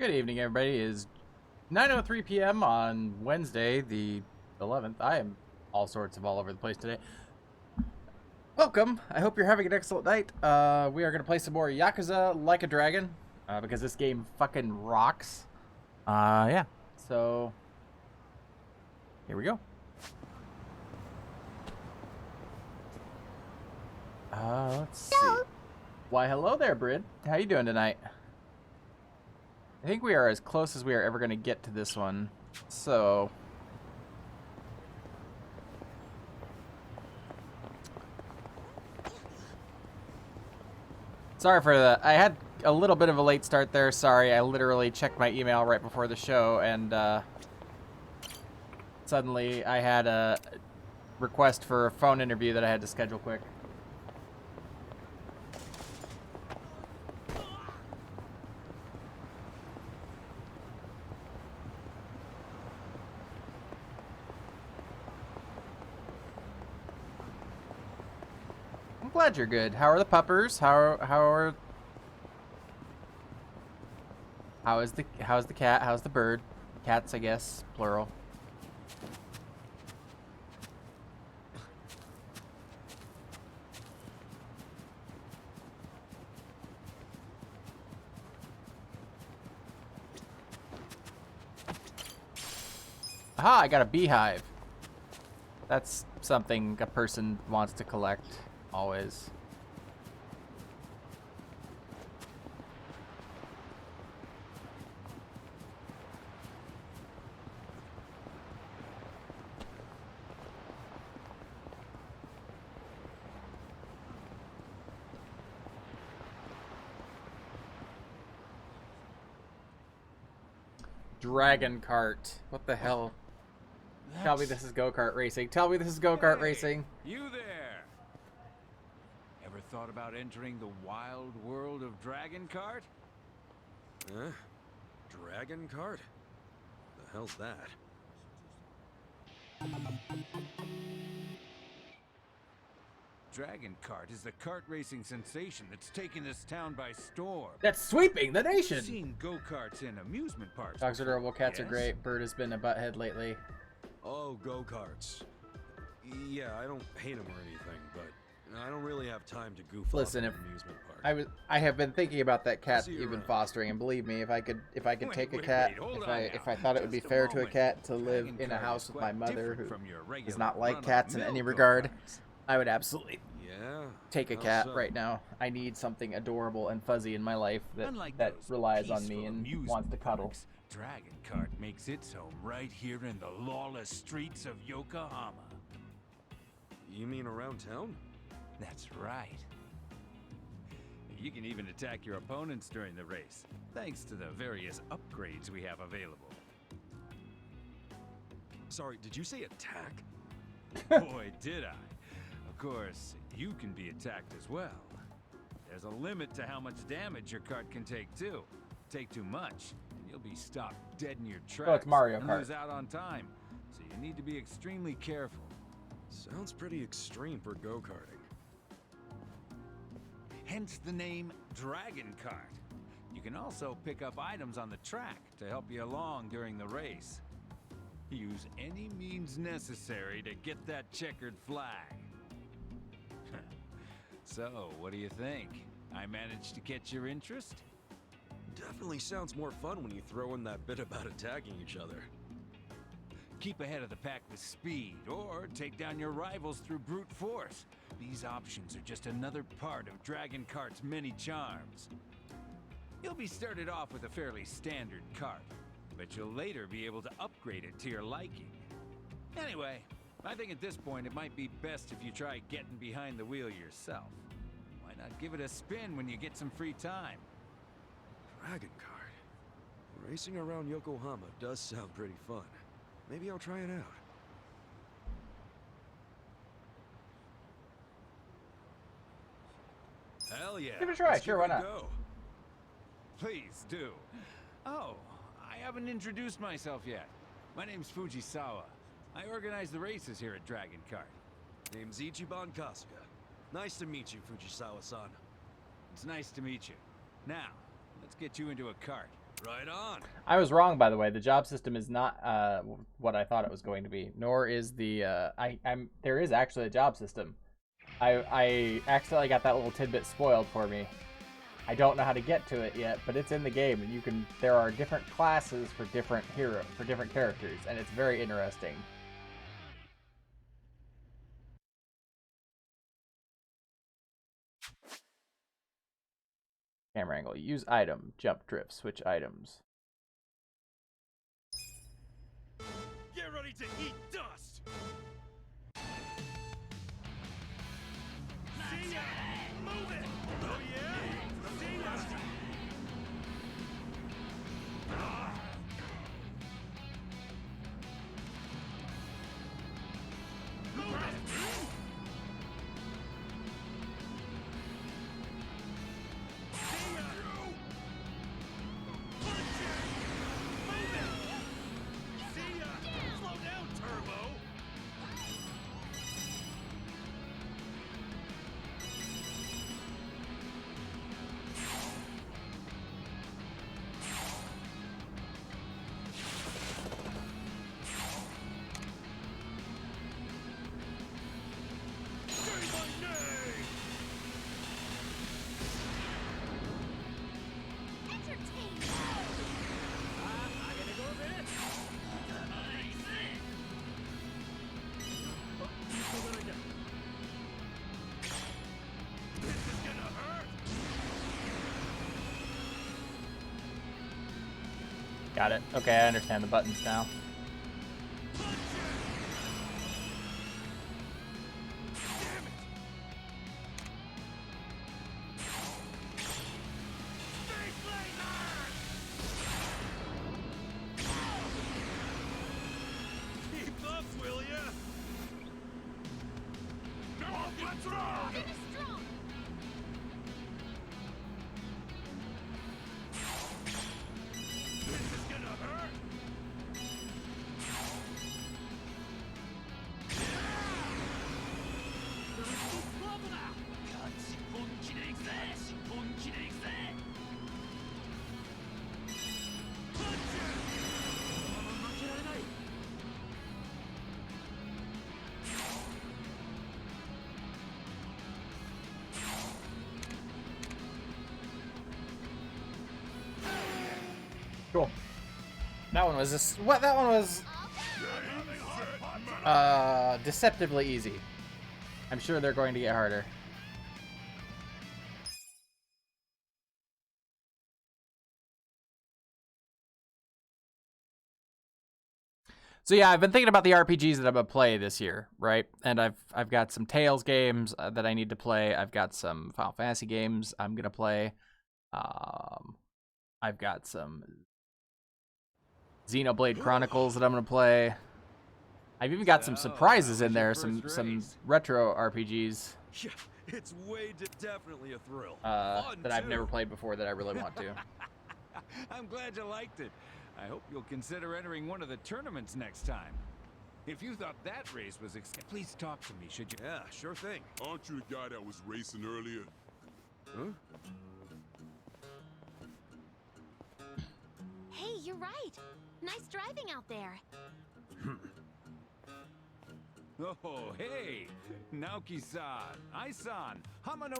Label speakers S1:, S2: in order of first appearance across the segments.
S1: Good evening, everybody. It is 9:03 p.m. on Wednesday, the 11th. I am all over the place today. Welcome. I hope you're having an excellent night. We are going to play some more Yakuza Like a Dragon, because this game fucking rocks. Yeah. So, here we go. Let's see. Why, hello there, Brid. How you doing tonight? I think we are as close as we are ever going to get to this one. So, sorry for that. I had a little bit of a late start there. Sorry, I literally checked my email right before the show, and suddenly I had a request for a phone interview that I had to schedule quick. I'm glad you're good. How are the puppers? How is the cat? How's the bird? Cats, I guess, plural. Aha, I got a beehive. That's something a person wants to collect, always. Dragon cart. What the hell? Tell me this is go-kart racing. Tell me this is go-kart racing.
S2: You there? Ever thought about entering the wild world of Dragon Kart?
S3: Huh? Dragon Kart? The hell's that?
S2: Dragon Kart is the kart racing sensation that's taken this town by storm.
S1: That's sweeping the nation.
S2: You've seen go-karts in amusement parks.
S1: Dogs are adorable, cats are
S2: Yes?
S1: great. Bird has been a butthead lately.
S3: Oh, go-karts. Yeah, I don't hate them or anything, but I don't really have time to goof
S1: Listen,
S3: off
S1: if
S3: at an amusement park.
S1: I have been thinking about that cat
S3: See you
S1: you've been
S3: around.
S1: fostering, and believe me, if I could take a
S2: Wait,
S1: cat,
S2: hold
S1: if
S2: on
S1: I
S2: now.
S1: thought it would be
S2: Just a
S1: fair to a
S2: moment.
S1: cat to live
S2: Dragon
S1: in a
S2: Kart
S1: house
S2: is
S1: with my
S2: quite
S1: mother,
S2: different
S1: who
S2: from your
S1: does
S2: regular
S1: not like
S2: run-of-the-mill
S1: cats in any regard,
S2: go-karts.
S1: I would absolutely
S3: Yeah?
S1: take a
S3: how
S1: cat
S3: so?
S1: right now. I need something adorable and fuzzy in my life that
S2: Unlike
S1: that
S2: those
S1: relies on me
S2: peaceful
S1: and
S2: amusement
S1: wants to cuddle.
S2: parks, Dragon Kart makes its home right here in the lawless streets of Yokohama.
S3: You mean around town?
S2: That's right. You can even attack your opponents during the race, thanks to the various upgrades we have available.
S3: Sorry, did you say attack?
S2: Boy, did I. Of course, you can be attacked as well. There's a limit to how much damage your kart can take, too. Take too much, and you'll be stopped dead in your tracks.
S1: Oh, it's Mario
S2: and
S1: Kart.
S2: lose out on time. So you need to be extremely careful.
S3: Sounds pretty extreme for go-karting.
S2: Hence the name Dragon Kart. You can also pick up items on the track to help you along during the race. Use any means necessary to get that checkered flag. So, what do you think? I managed to catch your interest?
S3: Definitely sounds more fun when you throw in that bit about attacking each other.
S2: Keep ahead of the pack with speed, or take down your rivals through brute force. These options are just another part of Dragon Kart's many charms. You'll be started off with a fairly standard kart, but you'll later be able to upgrade it to your liking. Anyway, I think at this point it might be best if you try getting behind the wheel yourself. Why not give it a spin when you get some free time?
S3: Dragon Kart. Racing around Yokohama does sound pretty fun. Maybe I'll try it out.
S2: Hell yeah.
S1: Give it a try,
S2: Let's
S1: sure,
S2: give
S1: why
S2: it a
S1: not?
S2: go. Please do. Oh, I haven't introduced myself yet. My name's Fujisawa. I organize the races here at Dragon Kart.
S3: Name's Ichiban Kasuga. Nice to meet you, Fujisawa-san.
S2: It's nice to meet you. Now, let's get you into a cart.
S3: Right on.
S1: I was wrong, by the way. The job system is not what I thought it was going to be. Nor is the there is actually a job system. I accidentally got that little tidbit spoiled for me. I don't know how to get to it yet, but it's in the game, and you can. There are different classes for different characters, and it's very interesting. Camera angle. Use item. Jump, drift, switch items.
S3: Get ready to eat dust. See ya. Move it. Oh yeah. See ya. Move it. See ya. Punch it. Move it. See ya. Slow down, Turbo. Say my name. This is gonna hurt.
S1: Got it. Okay, I understand the buttons now.
S3: Punch it. Damn it. Space laser. Keep up, will ya? Now let's run. This is gonna hurt. Punch it.
S1: Cool. That one was just what? That one was deceptively easy. I'm sure they're going to get harder. So yeah, I've been thinking about the RPGs that I'm gonna play this year, right? And I've got some Tales games that I need to play. I've got some Final Fantasy games I'm gonna play. I've got some Xenoblade Chronicles that I'm gonna play. I've even got some surprises in there, some retro RPGs
S3: Yeah, it's definitely a thrill.
S1: that I've never played before that I really want to.
S2: I'm glad you liked it. I hope you'll consider entering one of the tournaments next time. If you thought that race was please talk to me, should you?
S3: Yeah, sure thing.
S4: Aren't you the guy that was racing earlier?
S3: Huh?
S5: Hey, you're right. Nice driving out there.
S2: Oh, hey! Naoki-san, Ai-san, Hamano...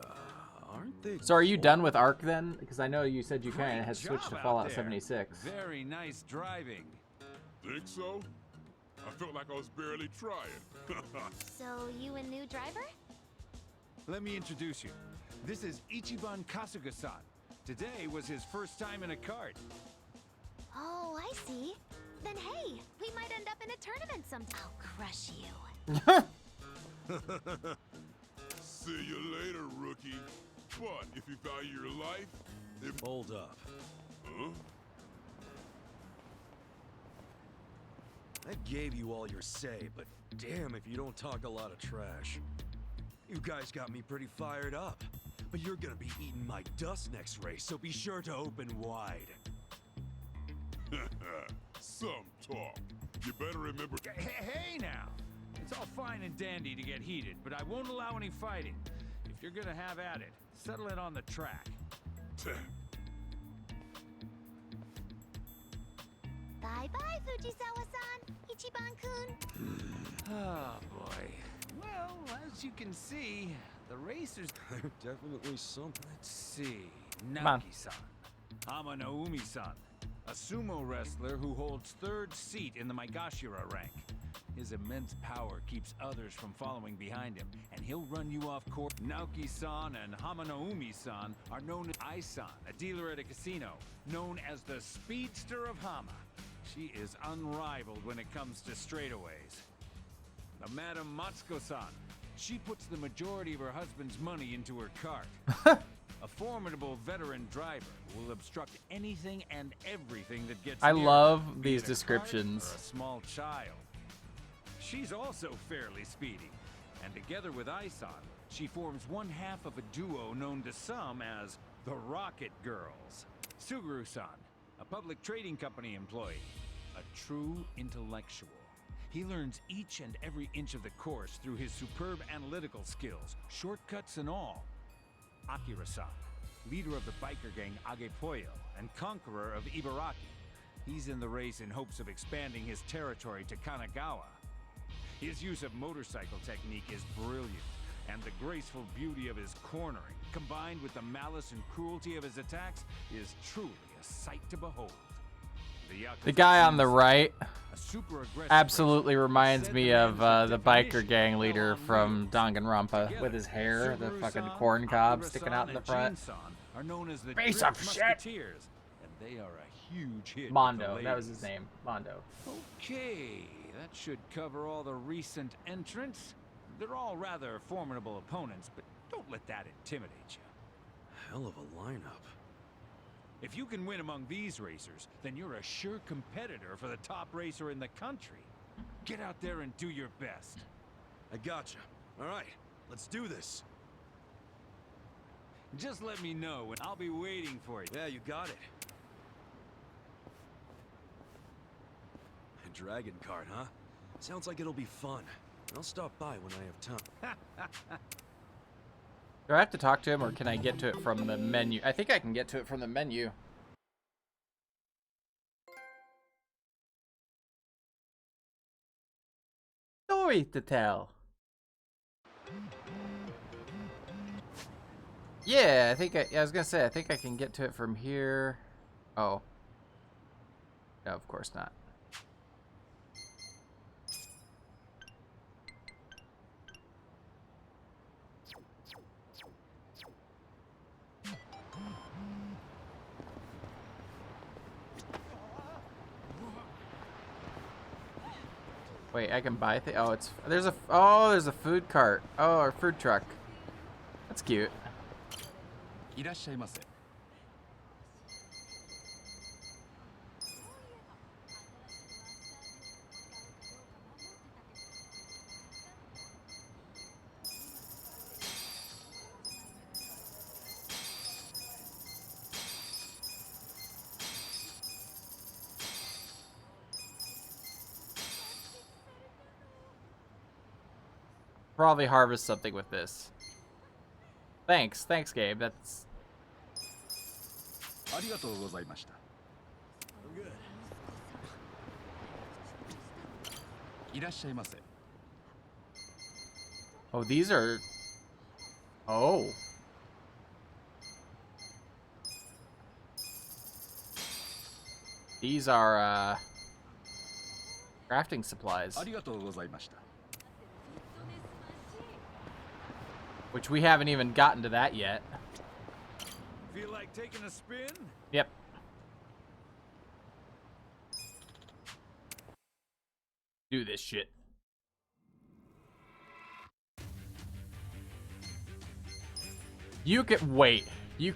S3: Aren't they?
S1: So are you done with Ark then? Because I know you said you kind
S2: Great
S1: of had switched to
S2: job out
S1: Fallout
S2: there.
S1: 76.
S2: Very nice driving.
S4: Think so? I felt like I was barely trying.
S5: So, you a new driver?
S2: Let me introduce you. This is Ichiban Kasuga-san. Today was his first time in a kart.
S5: Oh, I see. Then hey, we might end up in a tournament sometime. I'll crush you.
S4: See you later, rookie. But if you value your life, if...
S3: Hold up.
S4: Huh?
S3: I gave you all your say, but damn if you don't talk a lot of trash. You guys got me pretty fired up. But you're gonna be eating my dust next race, so be sure to open wide.
S4: Some talk. You better remember...
S2: Hey now! It's all fine and dandy to get heated, but I won't allow any fighting. If you're gonna have at it, settle it on the track.
S5: Bye-bye, Fujisawa-san. Ichiban-kun.
S2: Oh, boy. Well, as you can see, the racers...
S3: They're definitely something.
S2: Let's see.
S1: Come on.
S2: Naoki-san. Hamanaumi-san. A sumo wrestler who holds third seat in the Maegashira rank. His immense power keeps others from following behind him, and he'll run you off course. Naoki-san and Hamanaumi-san are known as Ai-san, a dealer at a casino, known as the Speedster of Hama. She is unrivaled when it comes to straightaways. The Madam Matsuko-san. She puts the majority of her husband's money into her cart. A formidable veteran driver who will obstruct anything and everything that gets
S1: I
S2: near
S1: love
S2: her, be
S1: these
S2: it a cart
S1: descriptions.
S2: or a small child. She's also fairly speedy, and together with Ai-san, she forms one half of a duo known to some as the Rocket Girls. Suguru-san, a public trading company employee, a true intellectual. He learns each and every inch of the course through his superb analytical skills, shortcuts and all. Akira-san, leader of the biker gang Agepoyo and conqueror of Ibaraki. He's in the race in hopes of expanding his territory to Kanagawa. His use of motorcycle technique is brilliant, and the graceful beauty of his cornering, combined with the malice and cruelty of his attacks, is truly a sight to behold.
S1: The guy on the right
S2: a super aggressive
S1: absolutely
S2: racer,
S1: reminds
S2: said
S1: me
S2: to
S1: of
S2: manage
S1: the
S2: definition
S1: biker gang
S2: of
S1: leader
S2: hell on
S1: from
S2: wheels.
S1: Danganronpa
S2: Together,
S1: with his hair, the fucking
S2: Suguru-san,
S1: corn cob
S2: Akira-san,
S1: sticking out in the
S2: and
S1: front.
S2: Jin-san are known as the
S1: Piece
S2: Drift
S1: of shit.
S2: Musketeers, and they are a huge hit with
S1: Mondo,
S2: the
S1: that was his
S2: ladies.
S1: name. Mondo.
S2: Okay, that should cover all the recent entrants. They're all rather formidable opponents, but don't let that intimidate you.
S3: Hell of a lineup.
S2: If you can win among these racers, then you're a sure competitor for the top racer in the country. Get out there and do your best.
S3: I gotcha. All right, let's do this.
S2: Just let me know, and I'll be waiting for you.
S3: Yeah, you got it. A dragon cart, huh? Sounds like it'll be fun. I'll stop by when I have time.
S1: Do I have to talk to him, or can I get to it from the menu? I think I can get to it from the menu. Story to tell. Yeah, I think I was gonna say, I think I can get to it from here. Oh. No, of course not. Wait, I can buy things. Oh, there's a food cart. Oh, or food truck. That's cute.
S6: いらっしゃいませ。
S1: Probably harvest something with this. Thanks, Gabe. That's
S6: ありがとうございました。
S3: I'm good.
S6: いらっしゃいませ。
S1: oh, these are. Oh. These are crafting supplies,
S6: ありがとうございました。
S1: which we haven't even gotten to that yet.
S2: Feel like taking a spin?
S1: Yep. Do this shit. You can wait. You.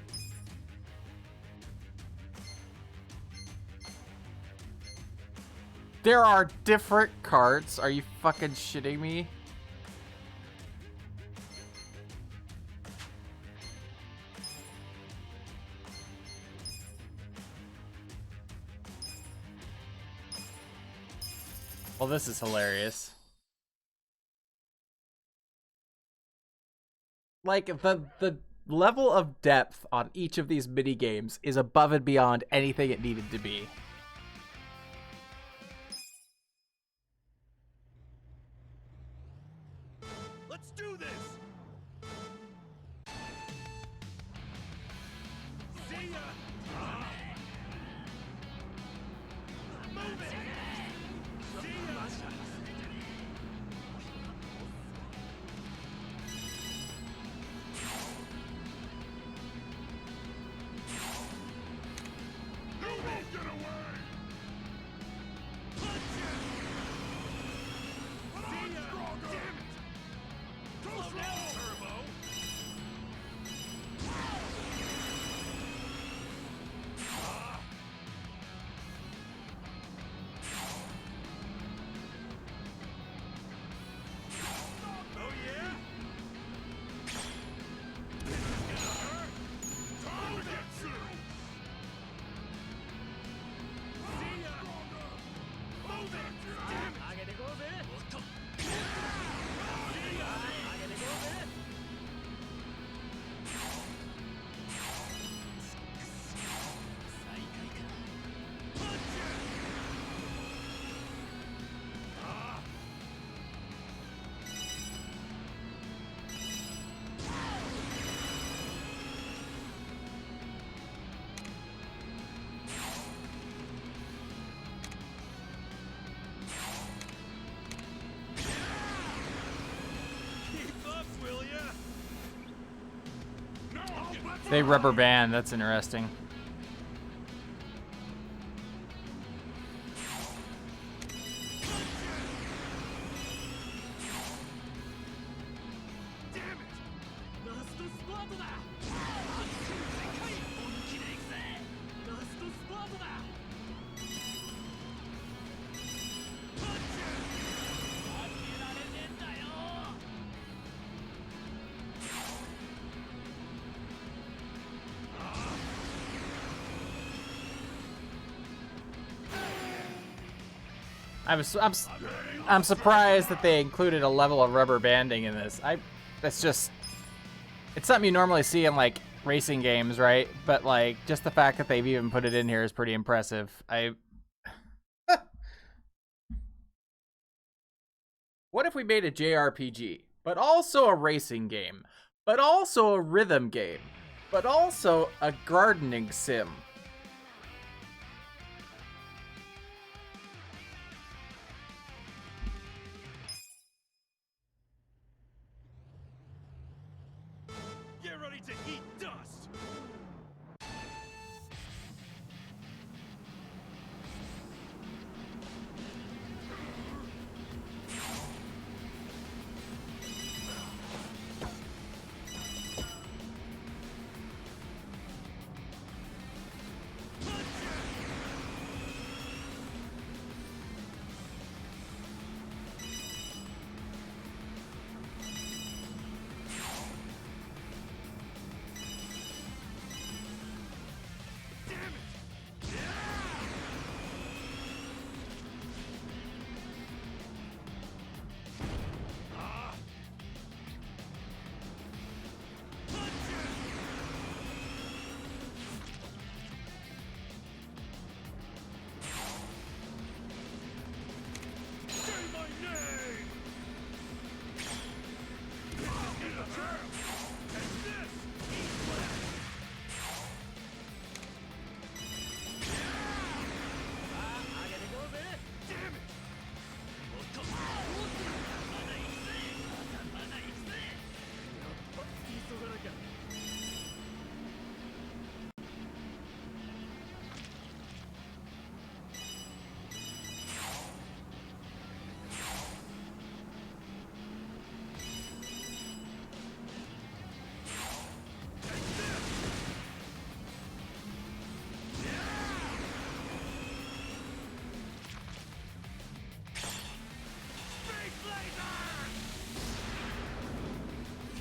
S1: There are different carts. Are you fucking shitting me? Well, this is hilarious. Like, the level of depth on each of these mini games is above and beyond anything it needed to be. They rubber band. That's interesting. I'm surprised that they included a level of rubber banding in this. That's just, it's something you normally see in like racing games, right? But like just the fact that they've even put it in here is pretty impressive. What if we made a JRPG, but also a racing game, but also a rhythm game, but also a gardening sim?
S3: Get ready to eat dust!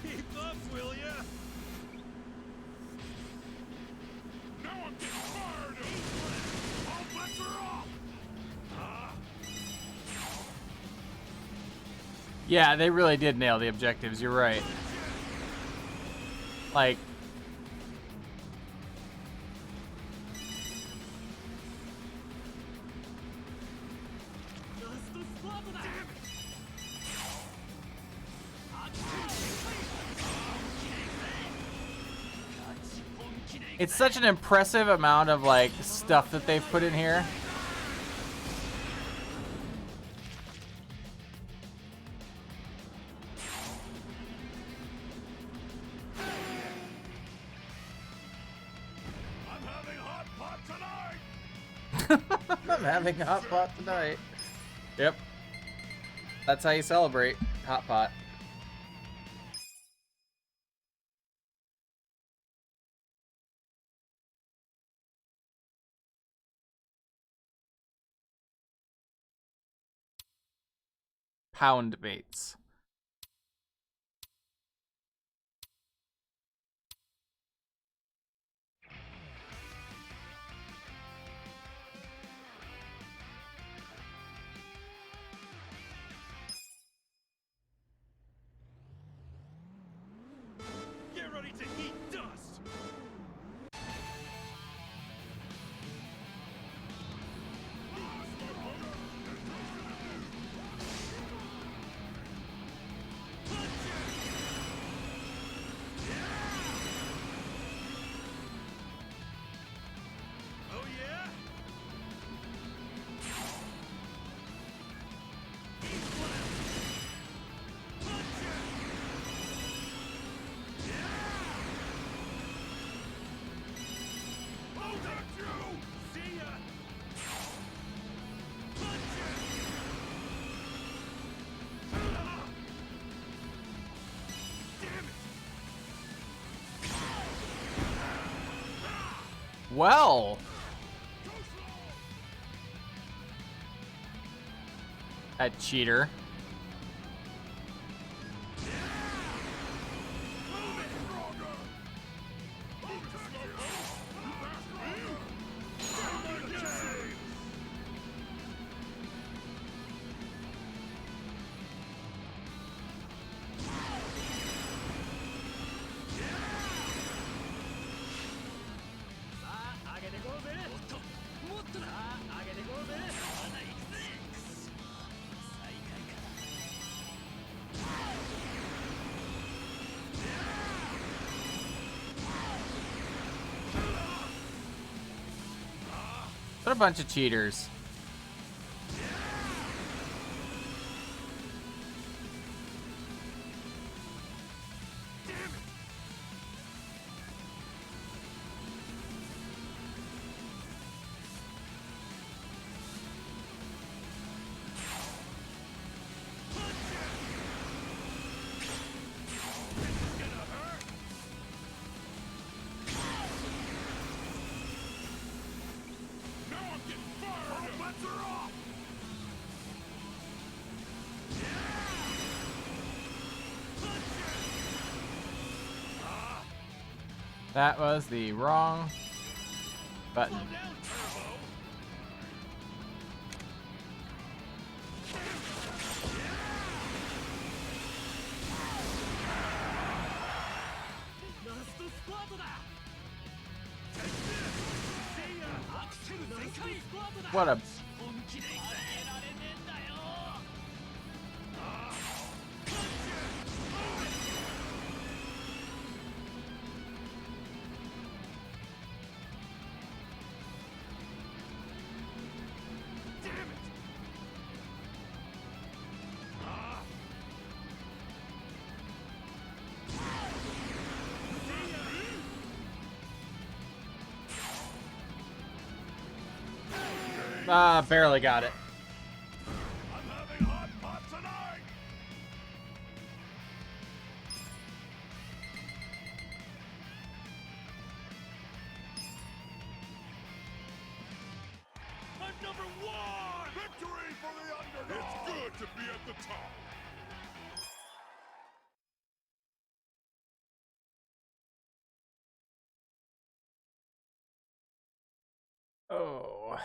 S3: Keep up, will ya?
S4: Now I'm getting fired up! All bets are off!
S1: Yeah, they really did nail the objectives. You're right. Like, it's such an impressive amount of like stuff that they've put in here.
S4: I'm having hot pot tonight!
S1: I'm having hot pot tonight. Yep. That's how you celebrate hot pot. Pound mates.
S3: Get ready to eat dust! Oh yeah?
S1: Well. That cheater. What a bunch of cheaters. That was the wrong button. What a... barely got it.
S4: I'm having hot pot tonight.
S3: I'm number one!
S4: Victory for the underdog. It's good to be at the top.
S1: Oh.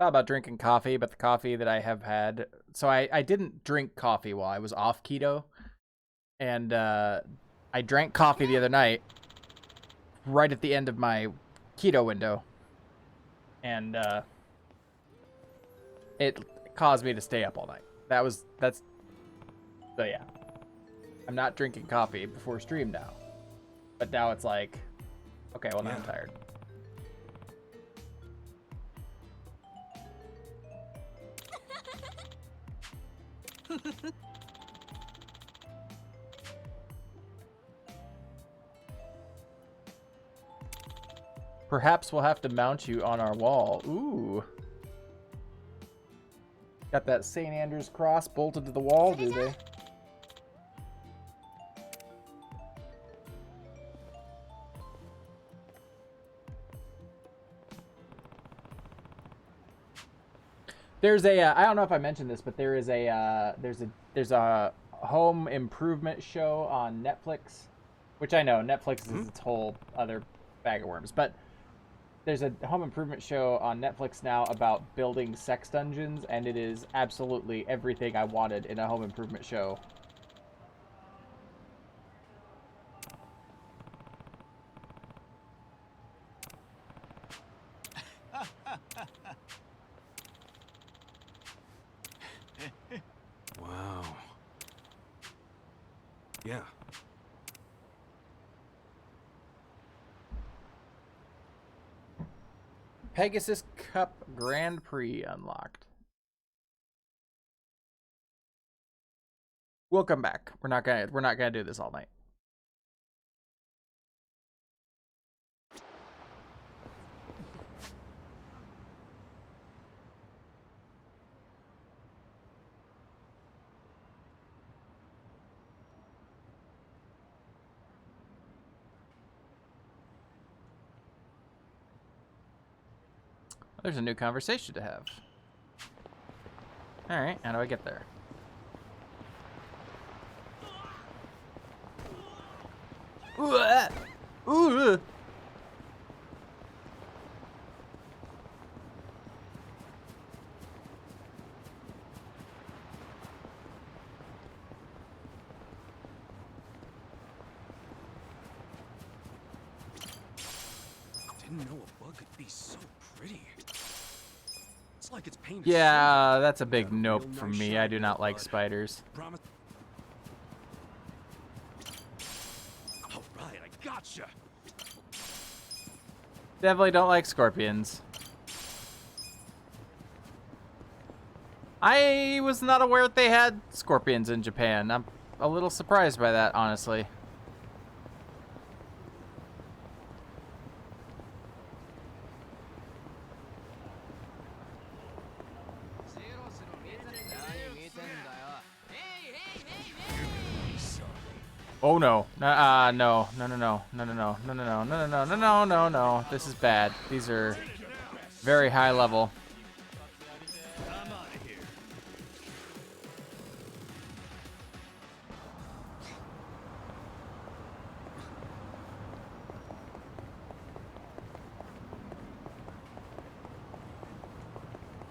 S1: Thought about drinking coffee, but the coffee that I have had... So I didn't drink coffee while I was off keto. And I drank coffee the other night, right at the end of my keto window. And it caused me to stay up all night. So yeah. I'm not drinking coffee before stream now. But now it's like, okay, well now I'm tired. Perhaps we'll have to mount you on our wall. Ooh. Got that St. Andrew's cross bolted to the wall, do they? There's a I don't know if I mentioned this, but there's a home improvement show on Netflix, which I know Netflix is its whole other bag of worms, but there's a home improvement show on Netflix now about building sex dungeons, and it is absolutely everything I wanted in a home improvement show.
S3: Wow. Yeah.
S1: Pegasus Cup Grand Prix unlocked. We'll come back. We're not gonna do this all night. There's a new conversation to have. Alright, how do I get there? Ooh, ooh.
S3: Didn't know a bug could be so pretty. It's like it's painted
S1: Yeah,
S3: silver.
S1: that's a big
S3: Got a real
S1: nope from
S3: nice
S1: me.
S3: shine
S1: I do
S3: to
S1: not
S3: it,
S1: like
S3: bud.
S1: spiders.
S3: Promise. All right, I gotcha.
S1: Definitely don't like scorpions. I was not aware that they had scorpions in Japan. I'm a little surprised by that, honestly. Oh no. No, no, no, no, no, no, no, no, no, no, no, no, no, no, no, no, no. This is bad. These are very high level.
S3: I'm out of here.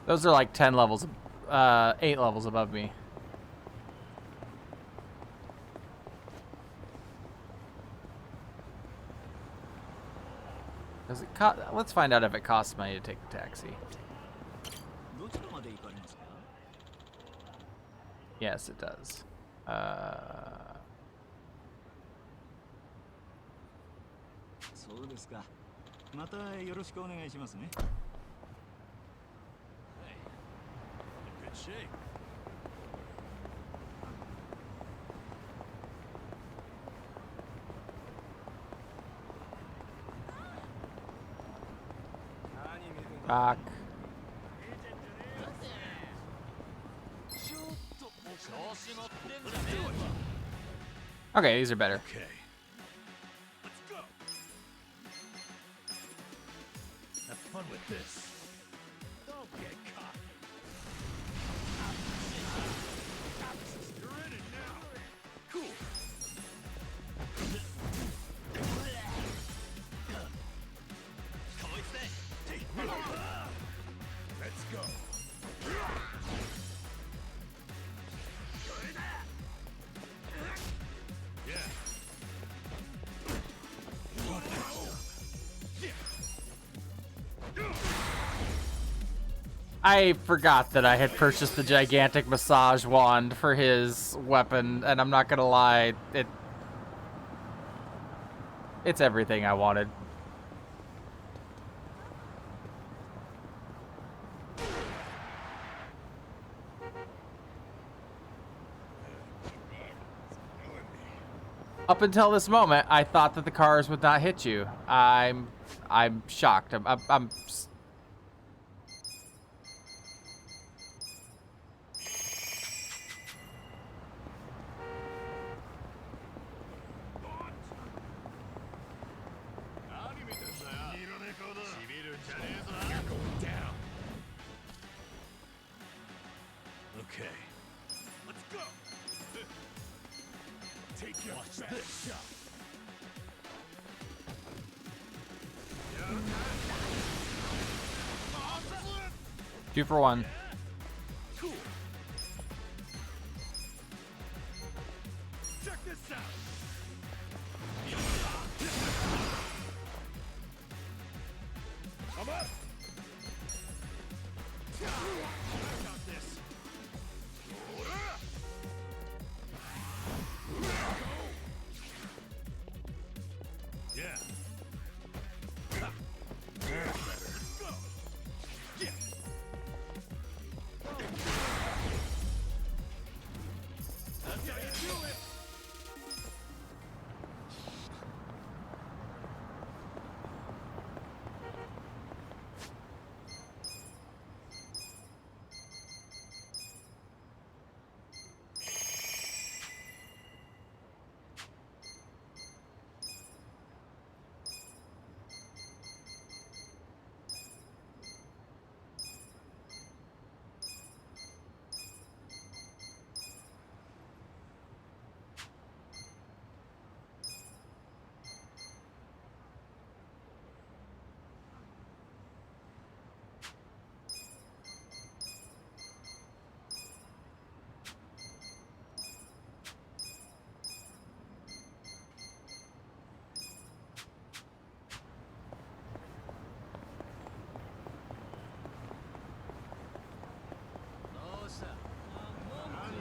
S1: Those are like 10 levels, 8 levels above me. Does it cost? Let's find out if it costs money to take the taxi. Yes, it does.
S7: そうですか。またよろしくお願いしますね。
S3: Good shape.
S1: Rock. Okay, these are better.
S3: Okay. Let's go. Have fun with this. Don't get caught. You're in it now. Cool. Let's go.
S1: I forgot that I had purchased the gigantic massage wand for his weapon, and I'm not gonna lie, it's everything I wanted. Up until this moment, I thought that the cars would not hit you. I'm shocked. I'm
S3: You're going down. Okay. Let's go. Take your best shot.
S1: 2 for 1.
S3: Cool. Check this out. I'm up. I got this. Yeah. Let's go. Yeah. That's how you do it.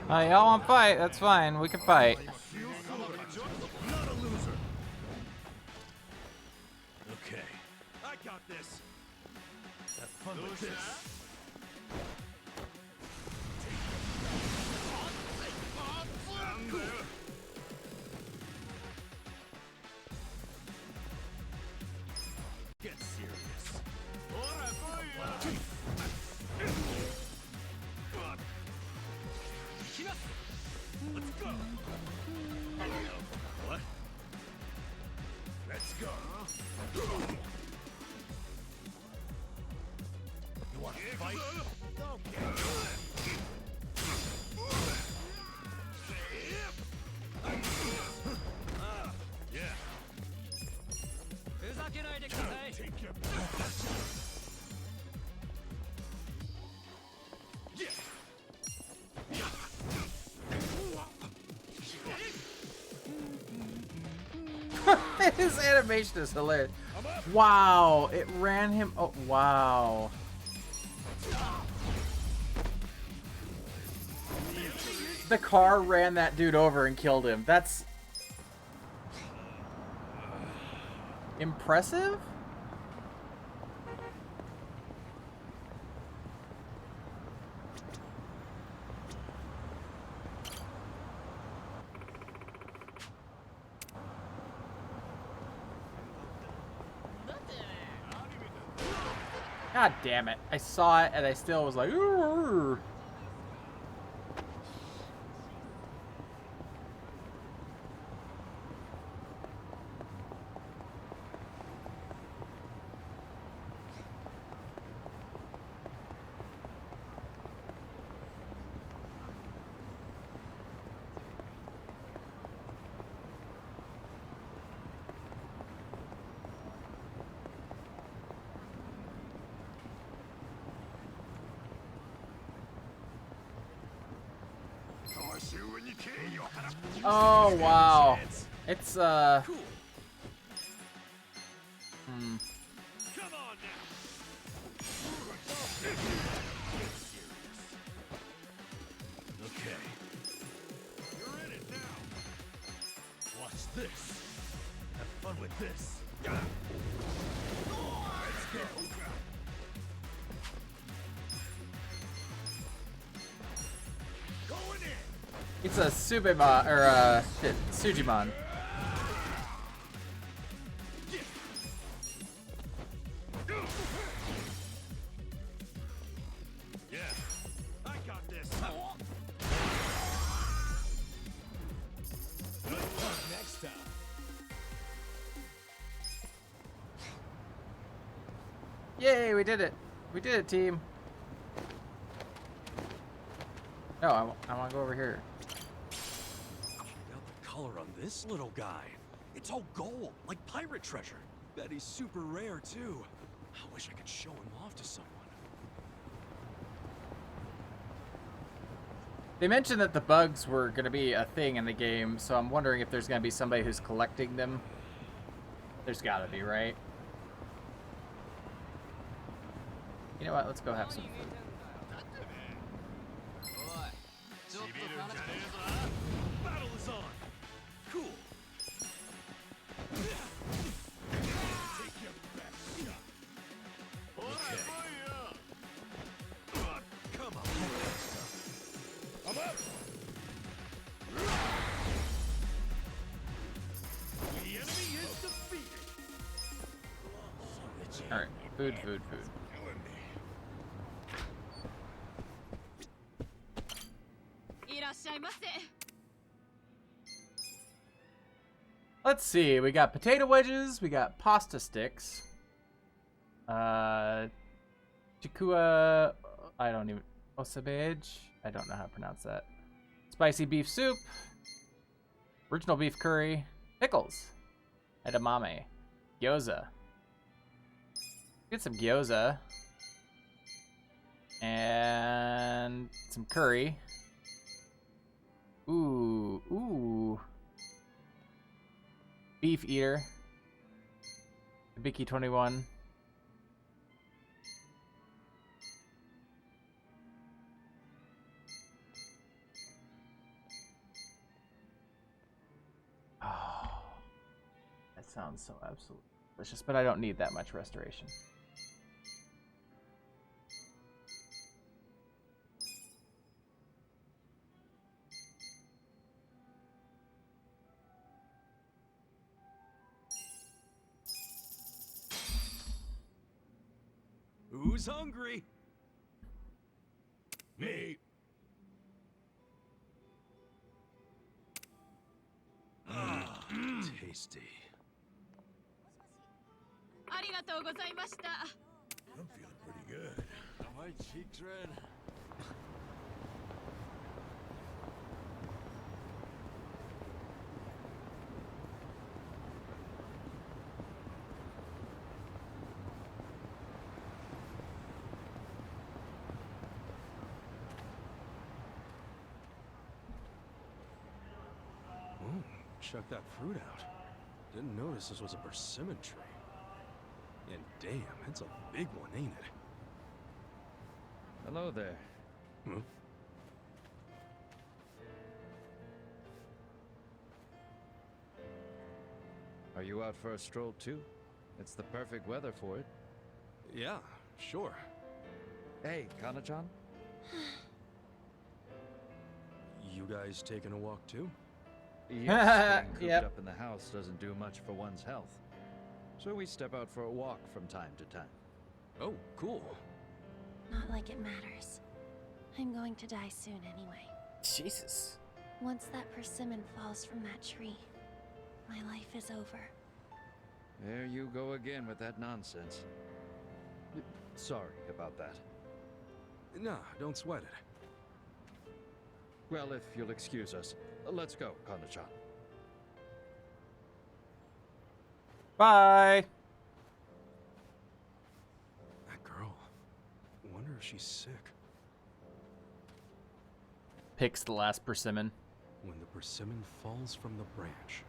S1: Y'all want to fight? That's fine. We can fight.
S3: Not a loser. Okay, I got this. Have fun with this. Get serious. Let's go. What? Let's go. You want to fight? Yeah. Take your
S1: His animation is hilarious. Wow, it ran him. Oh, wow. The car ran that dude over and killed him. That's impressive. God damn it. I saw it and I still was like, "Urgh." Oh, wow. It's,
S3: Come on now. Okay. You're in it now. Watch this. Have fun with this. Let's go. Going in.
S1: it's a Subemon, or, shit, Sujimon.
S3: Yeah, I got this. Good luck next time.
S1: Yay, we did it. We did it, team. No, I want to go over here.
S3: Check out the color on this little guy. It's all gold, like pirate treasure. Bet he's super rare, too. I wish I could show him off to someone.
S1: They mentioned that the bugs were going to be a thing in the game, so I'm wondering if there's going to be somebody who's collecting them. There's got to be, right? You know what? Let's go have some food.
S3: Battle is on. Cool. Take your best shot. Okay. Come on. I'm up. The enemy is defeated.
S1: All right, food. Let's see. We got potato wedges. We got pasta sticks. Chikua. I don't even. Osabage. I don't know how to pronounce that. Spicy beef soup. Original beef curry. Pickles. Edamame. Gyoza. Get some gyoza. And some curry. Ooh. Beef eater. Hibiki 21. That sounds so absolutely delicious, but I don't need that much restoration.
S3: Who's hungry?
S4: Me.
S3: Tasty.
S8: ありがとうございました。
S4: I'm feeling pretty good.
S3: My cheeks red. Oh, check that fruit out. Didn't notice this was a persimmon tree. And damn, it's a big one, ain't it?
S9: Hello there.
S3: Hmm?
S9: Are you out for a stroll too? It's the perfect weather for it.
S3: Yeah, sure.
S9: Hey, Kana-chan?
S3: You guys taking a walk too?
S9: Yes, being cooped
S1: Yep.
S9: up in the house doesn't do much for one's health. So we step out for a walk from time to time.
S3: Oh, cool.
S5: Not like it matters. I'm going to die soon anyway.
S1: Jesus.
S5: Once that persimmon falls from that tree, my life is over.
S9: There you go again with that nonsense. Sorry about that.
S3: Nah, don't sweat it.
S9: Well, if you'll excuse us, let's go, Kana-chan.
S1: Bye.
S3: That girl. Wonder if she's sick.
S1: Picks the last persimmon.
S3: When the persimmon falls from the branch.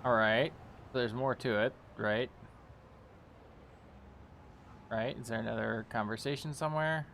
S1: All right. There's more to it, right? Right? Is there another conversation somewhere?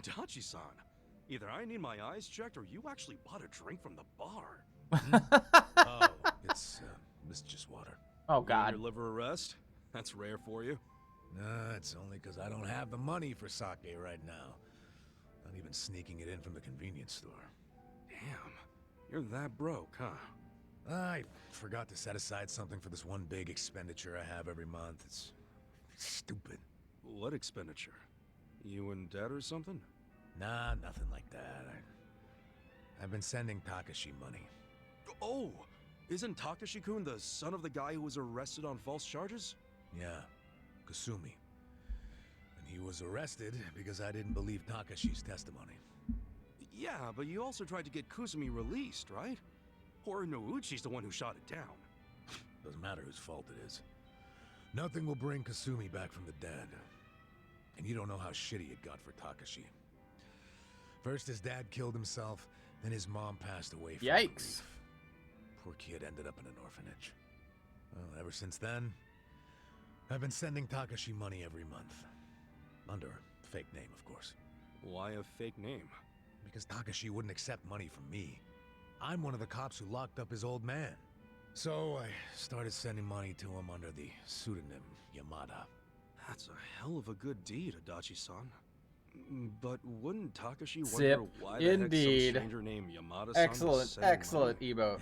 S3: Dachi-san, either I need my eyes checked or you actually bought a drink from the bar.
S4: Oh, it's just water.
S1: Oh,
S3: You and
S1: God.
S3: your liver arrest? That's rare for you.
S4: Nah, it's only because I don't have the money for sake right now. Not even sneaking it in from the convenience store.
S3: Damn. You're that broke, huh?
S10: I forgot to set aside something for this one big expenditure I have every month. It's stupid.
S3: What expenditure? You in debt or something?
S10: Nah, nothing like that. I've been sending Takashi money.
S3: Oh! Isn't Takashi-kun the son of the guy who was arrested on false charges?
S10: Yeah, Kasumi. And he was arrested because I didn't believe Takashi's testimony.
S3: Yeah, but you also tried to get Kusumi released, right? Or Nouchi's the one who shot it down.
S10: Doesn't matter whose fault it is. Nothing will bring Kasumi back from the dead. And you don't know how shitty it got for Takashi. First his dad killed himself, then his mom passed away from
S1: Yikes.
S10: grief. Poor kid ended up in an orphanage. Well, ever since then, I've been sending Takashi money every month. Under a fake name, of course.
S3: Why a fake name?
S10: Because Takashi wouldn't accept money from me. I'm one of the cops who locked up his old man. So I started sending money to him under the pseudonym Yamada.
S3: That's a hell of a good deed, Adachi-san. But wouldn't Takashi
S1: Zip.
S3: wonder why the
S1: Indeed.
S3: heck some stranger named Yamada-san
S1: Excellent,
S3: was sending
S1: excellent
S3: money?
S1: emote.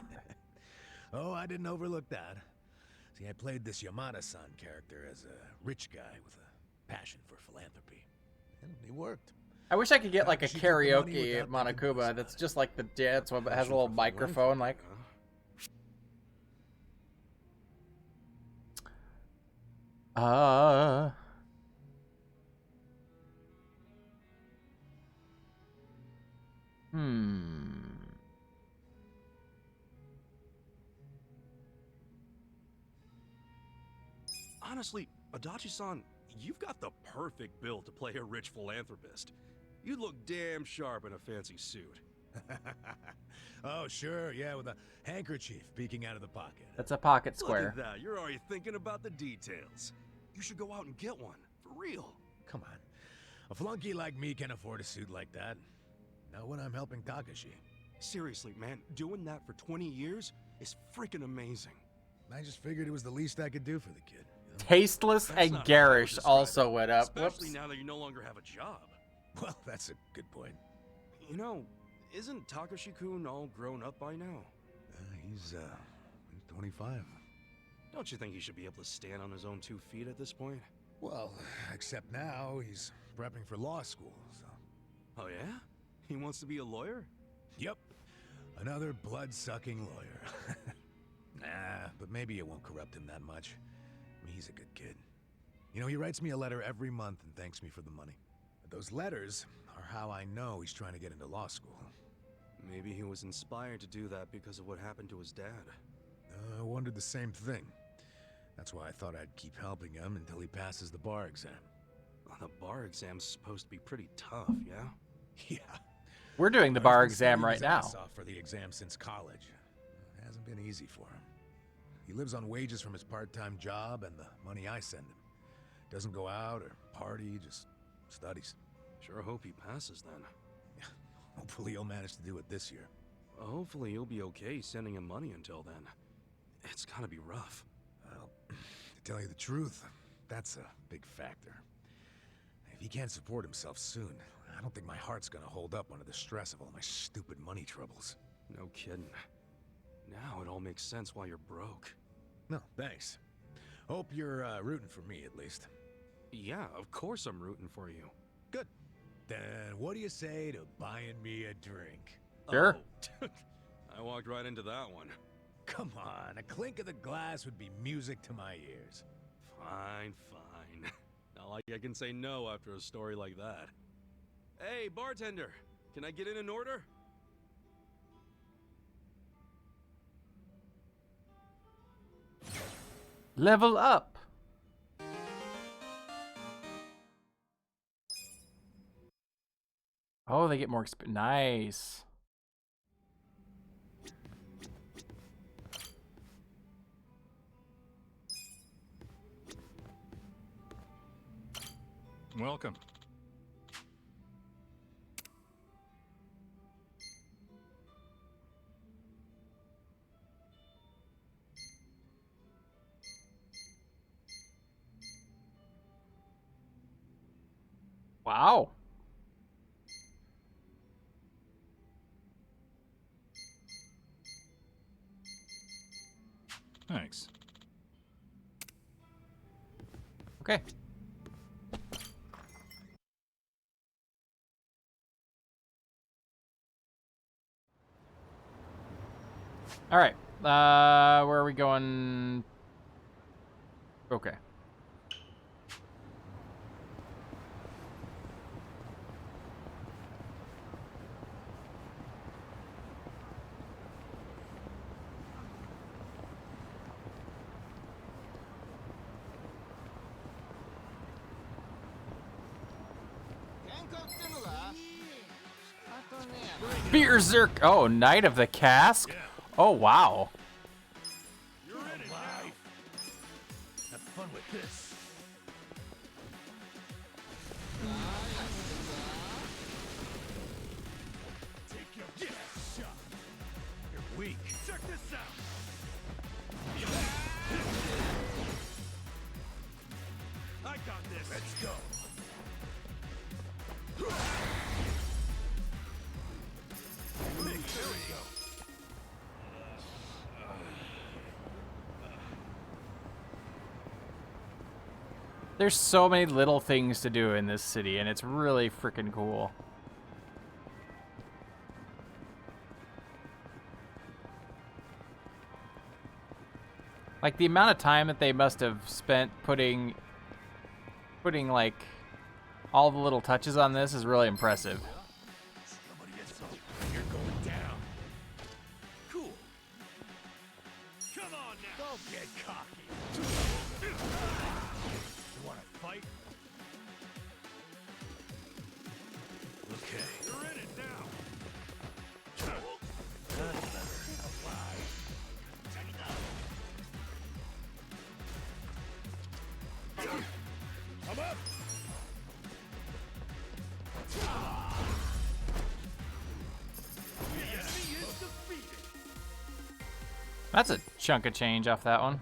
S10: Oh, I didn't overlook that. See, I played this Yamada-san character as a rich guy with a passion for philanthropy. And it worked.
S1: I wish I could get like a
S10: Takashi took the money
S1: karaoke at
S10: without thinking
S1: Monokuba
S10: twice
S1: that's
S10: about
S1: just like the dance one, but has a
S3: Passion
S1: little
S3: for
S1: microphone. Like,
S3: philanthropy, huh?
S1: Hmm.
S3: Honestly, Adachi-san, you've got the perfect build to play a rich philanthropist. You'd look damn sharp in a fancy suit.
S10: Oh, sure, yeah, with a handkerchief peeking out of the pocket.
S1: That's a pocket
S3: Look
S1: square.
S3: at that, you're already thinking about the details. You should go out and get one, for real.
S10: Come on. A flunky like me can afford a suit like that. Not when I'm helping Takashi.
S3: Seriously, man, doing that for 20 years is freaking amazing.
S10: I just figured it was the least I could do for the kid. You know?
S1: Tasteless
S3: That's
S1: and
S3: not how I would
S1: garish
S3: describe
S1: also
S3: it,
S1: went up.
S3: Especially
S1: Whoops.
S3: now that you no longer have a job.
S10: Well, that's a good point.
S3: You know, isn't Takashi-kun all grown up by now?
S10: He's 25.
S3: Don't you think he should be able to stand on his own 2 feet at this point?
S10: Well, except now he's prepping for law school, so...
S3: Oh yeah? He wants to be a lawyer?
S10: Yep. Another blood-sucking lawyer. Nah, but maybe it won't corrupt him that much. I mean, he's a good kid. You know, he writes me a letter every month and thanks me for the money. Those letters are how I know he's trying to get into law school.
S3: Maybe he was inspired to do that because of what happened to his dad.
S10: I wondered the same thing. That's why I thought I'd keep helping him until he passes the bar exam.
S3: The bar exam's supposed to be pretty tough, yeah?
S10: Yeah.
S1: We're doing the
S10: I've
S1: bar
S10: been
S1: exam
S10: studying
S1: right
S10: his
S1: now.
S10: ass off for the exam since college. It hasn't been easy for him. He lives on wages from his part-time job and the money I send him. Doesn't go out or party, just studies.
S3: Sure hope he passes then.
S10: Hopefully he'll manage to do it this year.
S3: Hopefully you'll be okay sending him money until then. It's gotta be rough.
S10: Well, to tell you the truth, that's a big factor. If he can't support himself soon, I don't think my heart's gonna hold up under the stress of all my stupid money troubles.
S3: No kidding. Now it all makes sense why you're broke.
S10: No, thanks. Hope you're rooting for me, at least.
S3: Yeah, of course I'm rooting for you.
S10: Good. Then what do you say to buying me a drink?
S1: Sure.
S3: Oh. I walked right into that one.
S10: Come on, a clink of the glass would be music to my ears.
S3: Fine, fine. Not like I can say no after a story like that. Hey, bartender, can I get in an order?
S1: Level up. Oh, they get more nice.
S6: Welcome.
S1: Wow.
S2: Thanks.
S1: Okay. All right. Where are we going? Okay. Berserk. Oh, Knight of the Cask. Oh, wow.
S3: You're in it now.
S10: Have fun with this.
S3: Take your best shot.
S10: You're weak.
S3: Check this out. I got this.
S10: Let's go.
S3: There we go.
S1: There's so many little things to do in this city, and it's really freaking cool. Like, the amount of time that they must have spent putting like, all the little touches on this is really impressive.
S3: Somebody gets something. You're going down. Cool. Come on now. Don't get cocky.
S10: You want to fight? Okay.
S3: You're in it now.
S10: I'm up.
S3: The enemy is defeated.
S1: That's a chunk of change off that one.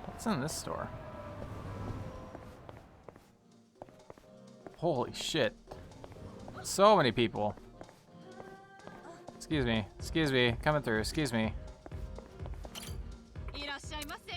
S1: What's in this store? Holy shit. So many people. Excuse me, coming through, excuse me.
S8: いらっしゃいませ。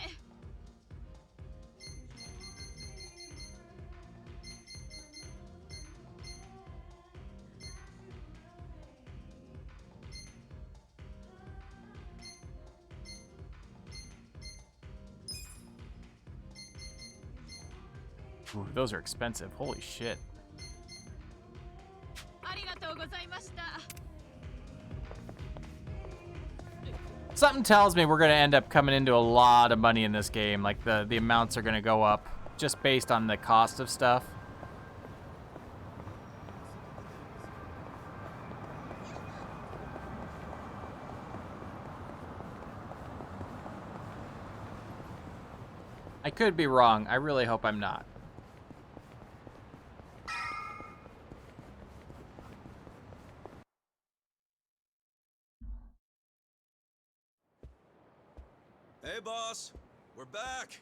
S1: Ooh, those are expensive, holy shit.
S8: ありがとうございました。
S1: Something tells me we're gonna end up coming into a lot of money in this game. Like, the amounts are gonna go up just based on the cost of stuff. I could be wrong. I really hope I'm not.
S3: Hey, boss. We're back.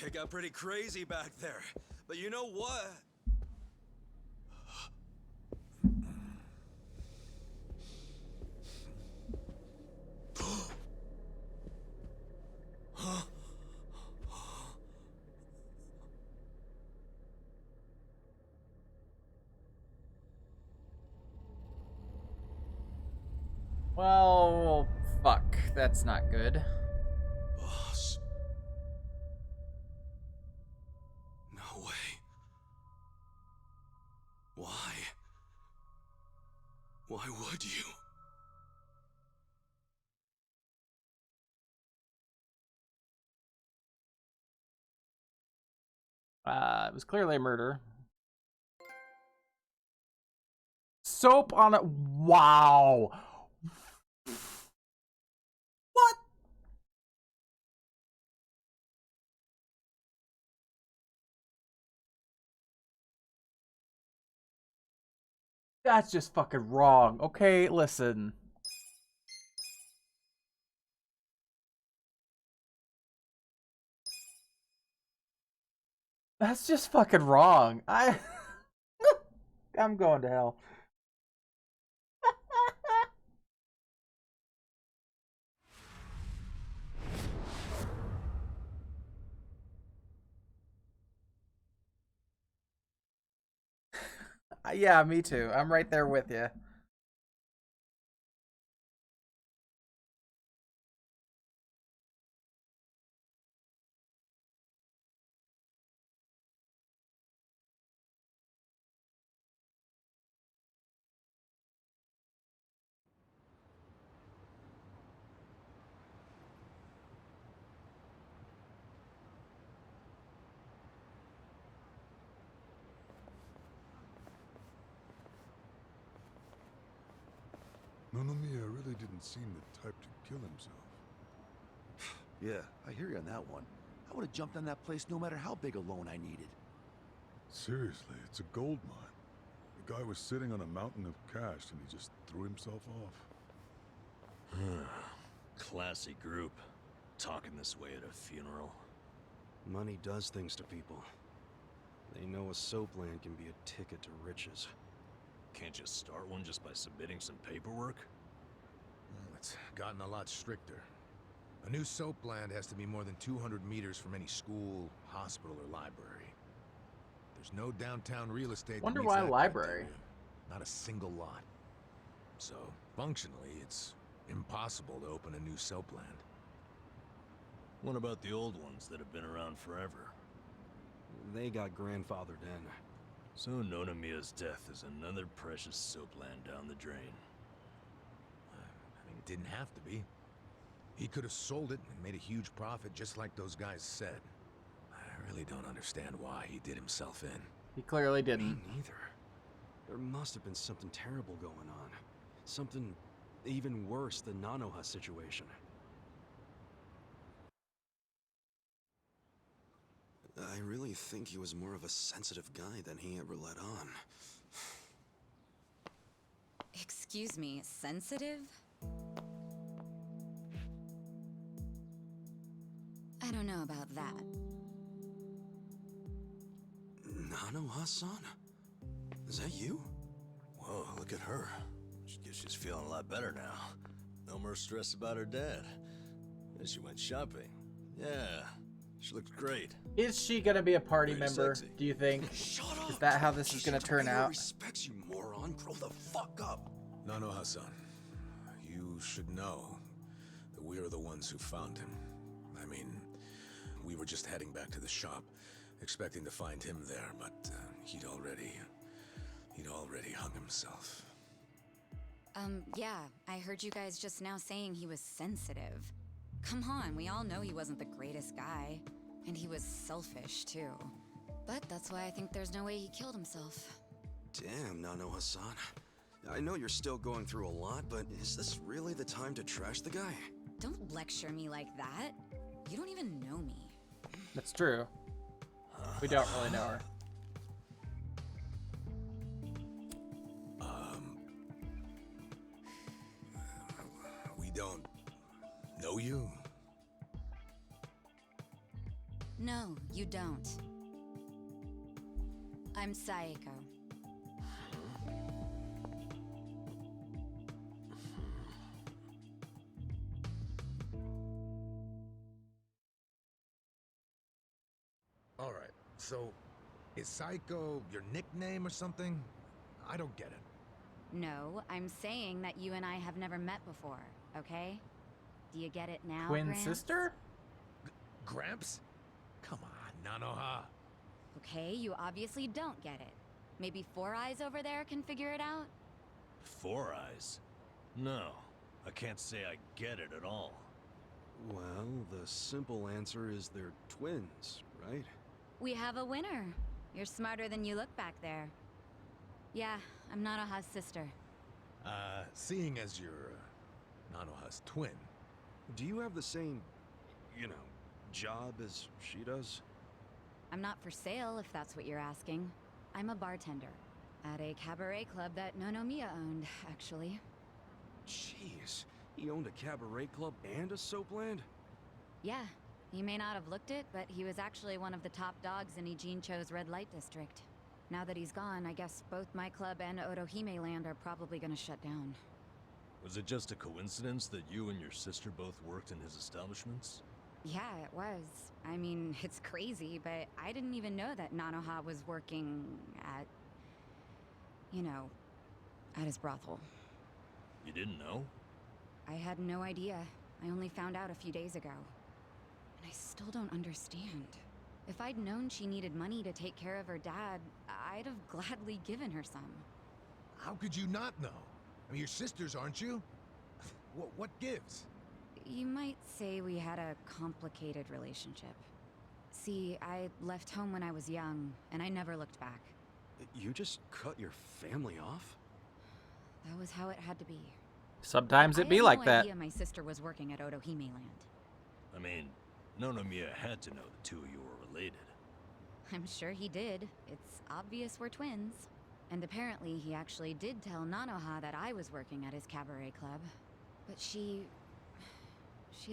S3: It got pretty crazy back there. But you know what?
S1: Well, fuck. That's not good.
S3: Boss. No way. Why? Why would you?
S1: It was clearly a murder. Soap on a... Wow. What? That's just fucking wrong. Okay, listen. That's just fucking wrong. I'm going to hell. Yeah, me too. I'm right there with you.
S4: Nonomiya really didn't seem the type to kill himself.
S11: Yeah, I hear you on that one. I would have jumped on that place no matter how big a loan I needed.
S4: Seriously, it's a gold mine. The guy was sitting on a mountain of cash and he just threw himself off.
S3: Classy group. Talking this way at a funeral.
S12: Money does things to people. They know a soap land can be a ticket to riches.
S3: Can't you start one just by submitting some paperwork?
S10: Well, it's gotten a lot stricter. A new soap land has to be more than 200 meters from any school, hospital, or library. There's no downtown real estate.
S1: Wonder
S10: that meets
S1: why
S10: that
S1: library?
S10: criteria. Not a single lot. So, functionally, it's impossible to open a new soap land.
S3: What about the old ones that have been around forever?
S12: They got grandfathered in.
S3: So Nonomiya's death is another precious soap land down the drain.
S10: I mean, it didn't have to be. He could have sold it and made a huge profit just like those guys said. I really don't understand why he did himself in.
S1: He clearly
S12: Me
S1: didn't.
S12: neither. There must have been something terrible going on. Something even worse than Nanoha's situation. I really think he was more of a sensitive guy than he ever let on.
S13: Excuse me, sensitive? I don't know about that.
S3: Nanoha-san? Is that you? Whoa, look at her. She's feeling a lot better now. No more stress about her dad. And she went shopping. Yeah, she looks great.
S1: Is she gonna be a party
S3: Very
S1: member?
S3: sexy.
S1: Do you think?
S12: Shut up!
S1: Is that how this is gonna turn out?
S12: Respects you, moron. Grow the fuck up.
S10: No, Hassan. You should know that we are the ones who found him. I mean, we were just heading back to the shop, expecting to find him there, but he'd already hung himself.
S13: Yeah, I heard you guys just now saying he was sensitive. Come on, we all know he wasn't the greatest guy. And he was selfish, too. But that's why I think there's no way he killed himself.
S12: Damn, Nanoha-san. I know you're still going through a lot, but is this really the time to trash the guy?
S13: Don't lecture me like that. You don't even know me.
S1: That's true. We don't really know her.
S10: We don't know you?
S13: No, you don't. I'm Saeko.
S10: All right, so is Psycho your nickname or something? I don't get it.
S13: No, I'm saying that you and I have never met before, okay? Do you get it now,
S1: Twin
S13: Gramps?
S1: sister?
S10: Gramps? Come on, Nanoha.
S13: Okay, you obviously don't get it. Maybe Four Eyes over there can figure it out?
S3: Four Eyes? No, I can't say I get it at all.
S12: Well, the simple answer is they're twins, right?
S13: We have a winner. You're smarter than you look back there. Yeah, I'm Nanoha's sister.
S10: Seeing as you're Nanoha's twin,
S12: Do you have the same, you know, job as she does?
S13: I'm not for sale, if that's what you're asking. I'm a bartender at a cabaret club that Nonomiya owned, actually.
S12: Jeez, he owned a cabaret club and a soapland?
S13: Yeah, he may not have looked it, but he was actually one of the top dogs in Ijincho's red light district. Now that he's gone, I guess both my club and Otohime Land are probably gonna shut down.
S3: Was it just a coincidence that you and your sister both worked in his establishments?
S13: Yeah, it was. I mean, it's crazy, but I didn't even know that Nanoha was working at, you know, at his brothel.
S3: You didn't know?
S13: I had no idea. I only found out a few days ago. And I still don't understand. If I'd known she needed money to take care of her dad, I'd have gladly given her some.
S10: how could you not know? I mean, you're sisters, aren't you? What gives?
S13: You might say we had a complicated relationship. See, I left home when I was young, and I never looked back.
S12: You just cut your family off?
S13: That was how it had to be.
S1: Sometimes it be like
S13: I
S1: that.
S13: had no idea my sister was working at Otohime Land.
S3: I mean, Nonomiya had to know the two of you were related.
S13: I'm sure he did. It's obvious we're twins. And apparently he actually did tell Nanoha that I was working at his cabaret club. But she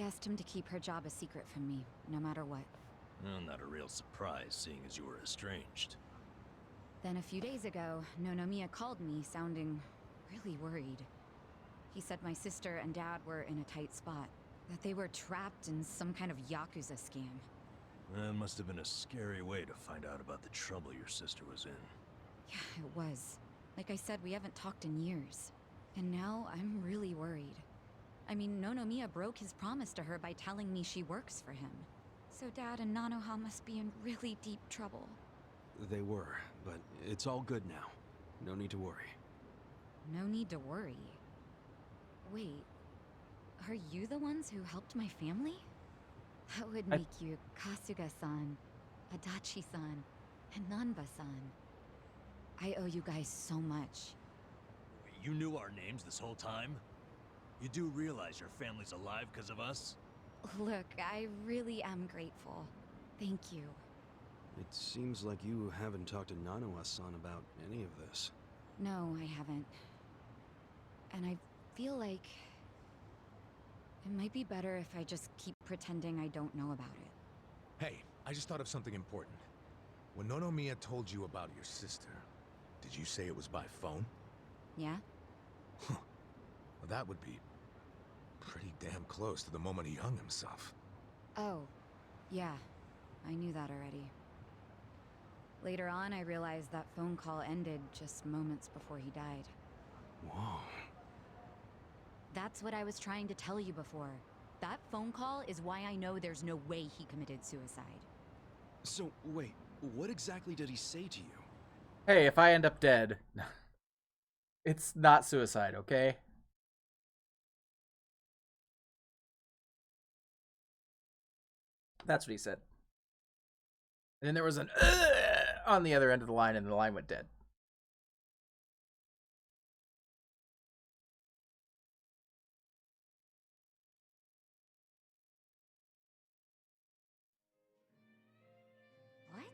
S13: asked him to keep her job a secret from me, no matter what.
S3: Well, not a real surprise, seeing as you were estranged.
S13: Then a few days ago, Nonomiya called me, sounding really worried. He said my sister and dad were in a tight spot, that they were trapped in some kind of Yakuza scam.
S3: That must have been a scary way to find out about the trouble your sister was in.
S13: Yeah, it was. Like I said, we haven't talked in years. And now I'm really worried. I mean, Nonomiya broke his promise to her by telling me she works for him. So Dad and Nanoha must be in really deep trouble.
S12: They were, but it's all good now. No need to worry.
S13: No need to worry. Wait, are you the ones who helped my family? That would make you Kasuga-san, Adachi-san, and Nanba-san. I owe you guys so much.
S3: You knew our names this whole time? You do realize your family's alive because of us?
S13: Look, I really am grateful. Thank you.
S12: It seems like you haven't talked to Nanoha-san about any of this.
S13: No, I haven't. And I feel like it might be better if I just keep pretending I don't know about it.
S10: Hey, I just thought of something important. When Nonomiya told you about your sister, did you say it was by phone?
S13: Yeah?
S10: Huh. Well, that would be pretty damn close to the moment he hung himself.
S13: Oh, yeah. I knew that already. Later on, I realized that phone call ended just moments before he died.
S12: Whoa.
S13: That's what I was trying to tell you before. That phone call is why I know there's no way he committed suicide.
S12: So, wait, what exactly did he say to you?
S1: Hey, if I end up dead, it's not suicide, okay? That's what he said. And then there was an on the other end of the line, and the line went dead.
S13: What?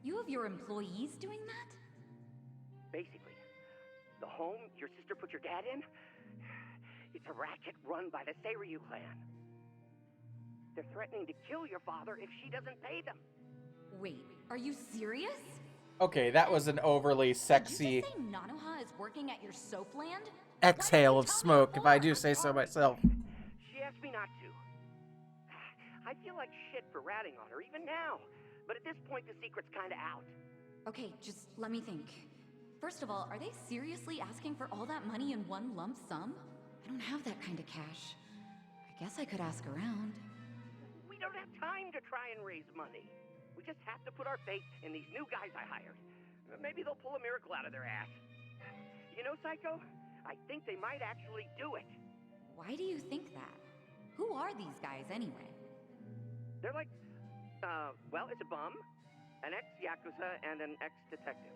S13: You have your employees doing that?
S14: Basically, the home your sister put your dad in, it's a racket run by the Seiryu clan. They're threatening to kill your father if she doesn't pay them.
S13: Wait, are you serious?
S1: Okay, that was an overly sexy
S13: Did you just say Nanoha is working at your soap land?
S1: exhale of smoke, if I do say so myself.
S14: She asked me not to. I feel like shit for ratting on her even now, but at this point the secret's kinda out.
S13: Okay, just let me think. First of all, are they seriously asking for all that money in one lump sum? I don't have that kind of cash. I guess I could ask around.
S14: We don't have time to try and raise money. We just have to put our faith in these new guys I hired. Maybe they'll pull a miracle out of their ass. You know, Psycho? I think they might actually do it.
S13: Why do you think that? Who are these guys anyway?
S14: They're like, well, it's a bum, An ex-Yakuza and an ex-detective.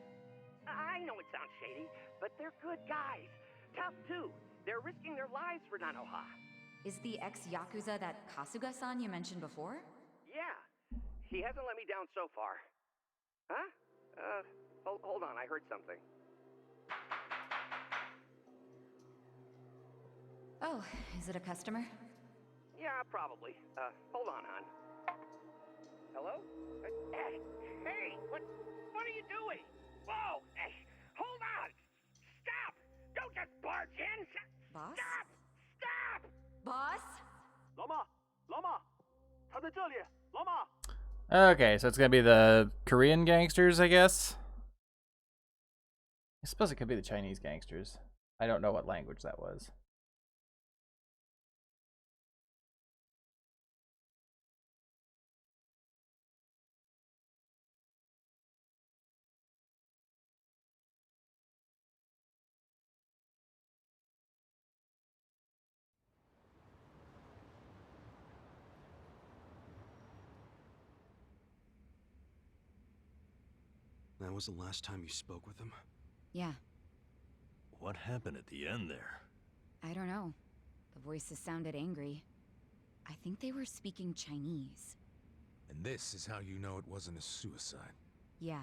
S14: I know it sounds shady, but they're good guys. Tough, too. They're risking their lives for Nanoha.
S13: Is the ex-Yakuza that Kasuga-san you mentioned before?
S14: Yeah. He hasn't let me down so far. Huh? Hold on, I heard something.
S13: Oh, is it a customer?
S14: Yeah, probably. Hold on, hon. Hello? Hey, what are you doing? Whoa! Hey, hold on! Stop! Don't just barge in!
S13: Boss?
S14: Stop! Stop!
S13: Boss?
S7: Lama! Lama!
S1: Okay, so it's gonna be the Korean gangsters, I guess. I suppose it could be the Chinese gangsters. I don't know what language that was.
S12: That was the last time you spoke with him?
S13: Yeah,
S3: What happened at the end there?
S13: I don't know. The voices sounded angry. I think they were speaking Chinese.
S10: And this is how you know it wasn't a suicide.
S13: Yeah.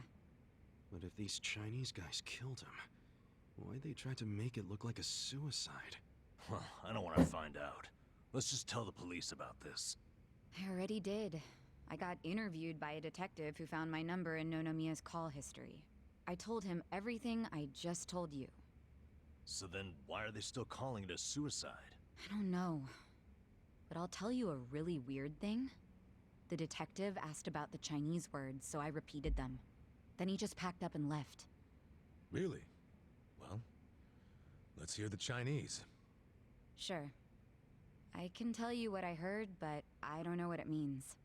S12: But if these Chinese guys killed him, why'd they try to make it look like a suicide?
S3: Well, I don't want to find out. Let's just tell the police about this.
S13: I already did. I got interviewed by a detective who found my number in Nonomiya's call history. I told him everything I just told you.
S3: So then, why are they still calling it a suicide?
S13: I don't know. But I'll tell you a really weird thing. The detective asked about the Chinese words, so I repeated them. Then he just packed up and left.
S10: Really? Well, let's hear the Chinese.
S13: Sure. I can tell you what I heard, but I don't know what it means.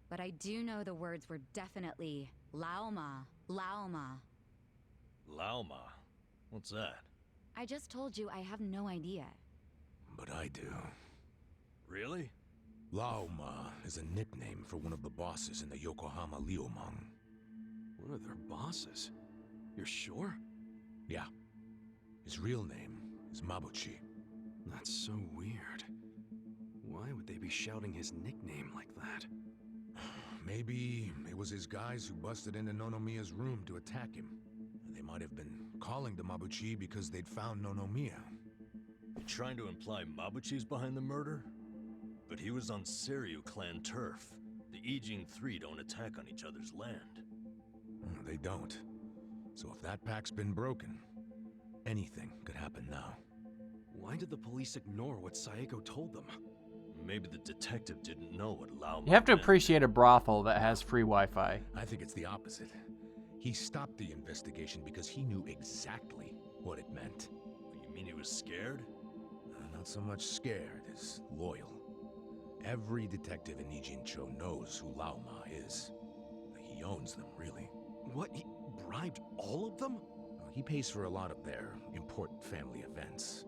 S13: But I do know the words were definitely Laoma, Laoma.
S3: Laoma? What's that?
S13: I just told you I have no idea.
S10: But I do.
S3: Really?
S10: Laoma is a nickname for one of the bosses in the Yokohama Liumang.
S12: One of their bosses? You're sure?
S10: Yeah. His real name is Mabuchi.
S12: That's so weird. Why would they be shouting his nickname like that?
S10: Maybe it was his guys who busted into Nonomiya's room to attack him. They might have been calling to Mabuchi because they'd found Nonomiya.
S3: You're trying to imply Mabuchi's behind the murder? But he was on Seiryu clan turf. The Ijing Three don't attack on each other's land.
S10: They don't. So if that pack's been broken, anything could happen now.
S12: Why did the police ignore what Saeko told them?
S3: Maybe the detective didn't know what Laoma
S1: You have to
S3: meant.
S1: appreciate a brothel that has free Wi-Fi.
S10: I think it's the opposite. He stopped the investigation because he knew exactly what it meant.
S3: You mean he was scared?
S10: Not so much scared as loyal. Every detective in Nijincho knows who Laoma is. He owns them, really.
S12: What? He bribed all of them?
S10: He pays for a lot of their important family events.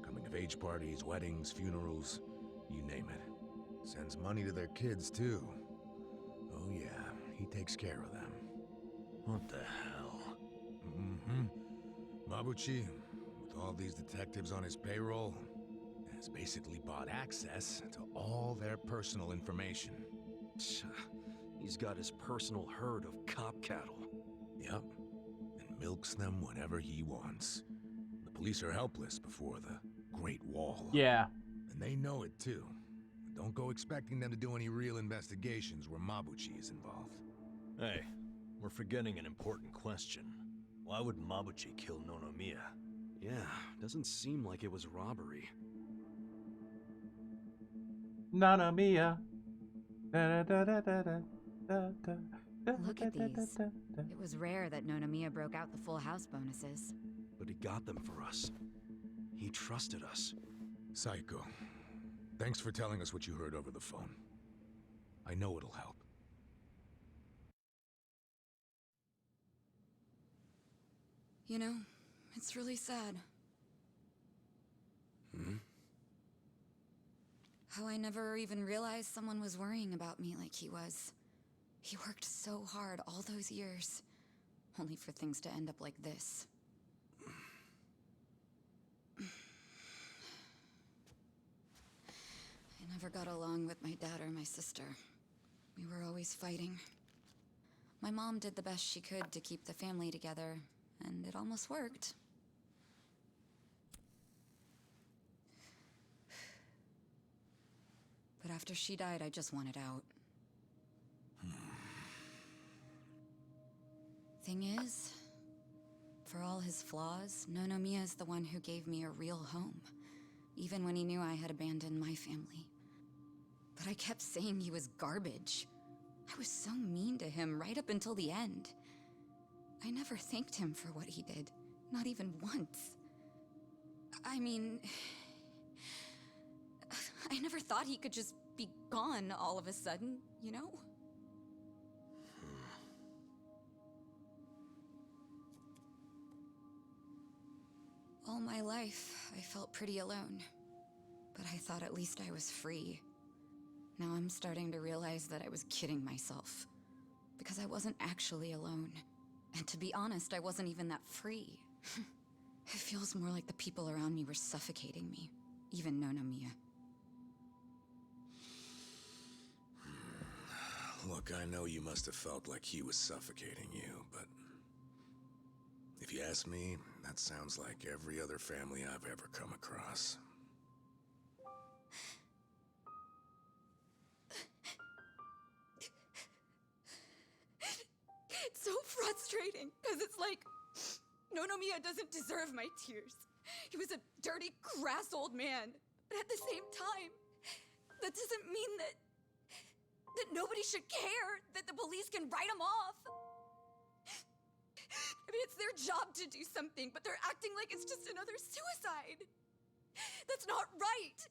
S10: Coming-of-age parties, weddings, funerals, you name it. Sends money to their kids, too. Oh yeah, he takes care of them.
S3: What the hell?
S10: Mm-hmm. Mabuchi, with all these detectives on his payroll, has basically bought access to all their personal information.
S12: He's got his personal herd of cop cattle.
S10: Yep. And milks them whenever he wants. The police are helpless before the Great Wall.
S1: Yeah.
S10: And they know it too. Don't go expecting them to do any real investigations where Mabuchi is involved.
S3: Hey, we're forgetting an important question. Why would Mabuchi kill Nonomiya?
S12: Yeah, doesn't seem like it was robbery.
S1: Nanomiya.
S13: Look at these. It was rare that Nonomiya broke out the full house bonuses.
S12: But he got them for us. He trusted us.
S10: Saeko, thanks for telling us what you heard over the phone. I know it'll help.
S13: You know, it's really sad.
S12: Hmm?
S13: How I never even realized someone was worrying about me like he was. He worked so hard all those years, only for things to end up like this. I never got along with my dad or my sister. We were always fighting. My mom did the best she could to keep the family together, and it almost worked. But after she died, I just wanted out. Thing is, for all his flaws, Nonomiya is the one who gave me a real home, even when he knew I had abandoned my family. But I kept saying he was garbage. I was so mean to him right up until the end. I never thanked him for what he did, not even once. I mean, I never thought he could just be gone all of a sudden, you know? All my life, I felt pretty alone. But I thought at least I was free. Now I'm starting to realize that I was kidding myself. Because I wasn't actually alone. And to be honest, I wasn't even that free. It feels more like the people around me were suffocating me. Even Nonomiya.
S10: Look, I know you must have felt like he was suffocating you, but... if you ask me, that sounds like every other family I've ever come across.
S13: It's so frustrating, because it's like... Nonomiya doesn't deserve my tears. He was a dirty, crass old man. But at the same time, that doesn't mean that nobody should care, that the police can write him off. I mean, it's their job to do something, but they're acting like it's just another suicide. That's not right.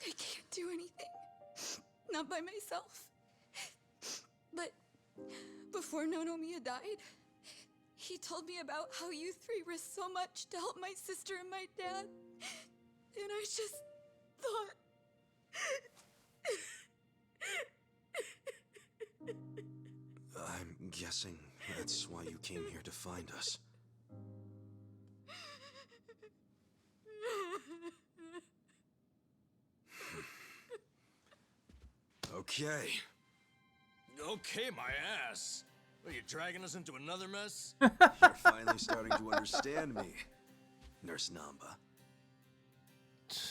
S13: I can't do anything. Not by myself. But before Nonomiya died, he told me about how you three risked so much to help my sister and my dad. And I just thought...
S12: I'm guessing that's why you came here to find us. Okay.
S3: Okay, my ass. Are you dragging us into another mess?
S12: You're finally starting to understand me, Nurse Namba.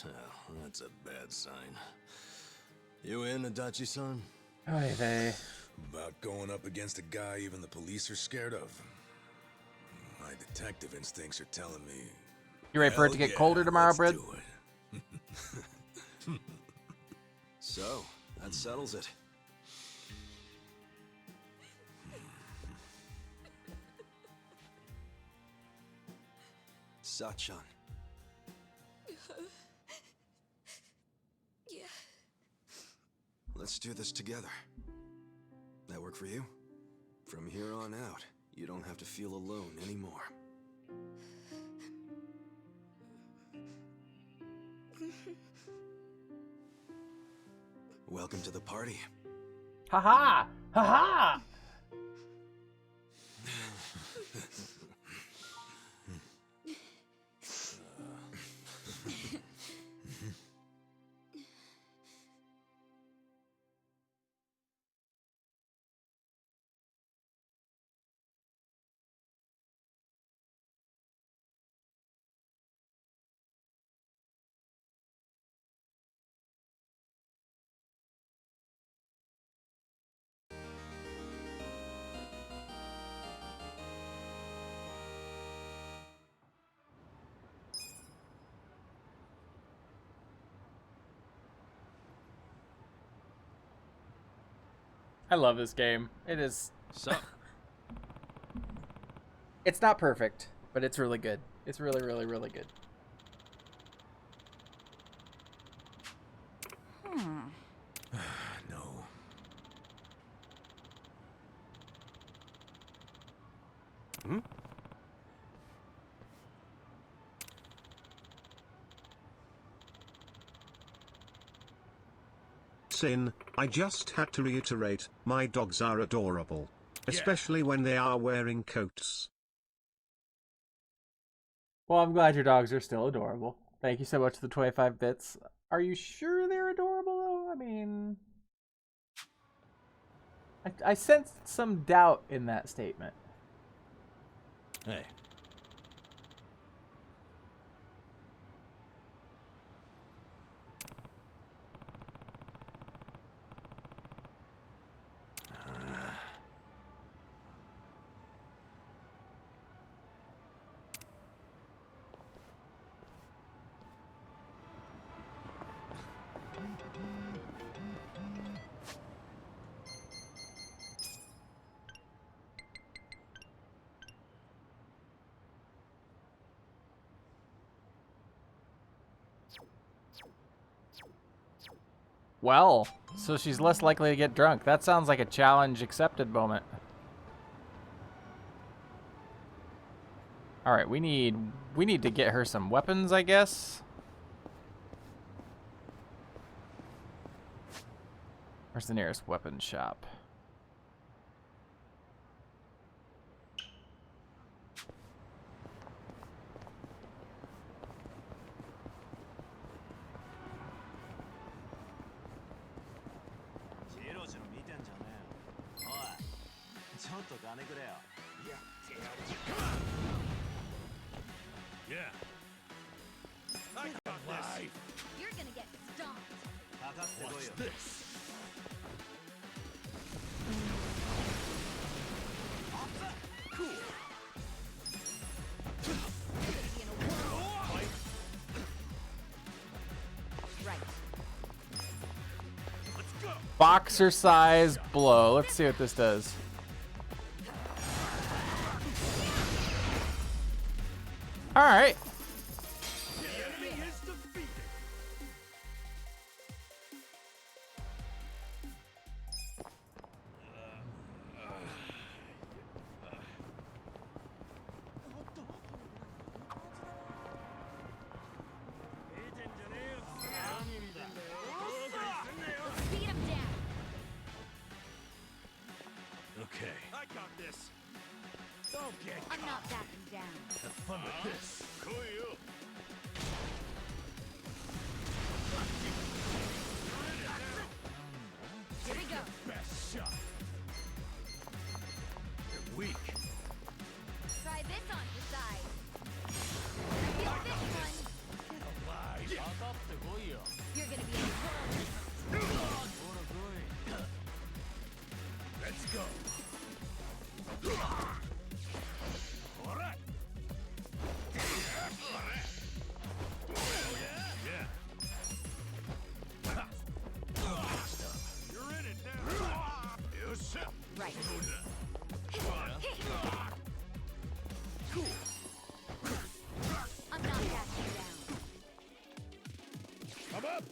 S3: Oh, that's a bad sign. You in, Adachi-san?
S1: Oy vey.
S10: About going up against a guy even the police are scared of. My detective instincts are telling me...
S1: You ready for it to get colder tomorrow, Brad?
S10: Do it.
S12: So, that settles it. Sachan.
S13: Yeah.
S12: Let's do this together. That work for you? From here on out, you don't have to feel alone anymore. Welcome to the party.
S1: Ha-ha! Ha-ha! I love this game. It is...
S12: Sup?
S1: It's not perfect, but it's really good. It's really, really, really good.
S10: No.
S12: Hmm?
S15: Sin, I just had to reiterate, my dogs are adorable. Especially when they are wearing coats.
S1: Well, I'm glad your dogs are still adorable. Thank you so much for the 25 bits. Are you sure they're adorable, though? I mean... I sensed some doubt in that statement.
S3: Hey.
S1: Well, so she's less likely to get drunk. That sounds like a challenge accepted moment. All right, we need to get her some weapons, I guess. Where's the nearest weapons shop?
S10: Yeah. I got this.
S5: You're gonna get stomped.
S10: What's this? Cool.
S5: Right.
S10: Let's go.
S1: Boxer size blow. Let's see what this does. All right.
S10: The enemy is defeated.
S5: Beat him down.
S10: Okay. I got this. Don't get
S5: I'm not backing down.
S10: Have fun with this. Cool.
S5: Here we go.
S10: Best shot. You're weak.
S5: Try this on your side. I feel this one.
S10: Alive.
S5: You're gonna be in
S10: Let's go. All right. Yeah. You're in it now. You shit.
S5: right.
S10: Cool.
S5: I'm not backing down.
S10: Come up.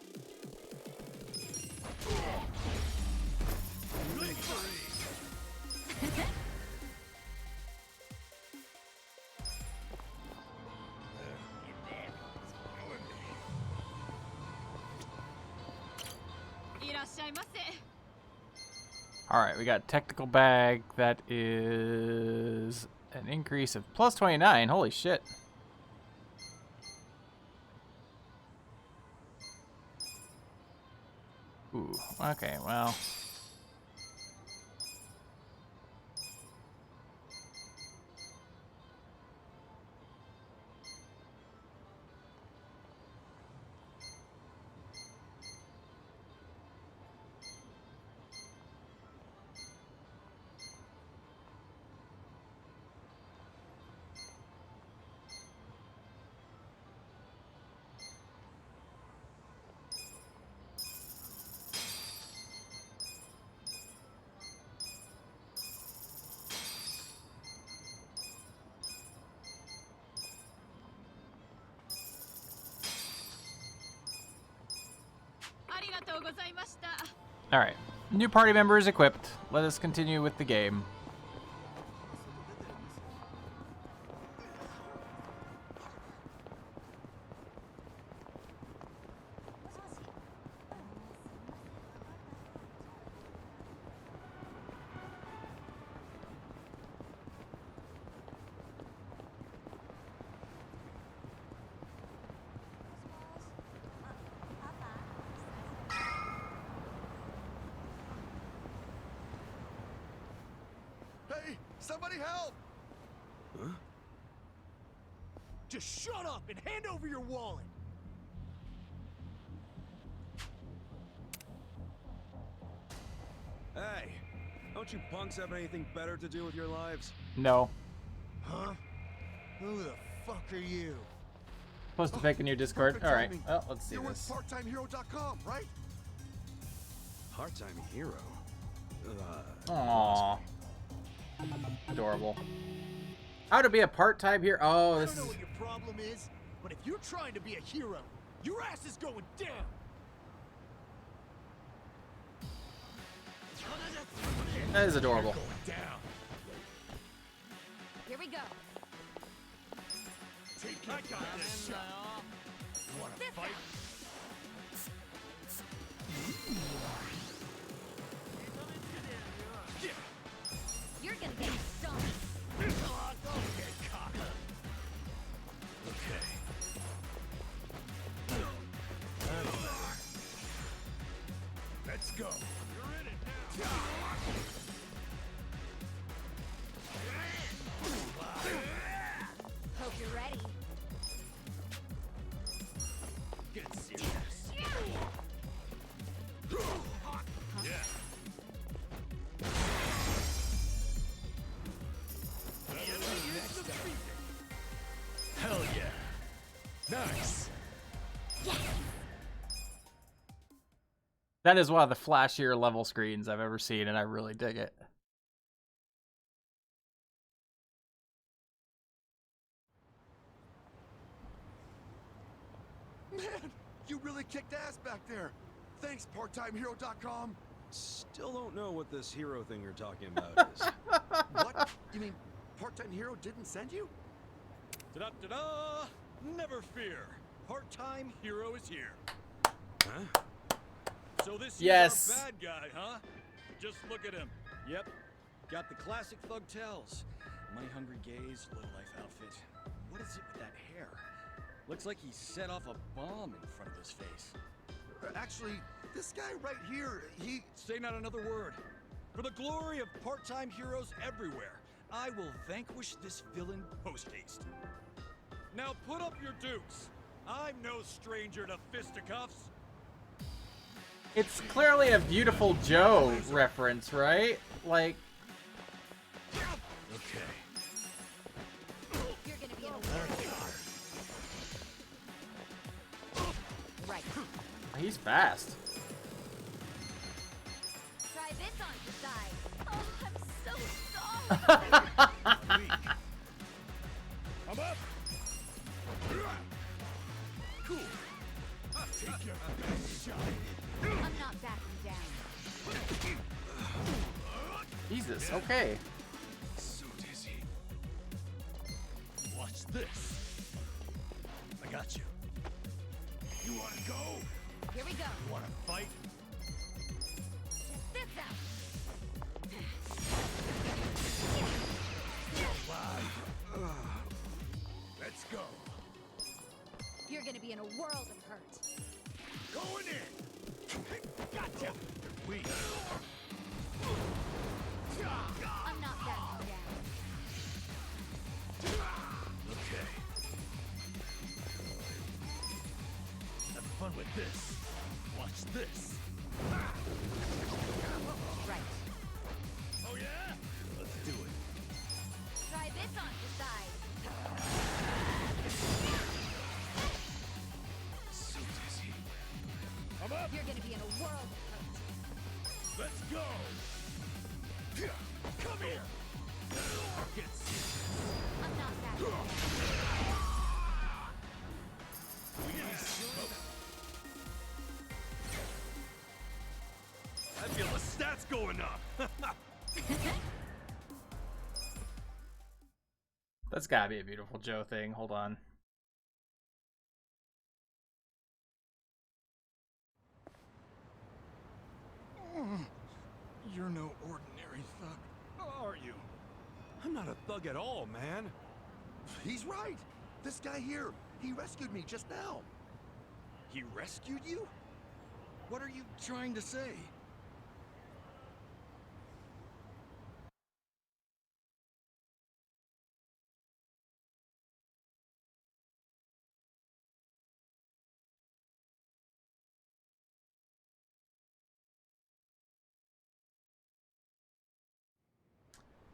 S1: All right, we got technical bag. That is an increase of plus 29. Holy shit. Ooh, okay, well. All right, new party member is equipped. Let us continue with the game.
S11: Somebody help!
S3: Huh?
S7: Just shut up and hand over your wallet.
S3: Hey, don't you punks have anything better to do with your lives?
S1: No.
S7: Huh? Who the fuck are you?
S1: Post a pic in your Discord.
S11: Perfect
S1: All right.
S11: timing.
S1: Well, let's see
S11: You're
S1: this.
S11: with parttimehero.com, right?
S3: Part-time hero?
S1: Aww. Adorable. How to be a part-time hero? Oh,
S7: I
S1: this
S7: don't know
S1: is.
S7: what your problem is, but if you're trying to be a hero, your ass is going down.
S1: That is adorable.
S7: Going down.
S13: Here we go.
S7: I got this shot. Wanna fight?
S13: You're gonna get stoned.
S7: Okay, cock. Okay. Let's go. You're in it now.
S13: Hope you're ready.
S7: Get serious. Yeah. Hell yeah. Nice.
S1: That is one of the flashier level screens I've ever seen, and I really dig it.
S11: Man, you really kicked ass back there. Thanks, parttimehero.com.
S3: Still don't know what this hero thing you're talking about is.
S11: What? You mean Part-Time Hero didn't send you?
S7: Ta-da-ta-da! Never fear. Part-time hero is here.
S3: Huh?
S7: So this is
S1: Yes.
S7: our bad guy, huh? Just look at him. Yep. Got the classic thug tells. Money-hungry gaze, low-life outfit. What is it with that hair? Looks like he set off a bomb in front of his face.
S11: Actually, this guy right here, he...
S7: Say not another word. For the glory of part-time heroes everywhere, I will vanquish this villain post-haste. Now put up your dukes. I'm no stranger to fisticuffs.
S1: It's clearly a Beautiful Joe reference, right? Like,
S7: Okay.
S13: You're gonna be in a war. Right.
S1: he's fast.
S13: Try this on your side. Oh, I'm so sorry.
S7: I'm up. Cool. I'll take your best shot.
S13: I'm not backing down.
S1: Jesus, okay.
S7: So dizzy. Watch this. I got you. You wanna go?
S13: Here we go.
S7: You wanna fight?
S13: Check this out.
S7: Let's go.
S13: You're gonna be in a world of hurt.
S7: Going in. Gotcha. Weak.
S13: I'm not backing down.
S7: Okay. Have fun with this. Watch this.
S13: Right.
S7: Oh yeah? Let's do it.
S13: Try this on your side.
S7: So dizzy. I'm up.
S13: You're gonna be in a world of hurt.
S7: Let's go. Come here. Get serious.
S13: I'm not backing down.
S7: I feel the stats going up.
S1: That's gotta be a Beautiful Joe thing. Hold on.
S7: You're no ordinary thug, are you?
S3: I'm not a thug at all, man.
S11: He's right. This guy here, he rescued me just now.
S7: He rescued you? What are you trying to say?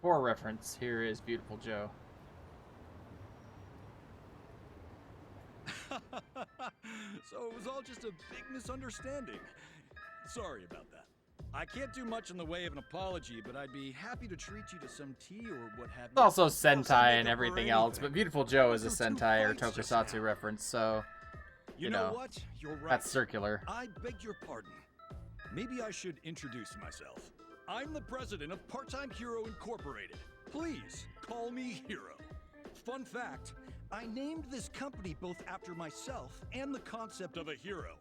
S1: For reference, here is Beautiful Joe.
S7: So it was all just a big misunderstanding. Sorry about that. I can't do much in the way of an apology, but I'd be happy to treat you to some tea or what have
S1: It's
S7: you.
S1: also
S7: Plus, I'd
S1: Sentai
S7: make
S1: and
S7: up for
S1: everything else, but
S7: anything.
S1: Beautiful Joe is a
S7: Went through two
S1: Sentai or
S7: fights just
S1: Tokusatsu
S7: now.
S1: reference, so
S7: You know what? You're right.
S1: that's circular.
S7: I beg your pardon. Maybe I should introduce myself. I'm the president of Part-Time Hero Incorporated. Please call me Hero. Fun fact, I named this company both after myself and the concept of a hero.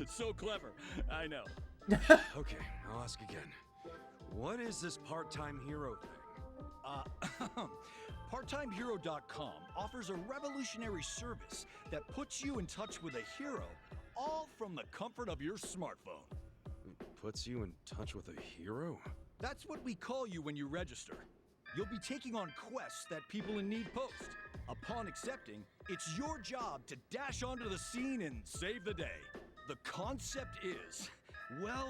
S7: So clever, I know.
S12: Okay, I'll ask again. What is this part-time hero thing?
S7: PartTimeHero.com offers a revolutionary service that puts you in touch with a hero, all from the comfort of your smartphone.
S12: Puts you in touch with a hero?
S7: That's what we call you when you register. You'll be taking on quests that people in need post. Upon accepting, it's your job to dash onto the scene and save the day. The concept is, well,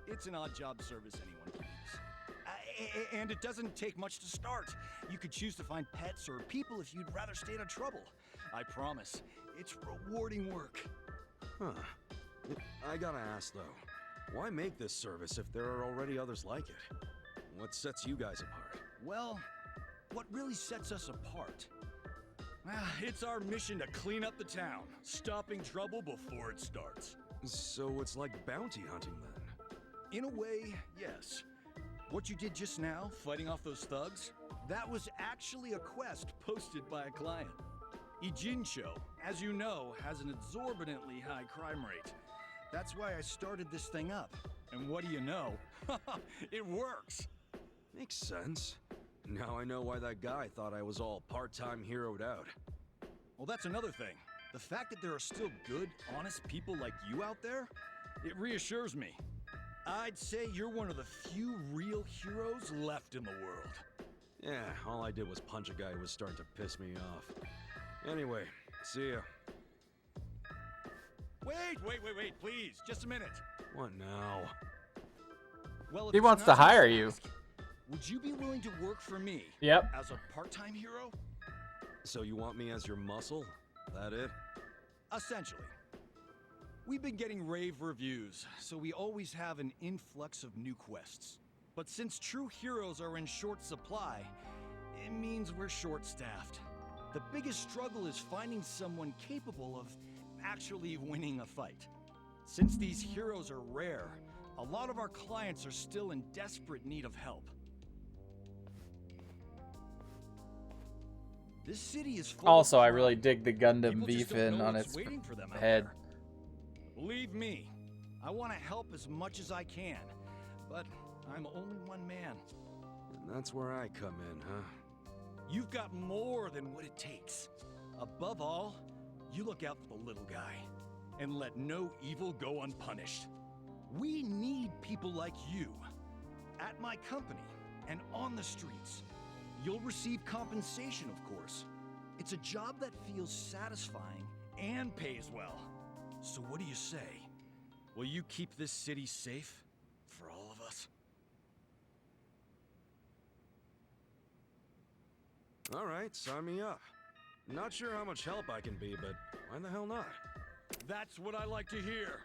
S7: it's an odd job service anyone can use. And it doesn't take much to start. You could choose to find pets or people if you'd rather stay out of trouble. I promise, it's rewarding work.
S12: Huh. I gotta ask though, why make this service if there are already others like it? What sets you guys apart?
S7: Well, what really sets us apart? It's our mission to clean up the town, stopping trouble before it starts.
S12: So it's like bounty hunting then?
S7: In a way, yes. What you did just now, fighting off those thugs, that was actually a quest posted by a client. Ijincho, as you know, has an exorbitantly high crime rate. That's why I started this thing up. And what do you know? It works!
S12: Makes sense. Now I know why that guy thought I was all part-time heroed out.
S7: Well, that's another thing. The fact that there are still good, honest people like you out there, it reassures me. I'd say you're one of the few real heroes left in the world.
S12: Yeah, all I did was punch a guy who was starting to piss me off. Anyway, see ya.
S7: Wait, please, just a minute.
S12: What now?
S7: Well, if
S1: He
S7: it's
S1: wants
S7: not
S1: to
S7: too
S1: hire
S7: much
S1: you.
S7: ask, would you be willing to work for me?
S1: Yep.
S7: As a part-time hero?
S12: So you want me as your muscle? That it?
S7: Essentially. We've been getting rave reviews, so we always have an influx of new quests. But since true heroes are in short supply, it means we're short-staffed. The biggest struggle is finding someone capable of actually winning a fight. Since these heroes are rare, a lot of our clients are still in desperate need of help. This city is full
S1: Also,
S7: of
S1: I
S7: crime.
S1: really dig the Gundam
S7: People just don't
S1: V-fin
S7: know
S1: on
S7: what's
S1: its
S7: waiting for them out
S1: head.
S7: there. Believe me, I want to help as much as I can, but I'm only one man.
S12: And that's where I come in, huh?
S7: You've got more than what it takes. Above all, you look out for the little guy and let no evil go unpunished. We need people like you at my company and on the streets. You'll receive compensation, of course. It's a job that feels satisfying and pays well. So what do you say? Will you keep this city safe for all of us?
S12: All right, sign me up. Not sure how much help I can be, but why the hell not?
S7: That's what I like to hear.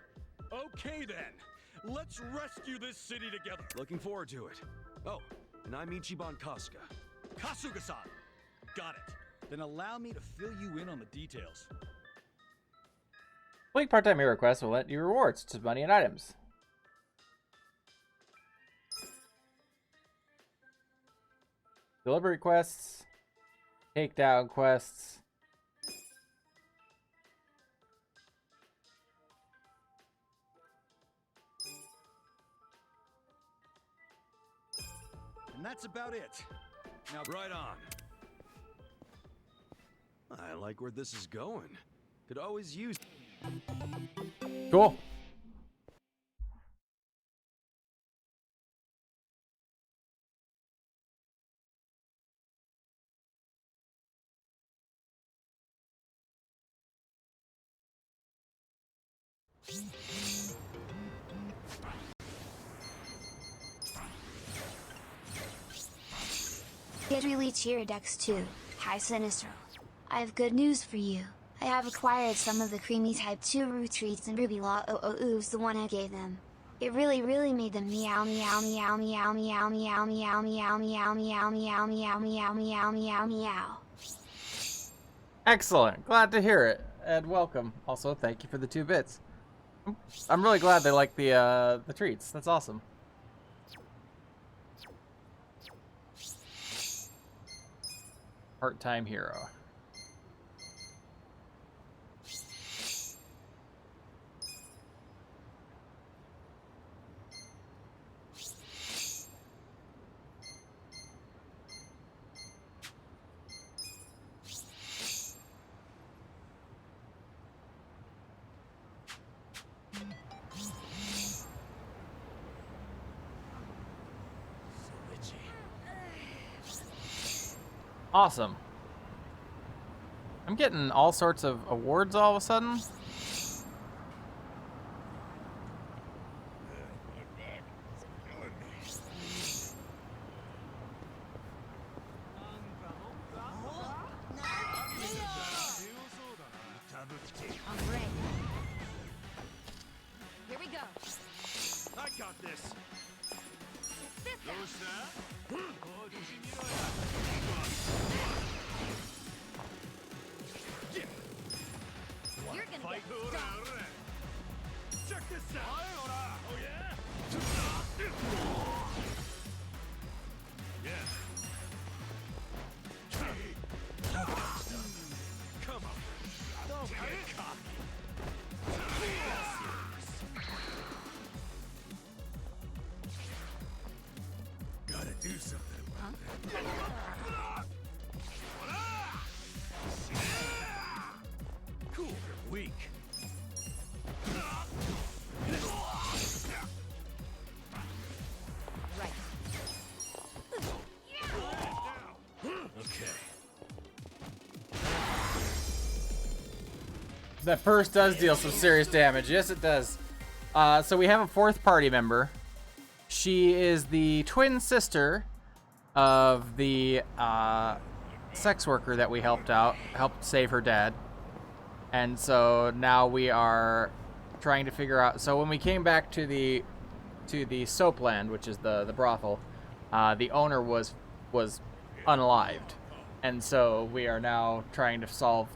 S7: Okay then, let's rescue this city together.
S12: Looking forward to it. Oh, and I'm Ichiban Kasuga.
S7: Kasuga-san! Got it. Then allow me to fill you in on the details.
S1: Complete part-time hero quests will let you rewards to money and items. Delivery quests, takedown quests.
S7: And that's about it. Now,
S12: Right on. I like where this is going. Could always use...
S1: Cool.
S16: Get really cheer Dex 2. Hi Sinistro. I have good news for you. I have acquired some of the creamy type 2 root treats and Ruby Law ooze the one I gave them. It really made them meow meow meow meow meow meow meow meow meow meow meow meow meow meow meow meow.
S1: Excellent. Glad to hear it. And welcome. Also, thank you for the 2 bits. I'm really glad they like the treats. That's awesome. Part-time hero. Awesome. I'm getting all sorts of awards all of a sudden.
S13: Alright. Here we go.
S2: I got this.
S13: You're gonna get stuck.
S2: Check this out. Oh yeah? Yeah. Come on. Don't get cocky.
S10: Gotta do something about that.
S2: Cool. You're weak.
S13: Right.
S2: Okay.
S1: That first does deal some serious damage. Yes, it does. So we have a 4th party member. She is the twin sister of the sex worker that we helped save her dad. And so now we are trying to figure out. So when we came back to the Soapland, which is the brothel, the owner was unalived, and so we are now trying to solve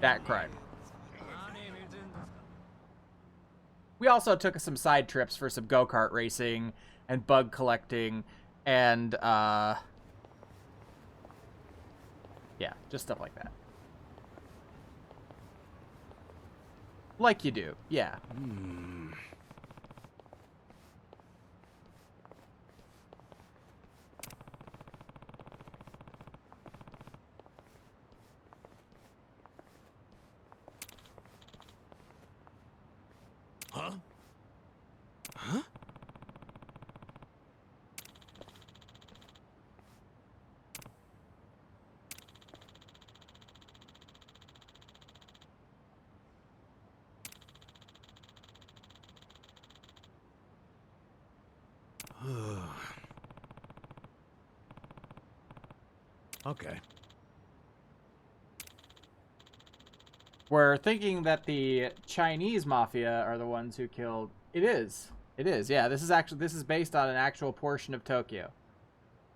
S1: that crime. We also took some side trips for some go-kart racing and bug collecting and yeah, just stuff like that. Like you do, yeah.
S2: Huh? Huh?
S10: Okay.
S1: We're thinking that the Chinese mafia are the ones who killed. It is. Yeah, this is based on an actual portion of Tokyo.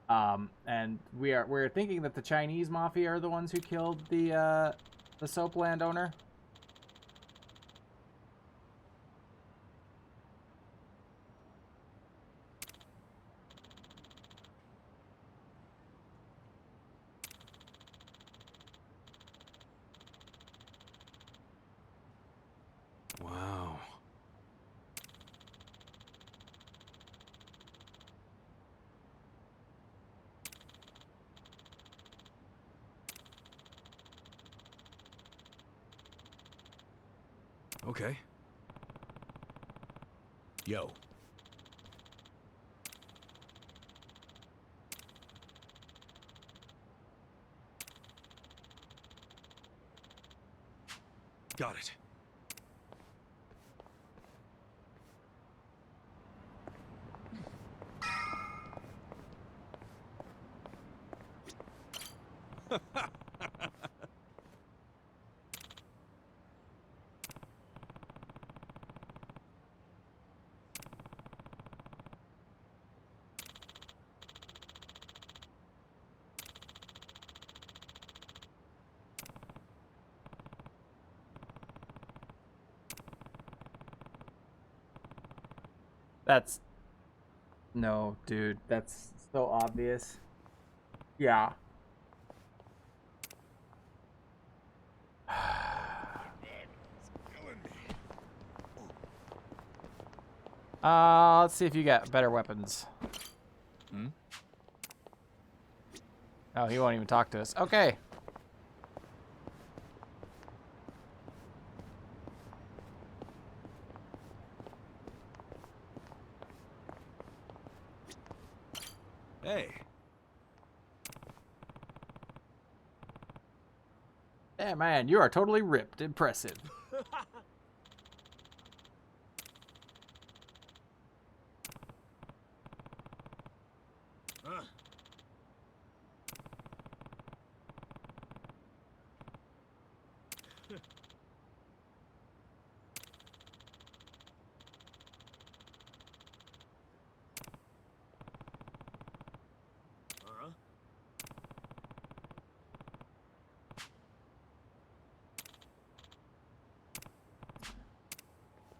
S1: And we're thinking that the Chinese mafia are the ones who killed the Soapland owner.
S12: Wow.
S2: Okay.
S10: Yo.
S2: Got it.
S1: That's... No, dude. That's so obvious. Yeah. Let's see if you got better weapons.
S6: Hmm?
S1: Oh, he won't even talk to us. Okay.
S2: Hey.
S1: Yeah, man, you are totally ripped. Impressive.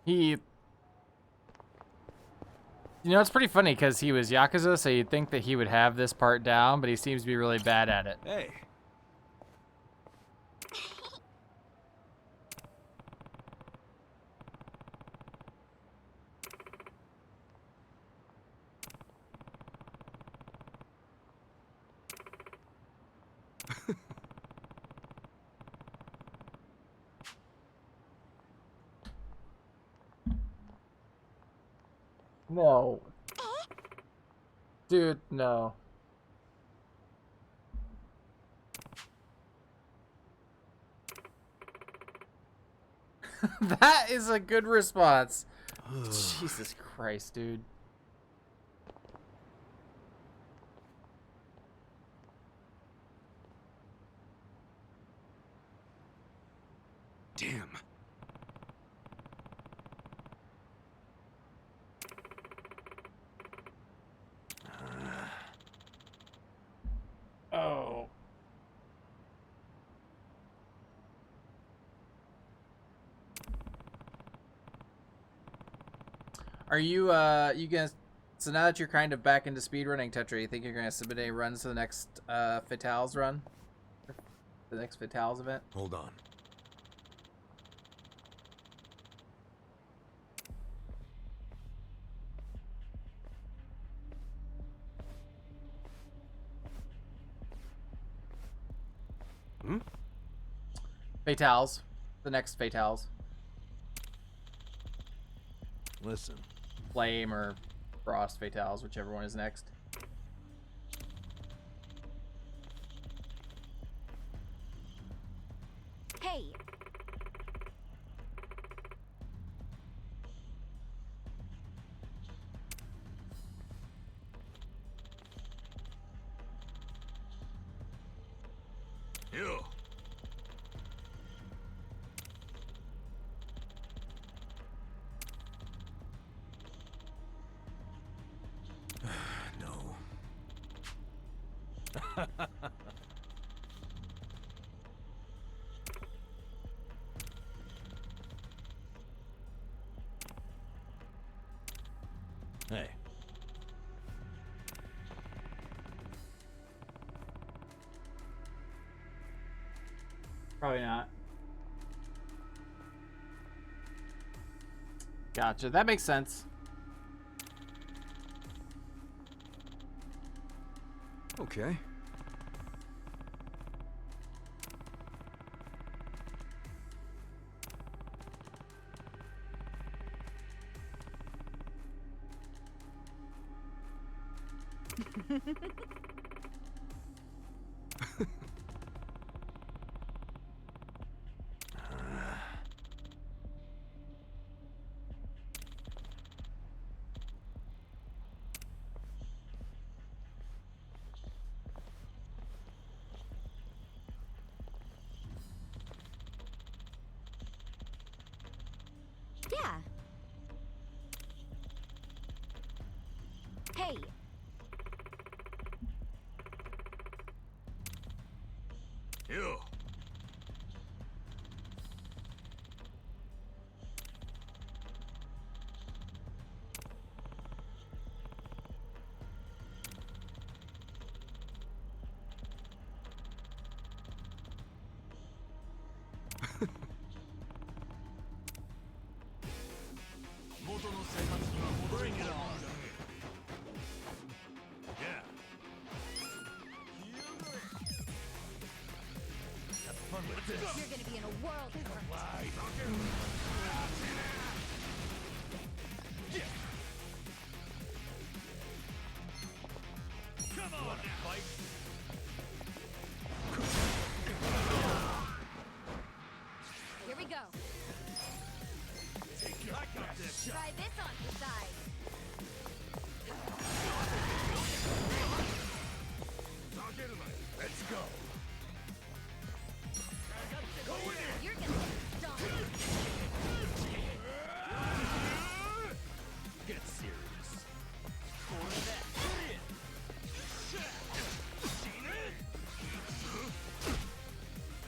S1: He... You know, it's pretty funny because he was Yakuza, so you'd think that he would have this part down, but he seems to be really bad at it.
S2: Hey.
S1: No. Dude, no. That is a good response. Jesus Christ, dude.
S12: Damn.
S1: Oh. Are you gonna, so now that you're kind of back into speedrunning, Tetra, you think you're gonna submit any runs to the next Fatales run? The next Fatales event?
S10: Hold on.
S12: Hmm?
S1: Fatales. The next Fatales.
S11: Listen.
S1: Flame or Frost Fatales, whichever one is next.
S5: Hey,
S2: You.
S10: No.
S11: Hey.
S1: Probably not. Gotcha. That makes sense.
S12: Okay.
S13: Yeah. Hey.
S2: You. Bring it on. Yeah. Have fun with this.
S13: You're gonna be in a world of hurt.
S2: Come on, fight.
S13: Here we go.
S2: I got this.
S13: Try this on the side.
S2: Let's go. Go in.
S13: You're gonna get stomped.
S2: Get serious.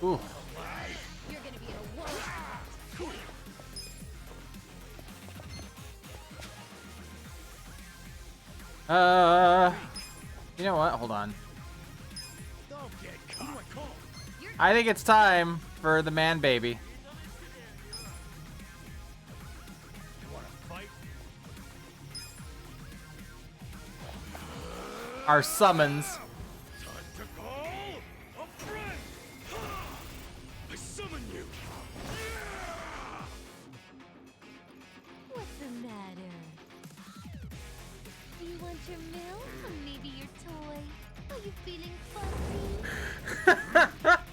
S1: Ooh.
S13: You're gonna be in a world of hurt.
S1: You know what? Hold on.
S2: Don't get caught.
S1: I think it's time for the man baby.
S2: You wanna fight?
S1: Our summons.
S2: Time to go. Up front. I summon you.
S5: What's the matter? Do you want your milk or maybe your toy? Are you feeling fuzzy?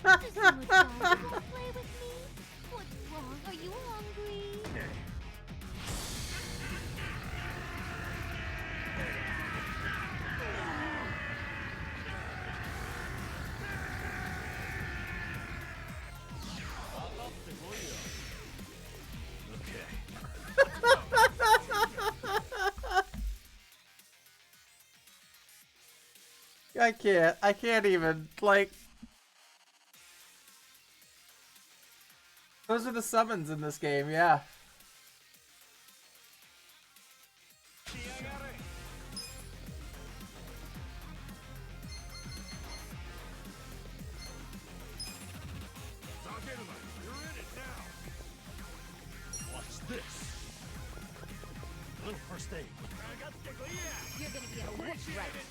S5: There's so much time. You wanna play with me? What's wrong? Are you hungry?
S1: I can't even, like... Those are the summons in this game, yeah.
S2: You're in it now. Watch this. A little first aid.
S13: You're gonna be in a world of hurt.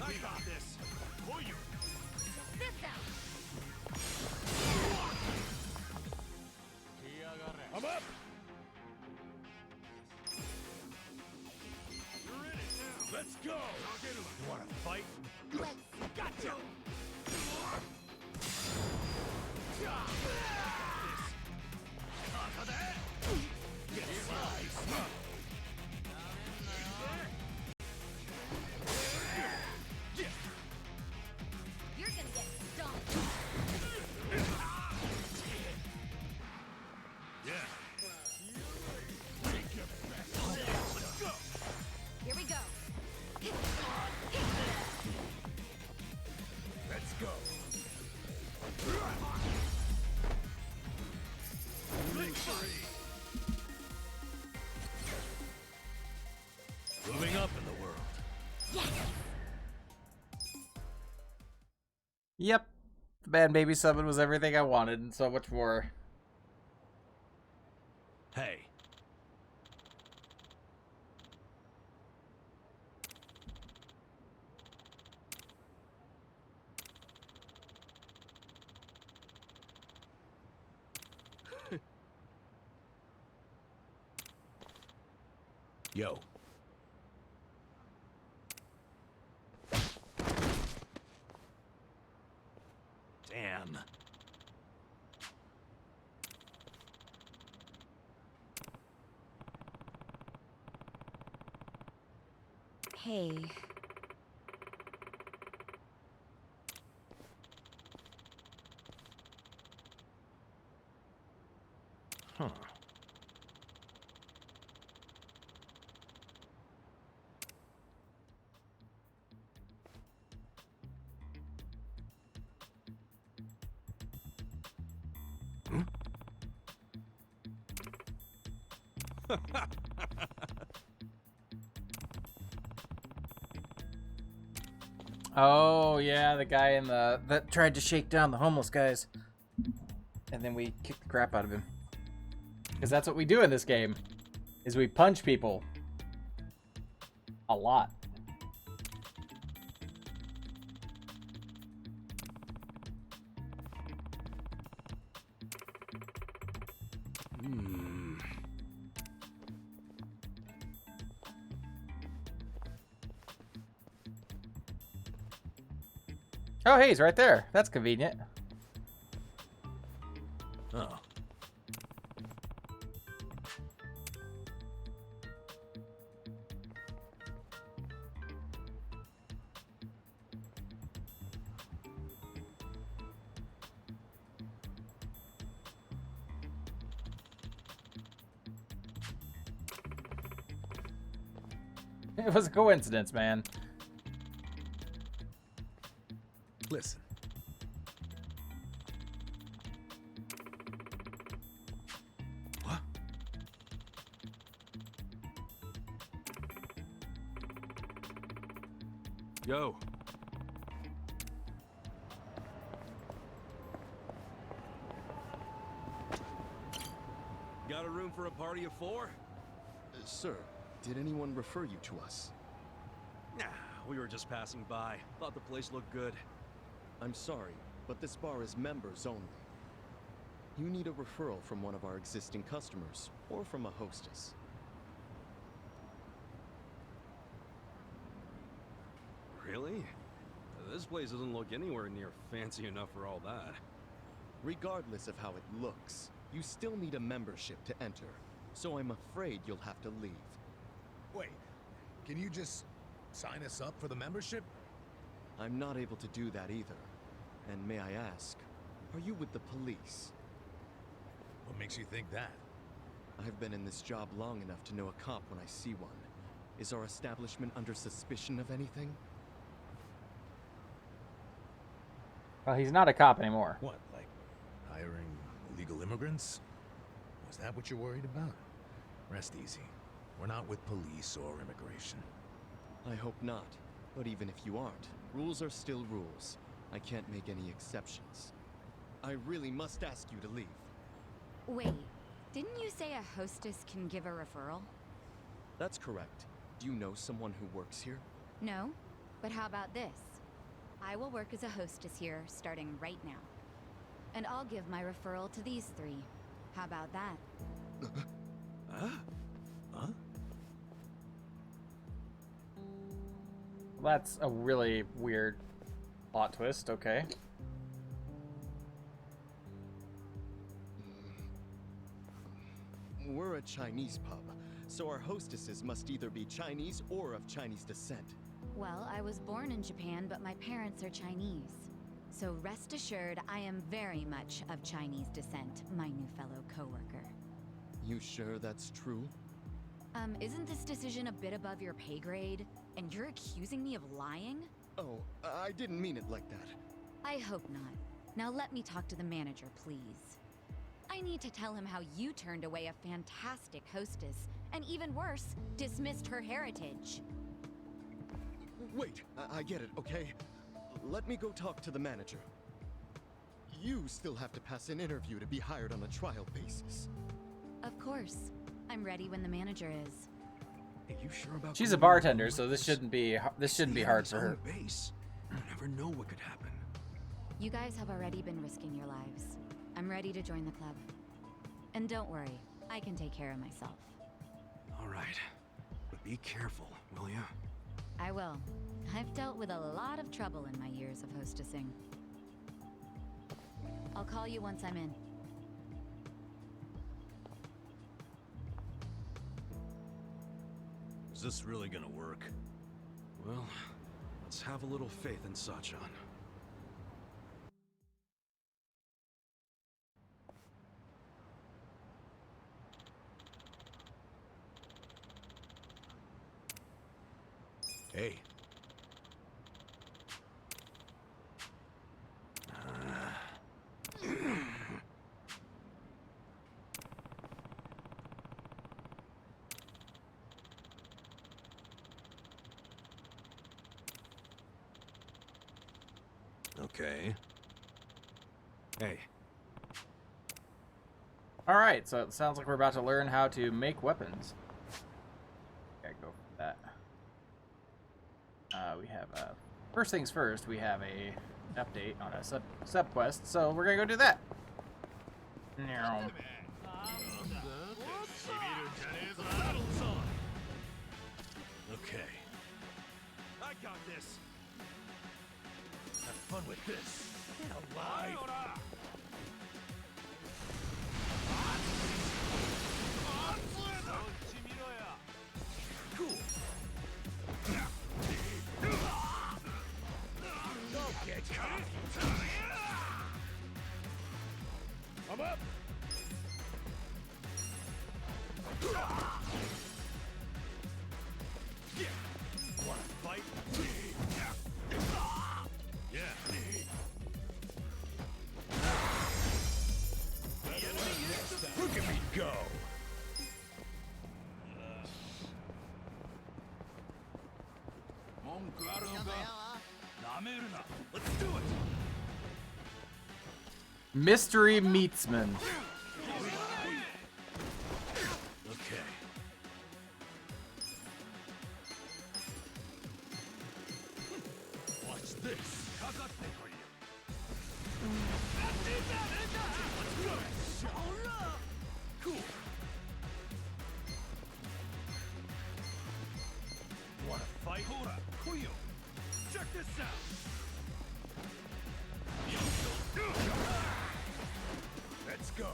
S2: I got this. Pull you.
S13: This out.
S2: I'm up. You're in it now. Let's go. You wanna fight?
S13: Let's
S2: Gotcha. Get sliced.
S13: You're gonna get stomped.
S2: Yeah. Let's go.
S13: Here we go.
S2: Let's go. Victory. Moving up in the world.
S1: Yep. The man baby summon was everything I wanted and so much more.
S2: Hey. Yo. Damn.
S13: Hey.
S1: Oh yeah, the guy in the that tried to shake down the homeless guys, and then we kicked the crap out of him. Because that's what we do in this game, is we punch people a lot. Oh, hey, he's right there. That's convenient.
S3: Oh.
S1: It was a coincidence, man.
S10: Listen.
S3: What?
S2: Yo.
S7: Got a room for a party of 4?
S17: Sir, did anyone refer you to us?
S7: Nah, we were just passing by. Thought the place looked good.
S17: I'm sorry, but this bar is members only. You need a referral from one of our existing customers, or from a hostess.
S7: Really? This place doesn't look anywhere near fancy enough for all that.
S17: Regardless of how it looks, you still need a membership to enter, so I'm afraid you'll have to leave.
S10: Wait, can you just sign us up for the membership?
S17: I'm not able to do that either. And may I ask, are you with the police?
S10: What makes you think that?
S17: I've been in this job long enough to know a cop when I see one. Is our establishment under suspicion of anything?
S1: Well, he's not a cop anymore.
S10: What, like hiring illegal immigrants? Was that what you're worried about? Rest easy. We're not with police or immigration.
S17: I hope not. But even if you aren't, rules are still rules. I can't make any exceptions. I really must ask you to leave.
S13: Wait, didn't you say a hostess can give a referral?
S17: That's correct. Do you know someone who works here?
S13: No, but how about this? I will work as a hostess here, starting right now. And I'll give my referral to these 3. How about that?
S3: Huh?
S1: That's a really weird plot twist, okay.
S17: We're a Chinese pub, so our hostesses must either be Chinese or of Chinese descent.
S13: Well, I was born in Japan, but my parents are Chinese. So rest assured, I am very much of Chinese descent, my new fellow coworker.
S17: You sure that's true?
S13: Isn't this decision a bit above your pay grade? And you're accusing me of lying?
S17: Oh, I didn't mean it like that.
S13: I hope not. Now let me talk to the manager, please. I need to tell him how you turned away a fantastic hostess, and even worse, dismissed her heritage.
S17: Wait, I get it, okay? Let me go talk to the manager. You still have to pass an interview to be hired on a trial basis.
S13: Of course. I'm ready when the manager is.
S3: Are you sure about?
S1: She's a bartender, so this shouldn't be hard for her.
S3: Base. You never know what could happen.
S13: You guys have already been risking your lives. I'm ready to join the club. And don't worry, I can take care of myself.
S3: All right, but be careful, will ya?
S13: I will. I've dealt with a lot of trouble in my years of hostessing. I'll call you once I'm in.
S3: Is this really gonna work? Well, let's have a little faith in Sachan.
S10: Hey.
S3: Okay. Hey.
S1: Alright, so it sounds like we're about to learn how to make weapons. Gotta go for that. We have, first things first, we have a update on a sub quest, so we're gonna go do that. Now.
S10: Okay.
S2: I got this.
S10: Have fun with this. Get alive.
S2: Cool.
S10: Don't get caught. I'm up.
S2: Wanna fight?
S10: Yeah. Look at me go.
S2: Let's do it.
S1: Mystery Meatsman.
S10: Okay. Watch this.
S2: Cool. Wanna fight? Check this out.
S10: Let's go.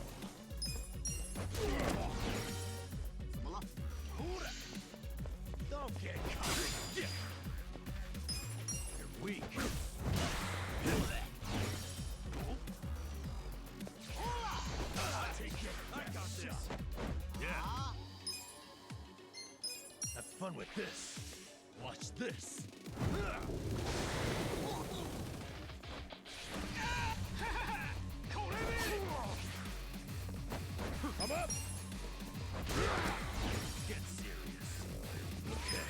S10: Don't get caught. You're weak.
S2: Take it. I got this.
S10: Yeah. Have fun with this. Watch this. I'm up. Get serious. Okay.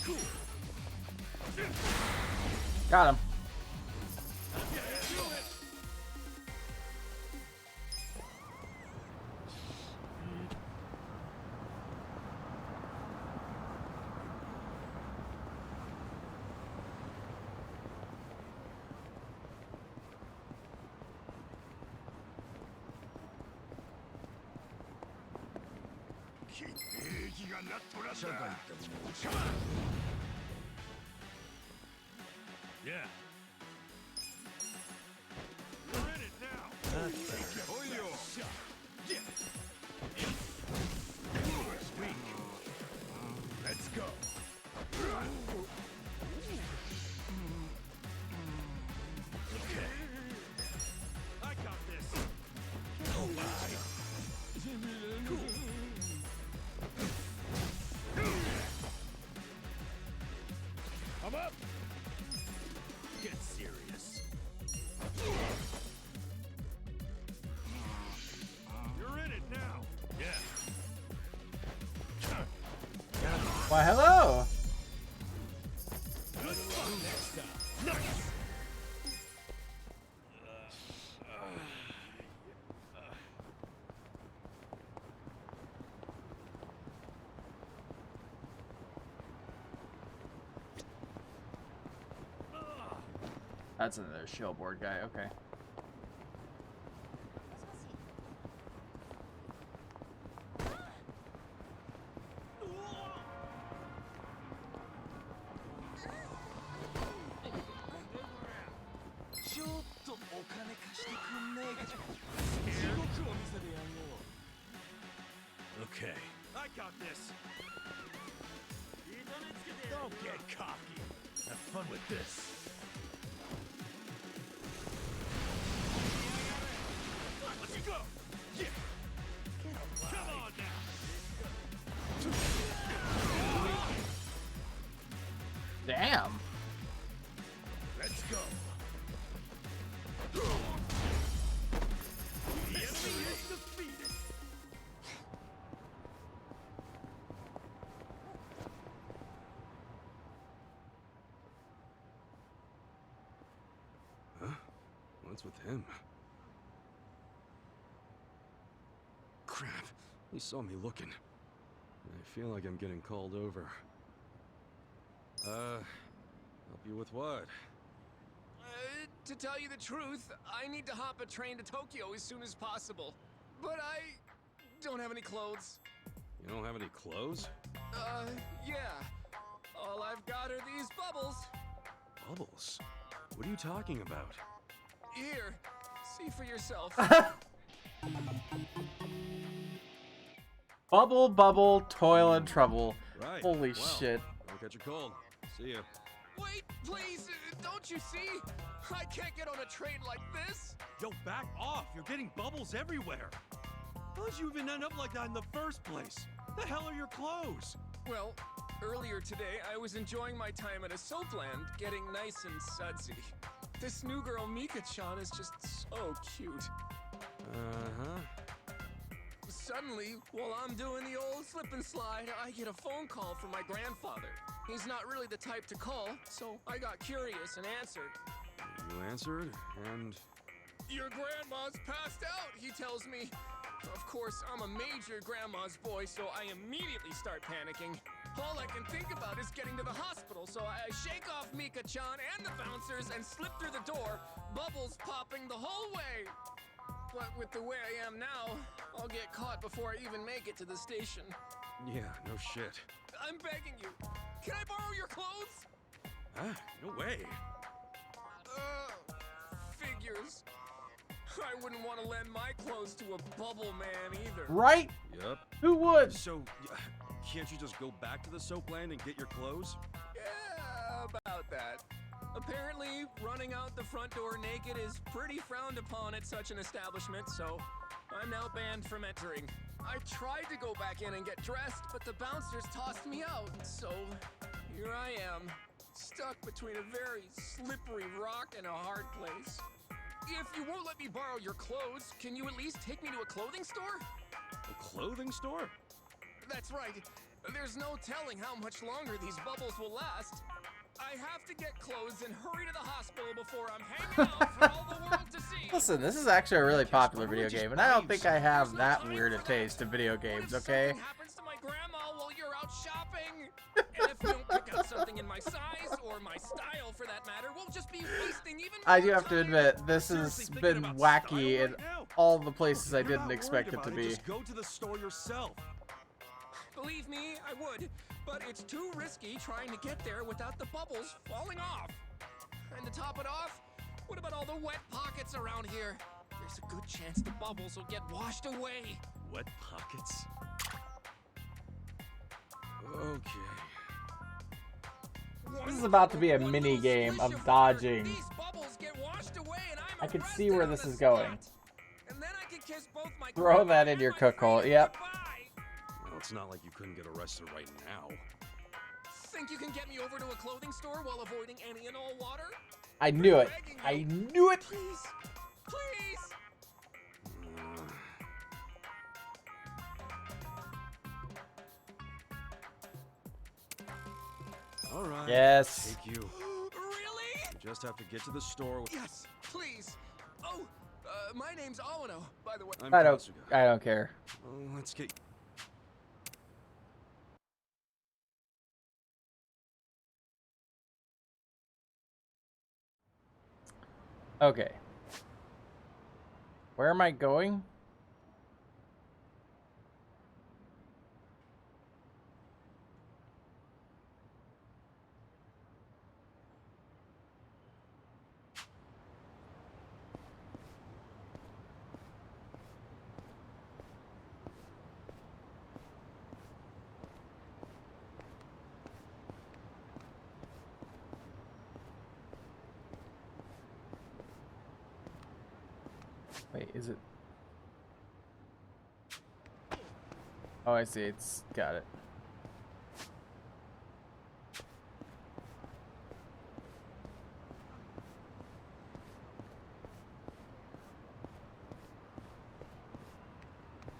S2: Cool.
S1: Got him.
S10: Yeah.
S2: We're in it now.
S10: Yeah. Weak. Let's go. Okay.
S2: I got this.
S10: Oh my. Cool. I'm up. Get serious.
S2: You're in it now.
S10: Yeah.
S1: Why, hello.
S10: Good luck next time. Nice.
S1: That's another shellboard guy, okay.
S10: Okay.
S2: I got this.
S10: Don't get cocky. Have fun with this.
S2: Let's go. Yeah.
S10: Come on.
S1: Damn.
S7: Let's go. The enemy is defeated.
S12: Huh? What's with him? Crap. He saw me looking. I feel like I'm getting called over. Help you with what?
S18: To tell you the truth, I need to hop a train to Tokyo as soon as possible. But I don't have any clothes.
S12: You don't have any clothes?
S18: Yeah. All I've got are these bubbles.
S12: Bubbles? What are you talking about?
S18: Here, see for yourself.
S1: Bubble, bubble, toil and trouble.
S12: Right.
S1: Holy
S12: Well,
S1: shit.
S12: Don't catch a cold. See ya.
S18: Wait, please, don't you see? I can't get on a train like this.
S7: Yo, back off. You're getting bubbles everywhere. How did you even end up like that in the first place? The hell are your clothes?
S18: Well, earlier today, I was enjoying my time at a soapland, getting nice and sudsy. This new girl, Mika-chan, is just so cute.
S12: Uh-huh.
S18: Suddenly, while I'm doing the old slip and slide, I get a phone call from my grandfather. He's not really the type to call, so I got curious and answered.
S12: You answered, and...
S18: Your grandma's passed out, he tells me. Of course, I'm a major grandma's boy, so I immediately start panicking. All I can think about is getting to the hospital, so I shake off Mika-chan and the bouncers and slip through the door, bubbles popping the whole way. But with the way I am now, I'll get caught before I even make it to the station.
S12: Yeah, no shit.
S18: I'm begging you. Can I borrow your clothes?
S12: Ah, no way.
S18: Figures. I wouldn't want to lend my clothes to a bubble man either.
S1: Right?
S12: Yep.
S1: Who would?
S12: So, can't you just go back to the soapland and get your clothes?
S18: Yeah, about that. Apparently, running out the front door naked is pretty frowned upon at such an establishment, so I'm now banned from entering. I tried to go back in and get dressed, but the bouncers tossed me out, so here I am, stuck between a very slippery rock and a hard place. If you won't let me borrow your clothes, can you at least take me to a clothing store?
S12: A clothing store?
S18: That's right. There's no telling how much longer these bubbles will last. I have to get clothes and hurry to the hospital before I'm hanging out for all the world to see.
S1: Listen, this is actually a really popular video game, and I don't think I have that weird a taste in video games, okay?
S18: Something happens to my grandma while you're out shopping. And if you don't pick out something in my size, or my style for that matter, we'll just be wasting even more
S1: I do have to
S18: time.
S1: admit, this has been wacky in all the places I didn't expect it to be.
S7: Just go to the store yourself.
S18: Believe me, I would, but it's too risky trying to get there without the bubbles falling off. And to top it off, what about all the wet pockets around here? There's a good chance the bubbles will get washed away.
S7: Wet pockets?
S12: Okay.
S1: This is about to be a mini game of dodging. I can see where this is going. Throw that in your cook hole. Yep.
S12: Well, it's not like you couldn't get arrested right now.
S18: Think you can get me over to a clothing store while avoiding any and all water?
S1: I knew it. I knew it.
S18: Please. Please.
S12: All right.
S1: Yes.
S12: Take you.
S18: Really?
S12: You just have to get to the store.
S18: Yes, please. Oh, my name's Awano, by the way.
S12: I'm
S1: I
S12: Kasuga.
S1: don't care.
S12: Let's get.
S1: Okay. Where am I going? Wait, is it? Oh, I see. It's got it.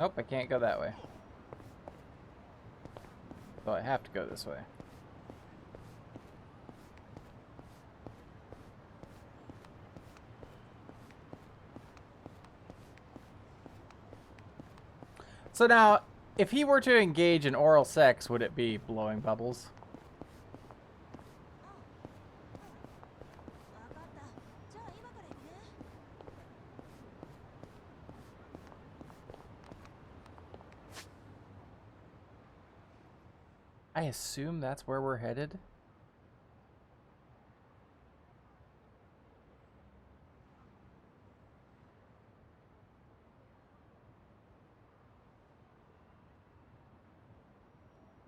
S1: Nope, I can't go that way. So I have to go this way. So now, if he were to engage in oral sex, would it be blowing bubbles? I assume that's where we're headed.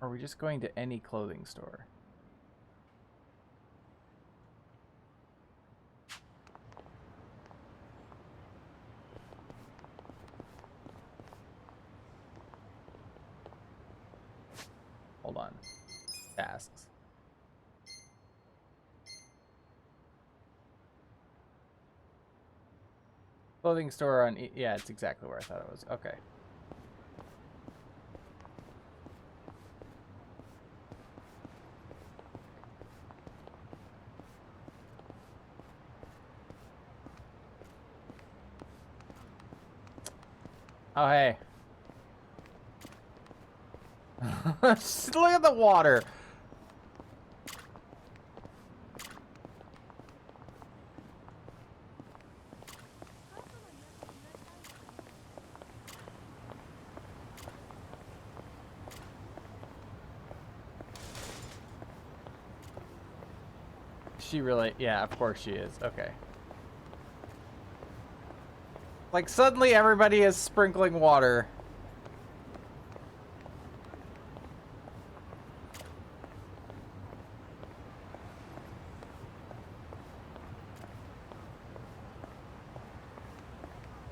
S1: Or are we just going to any clothing store? Hold on. Tasks. Clothing store on... yeah, it's exactly where I thought it was. Okay. Oh, hey. Just look at the water. She really... yeah, of course she is. Okay. Like, suddenly everybody is sprinkling water.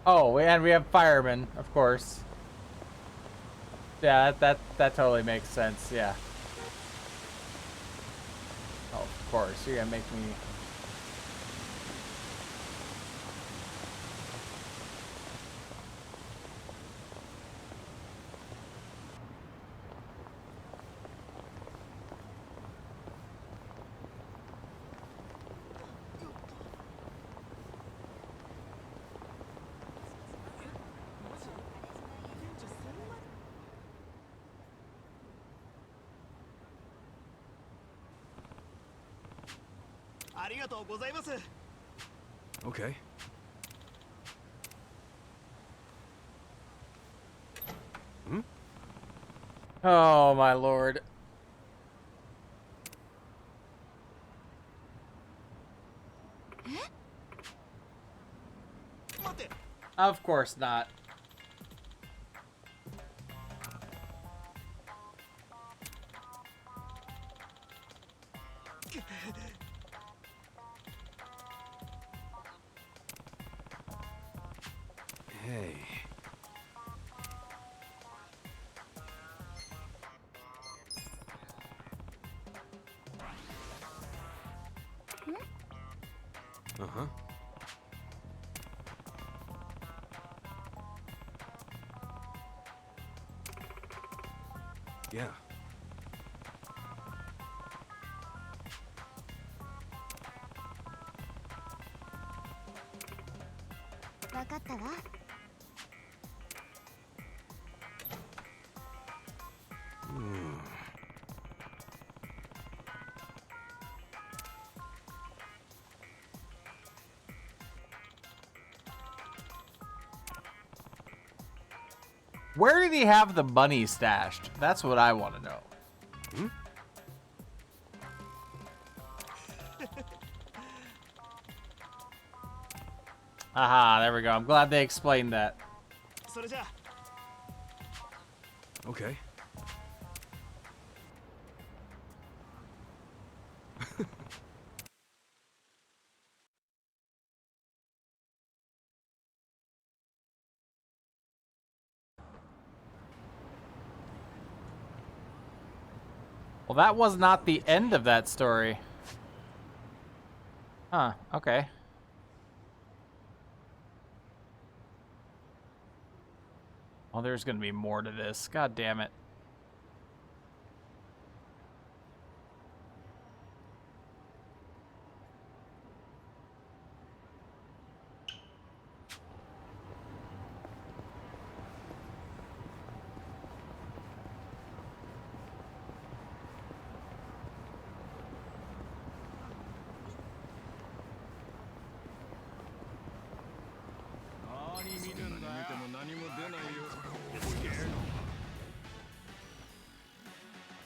S1: Oh, and we have firemen, of course. Yeah, that totally makes sense, yeah. Oh, of course, you're gonna make me...
S3: Okay. Hmm?
S1: Oh, my lord. Of course not.
S12: Hey. Uh-huh. Yeah. Hmm.
S1: Where did he have the money stashed? That's what I want to know.
S12: Hmm?
S1: Aha, there we go. I'm glad they explained that.
S12: Okay.
S1: Well, that was not the end of that story. Huh, okay. Well, Oh, there's gonna be more to this. God damn it.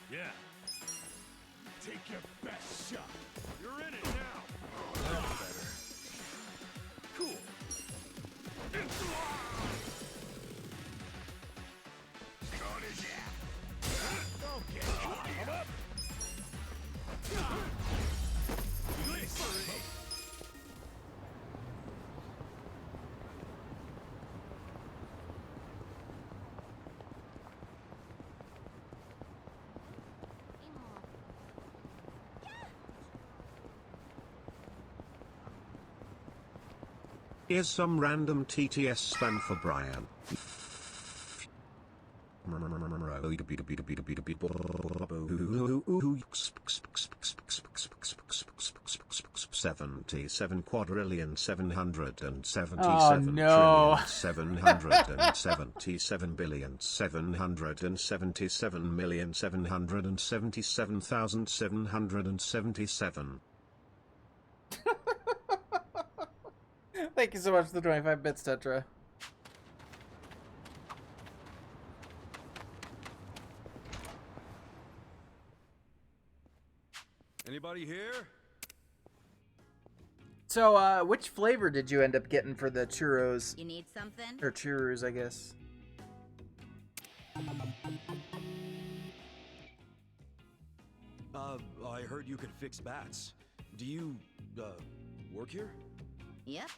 S2: Yeah. Take your best shot. You're in it now. That's better. Cool. Okay, come up.
S15: Here's some random TTS spam for Brian. $77 quadrillion $777
S1: no.
S15: trillion $777,777,777,777.
S1: Thank you so much for the 25 bits, Tetra.
S3: Anybody here?
S1: So, which flavor did you end up getting for the churros?
S13: You need something?
S1: Or churros, I guess.
S3: I heard you could fix bats. Do you, work here?
S13: Yep.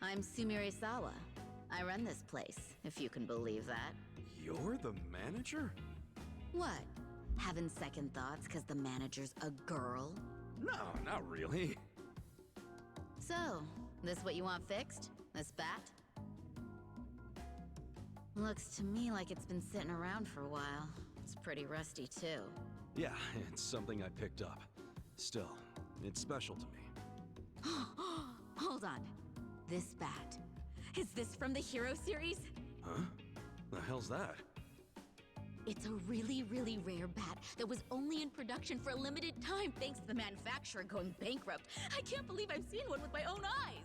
S13: I'm Sumire Sawa. I run this place, if you can believe that.
S3: You're the manager?
S13: What? Having second thoughts because the manager's a girl?
S3: No, not really.
S13: So, this what you want fixed? This bat? Looks to me like it's been sitting around for a while. It's pretty rusty, too.
S3: Yeah, it's something I picked up. Still, it's special to me.
S13: Hold on. This bat. Is this from the Hero series?
S3: Huh? The hell's that?
S13: It's a really, really rare bat that was only in production for a limited time thanks to the manufacturer going bankrupt. I can't believe I've seen one with my own eyes.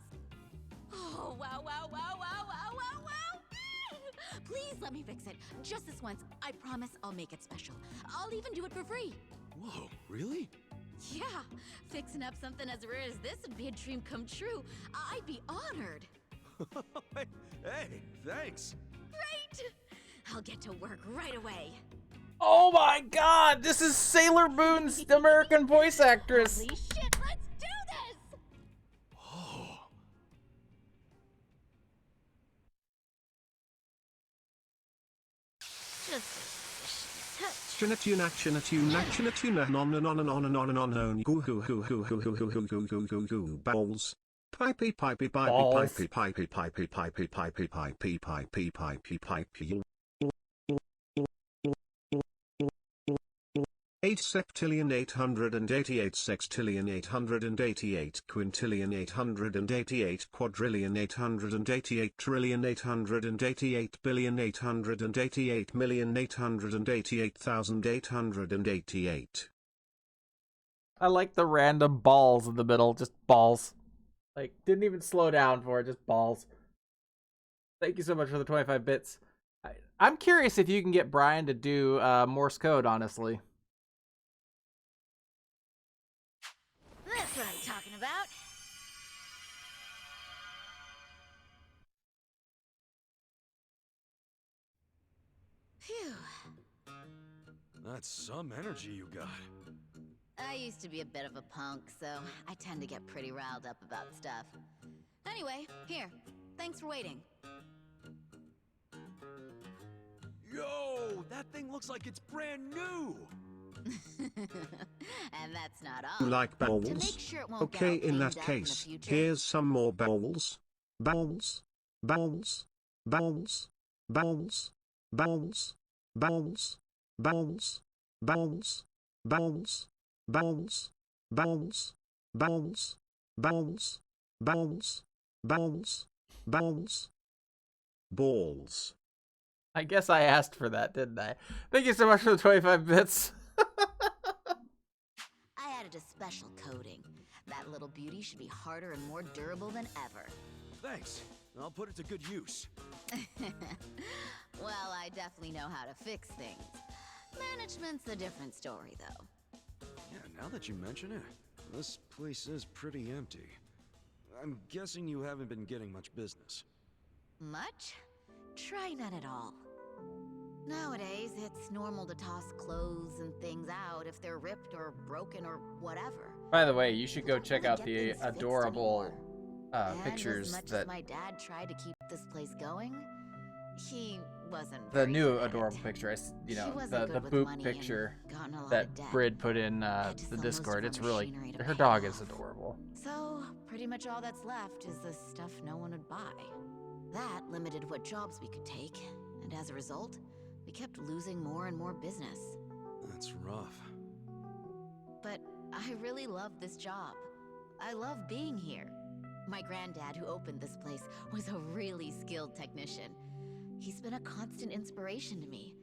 S13: Oh, wow, wow, wow, wow, wow, wow, wow. Please let me fix it. Just this once. I promise I'll make it special. I'll even do it for free.
S3: Whoa, really?
S13: Yeah, fixing up something as rare as this would be a dream come true. I'd be honored.
S3: Hey, thanks.
S13: Great! I'll get to work right away.
S1: Oh my god, this is Sailor Moon's American voice actress.
S13: Holy shit, let's do this!
S3: Oh.
S15: Tuna tuna tuna tuna tuna tuna on and on and on and on and on and on. Goo goo goo goo goo goo goo goo goo goo goo balls. Pipey pipey pipey pipey pipey pipey pipey pipey pipey pipey pipey pipey. 8 septillion 888 sextillion 888 quintillion 888 quadrillion 888 trillion 888 billion 888 million 888,888.
S1: I like the random balls in the middle, just balls. Like, didn't even slow down for it, just balls. Thank you so much for the 25 bits. I'm curious if you can get Brian to do Morse code, honestly.
S13: That's what I'm talking about. Phew.
S3: That's some energy you got.
S13: I used to be a bit of a punk, so I tend to get pretty riled up about stuff. Anyway, here. Thanks for waiting.
S3: Yo, that thing looks like it's brand new.
S13: And that's not all.
S15: You like bowls?
S13: To make sure it won't
S15: Okay,
S13: get all
S15: in that
S13: cleaned up in the
S15: case,
S13: future.
S15: here's some more bowls. Bowls. Bowls. Bowls. Bowls. bowels, bowels, bowels, bowels, bowels, bowels, bowels, bowels, bowels, bowels, bowels, bowels, balls.
S1: I guess I asked for that, didn't I? Thank you so much for the 25 bits.
S19: I added a special coating. That little beauty should be harder and more durable than ever.
S7: Thanks. I'll put it to good use.
S19: Well, I definitely know how to fix things. Management's a different story, though.
S3: Yeah, now that you mention it, this place is pretty empty. I'm guessing you haven't been getting much business.
S19: Much? Try none at all. Nowadays, it's normal to toss clothes and things out if they're ripped or broken or whatever.
S1: By the way, you should go check out the
S19: Get things fixed
S1: adorable
S19: And
S1: pictures
S19: as much
S1: that
S19: as my dad tried to keep this place going, he wasn't
S1: the
S19: very
S1: new
S19: good at
S1: adorable
S19: it.
S1: picture.
S19: He
S1: the
S19: wasn't good with
S1: boop
S19: money and
S1: picture
S19: gotten a lot
S1: that
S19: of debt.
S1: Brid put in
S19: Had to
S1: the
S19: sell most
S1: Discord.
S19: of
S1: It's
S19: our
S1: really
S19: machinery to
S1: her
S19: pay
S1: dog
S19: it
S1: is
S19: off.
S1: adorable.
S19: So, pretty much all that's left is the stuff no one would buy. That limited what jobs we could take, and as a result, we kept losing more and more business.
S3: That's rough.
S19: But I really love this job. I love being here. My granddad, who opened this place, was a really skilled technician. He's been a constant inspiration to me,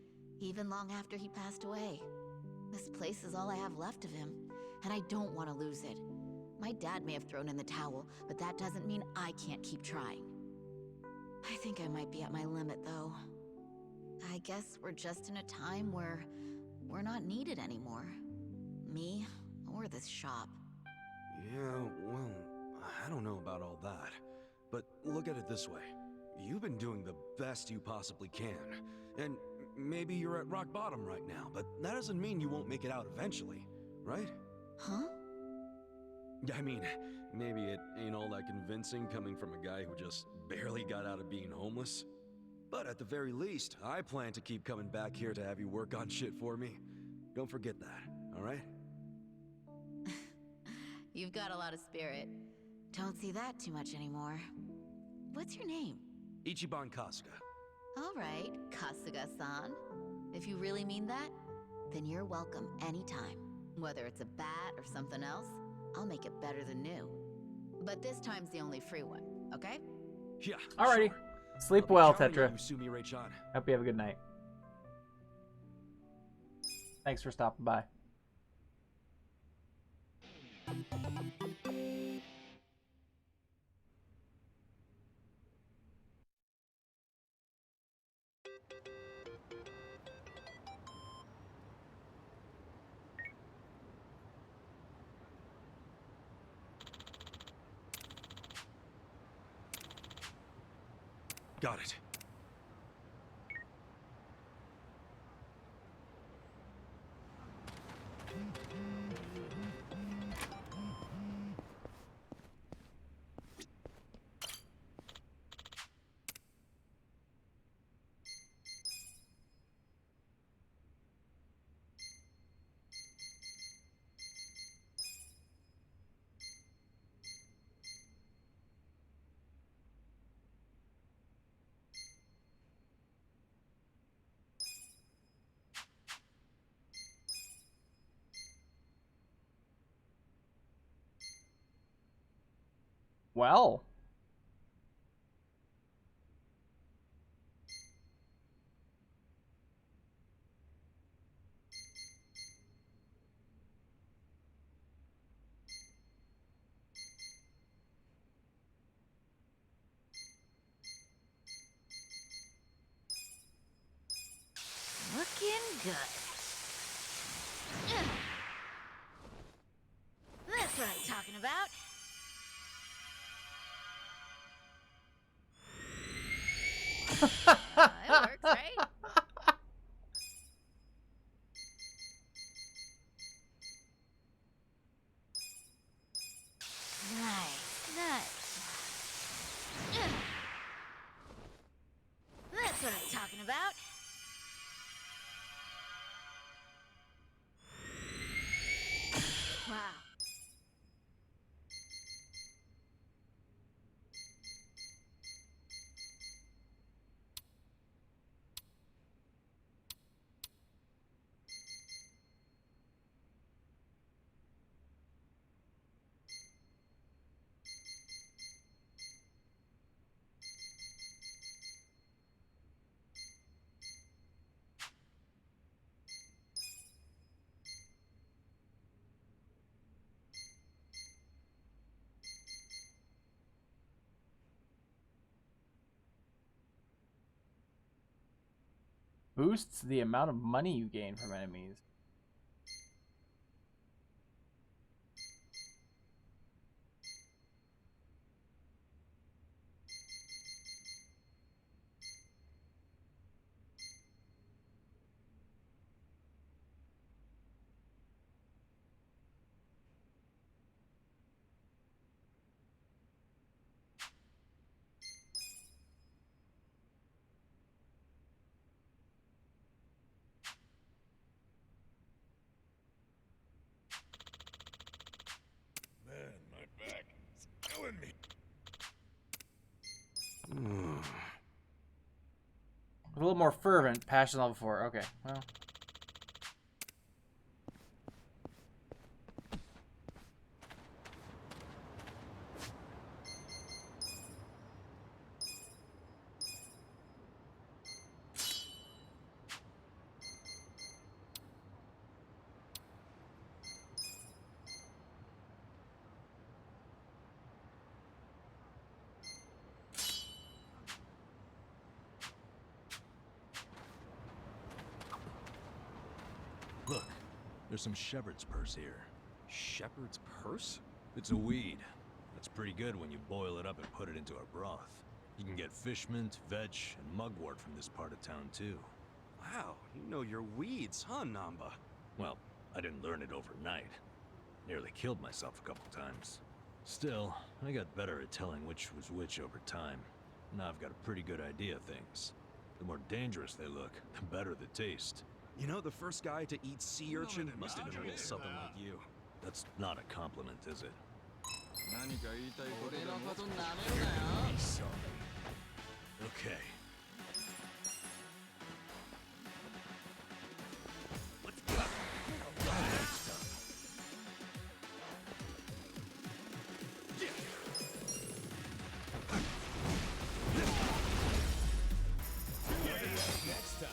S19: even long after he passed away. This place is all I have left of him, and I don't want to lose it. My dad may have thrown in the towel, but that doesn't mean I can't keep trying. I think I might be at my limit, though. I guess we're just in a time where we're not needed anymore. Me, or this shop.
S3: Yeah, well, I don't know about all that. But look at it this way. You've been doing the best you possibly can. And maybe you're at rock bottom right now, but that doesn't mean you won't make it out eventually, right?
S19: Huh?
S3: I mean, maybe it ain't all that convincing coming from a guy who just barely got out of being homeless. But at the very least, I plan to keep coming back here to have you work on shit for me. Don't forget that, alright?
S19: You've got a lot of spirit. Don't see that too much anymore. What's your name?
S3: Ichiban Kasuga.
S19: All right, Kasuga-san. If you really mean that, then you're welcome anytime. Whether it's a bat or something else, I'll make it better than new. But this time's the only free one, okay?
S3: Yeah.
S1: Alrighty.
S3: Sure.
S1: Sleep well, Tetra.
S3: Sumi-Ray-chan.
S1: Hope you have a good night. Thanks for stopping by.
S3: Got it.
S1: Well.
S19: Looking good. That's what I'm talking about. It works, right? Nice. That's what I'm talking about. Wow.
S1: boosts the amount of money you gain from enemies.
S4: Man, my back is killing me.
S1: A little more fervent, passion level 4. Okay, well.
S3: Look, there's some shepherd's purse here.
S7: Shepherd's purse?
S3: It's a weed. That's pretty good when you boil it up and put it into a broth. You can get fish mint, veg, and mugwort from this part of town, too.
S7: Wow, you know your weeds, huh, Namba?
S3: Well, I didn't learn it overnight. Nearly killed myself a couple times. Still, I got better at telling which was which over time. Now I've got a pretty good idea of things. The more dangerous they look, the better the taste.
S7: You know, the first guy to eat sea urchin must have been a little something like you.
S3: That's not a compliment, is it? Okay.
S7: Let's go!
S10: Next time.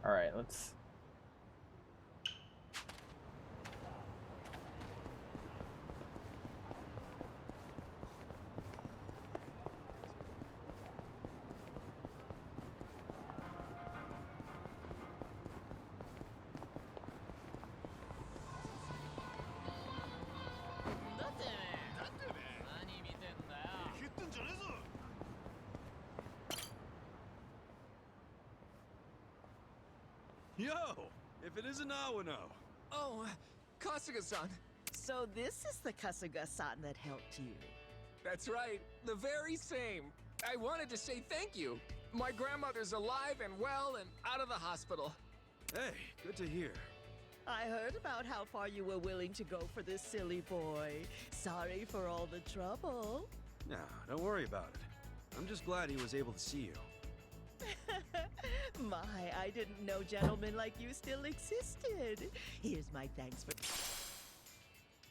S1: All right, let's.
S7: Yo, if it isn't Awano.
S18: Oh, Kasuga-san.
S20: So this is the Kasuga-san that helped you.
S18: That's right, the very same. I wanted to say thank you. My grandmother's alive and well and out of the hospital.
S7: Hey, good to hear.
S20: I heard about how far you were willing to go for this silly boy. Sorry for all the trouble.
S7: Nah, don't worry about it. I'm just glad he was able to see you.
S20: My, I didn't know gentlemen like you still existed. Here's my thanks for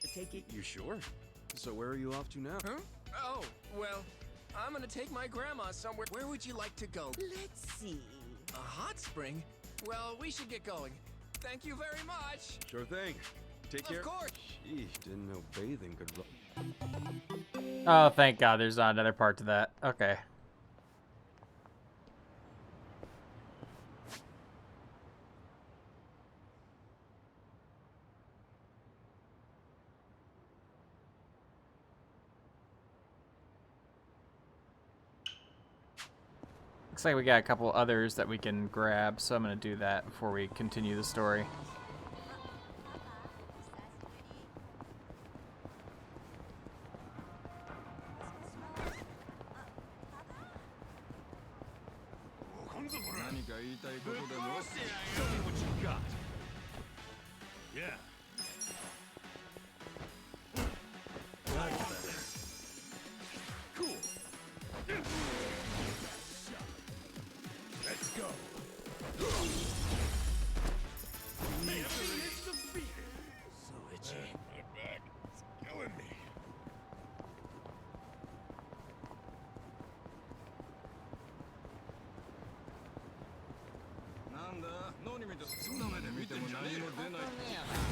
S20: taking.
S7: You sure? So where are you off to now?
S18: Huh? Oh, well, I'm gonna take my grandma somewhere. Where would you like to go?
S20: Let's see.
S18: A hot spring? Well, we should get going. Thank you very much.
S7: Sure thing. Take care.
S18: Of course.
S7: Gee, didn't know bathing could.
S1: Oh, thank God, there's not another part to that. Okay. Looks like we got a couple others that we can grab, so I'm going to do that before we continue the story.
S7: Show me what you got.
S10: Yeah.
S7: Cool.
S10: Let's go.
S7: Enemy is defeated.
S10: So itchy. My back is killing me.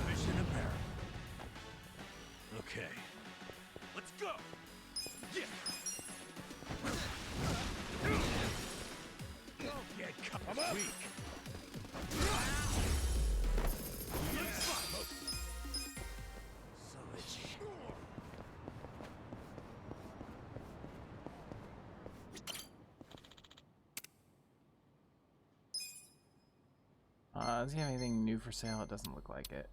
S3: Mission apparent. Okay.
S7: Let's go. Yeah.
S1: Does he have anything new for sale? It doesn't look like it.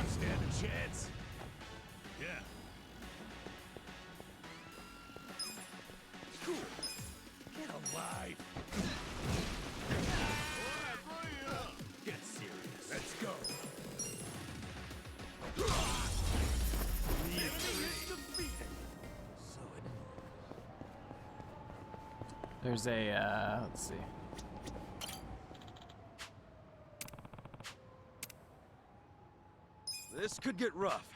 S10: Stand a chance. Yeah. Cool. Get alive. Get serious. Let's go. The enemy is defeated. So
S1: There's a, let's see.
S7: This could get rough.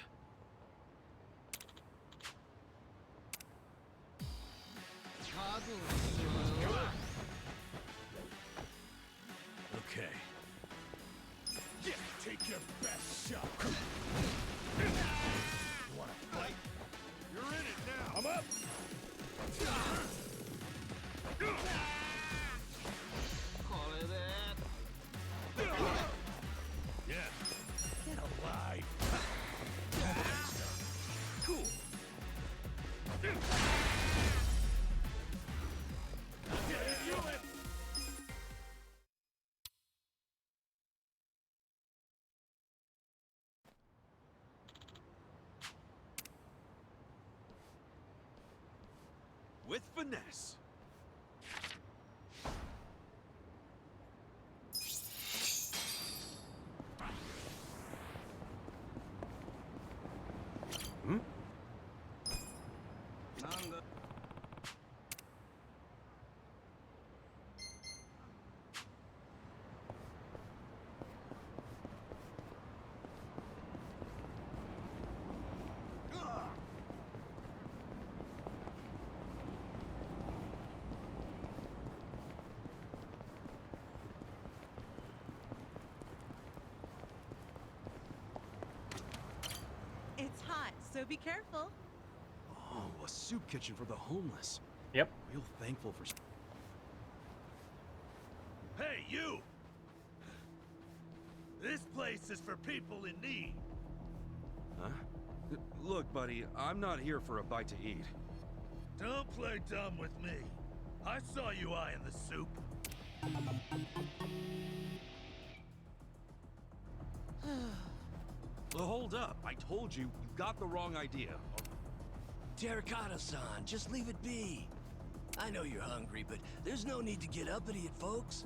S10: okay. Yeah, take your best shot. Wanna fight? You're in it now. I'm up. Yeah. Get alive. Cool.
S7: With finesse.
S10: Hmm?
S20: It's hot, so be careful.
S7: Oh, a soup kitchen for the homeless.
S1: Yep.
S7: Real thankful for.
S10: Hey, you! This place is for people in need.
S7: Huh? Look, buddy, I'm not here for a bite to eat.
S10: Don't play dumb with me. I saw you eyeing the soup.
S7: Well, hold up. I told you, you got the wrong idea.
S3: Terracotta-san, just leave it be. I know you're hungry, but there's no need to get uppity at folks.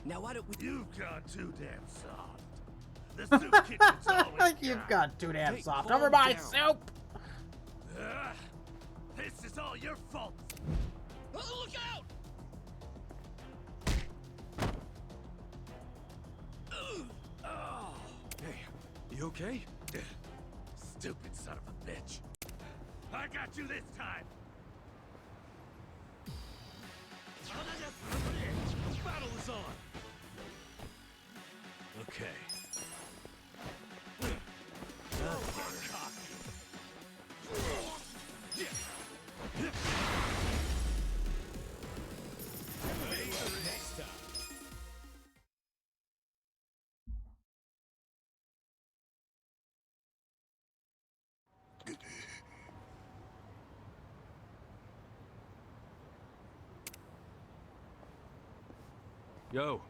S3: Now why don't we—
S10: You've gone too damn soft. The soup kitchen's always
S1: You've got too damn
S10: Hey,
S1: soft.
S10: calm
S1: Over my
S10: down.
S1: soup!
S10: This is all your fault.
S3: Oh, look out!
S7: Oh. Hey, you okay?
S10: Stupid son of a bitch. I got you this time.
S7: Battle is on.
S10: Okay.
S7: Next time. Yo.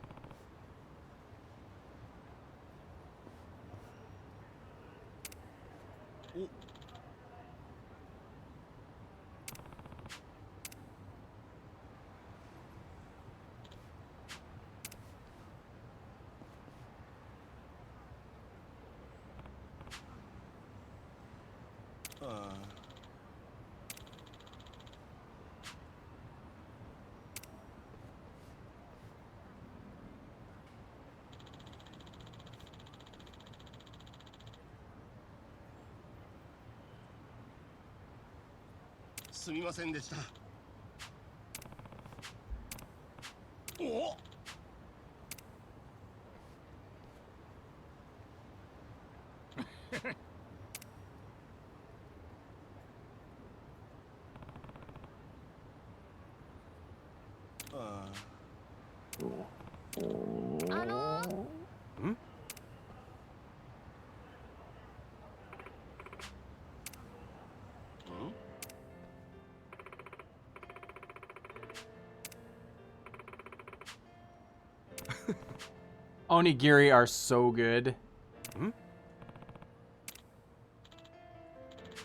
S15: すみませんでした。お
S12: ん
S1: Onigiri are so good.
S12: Hmm?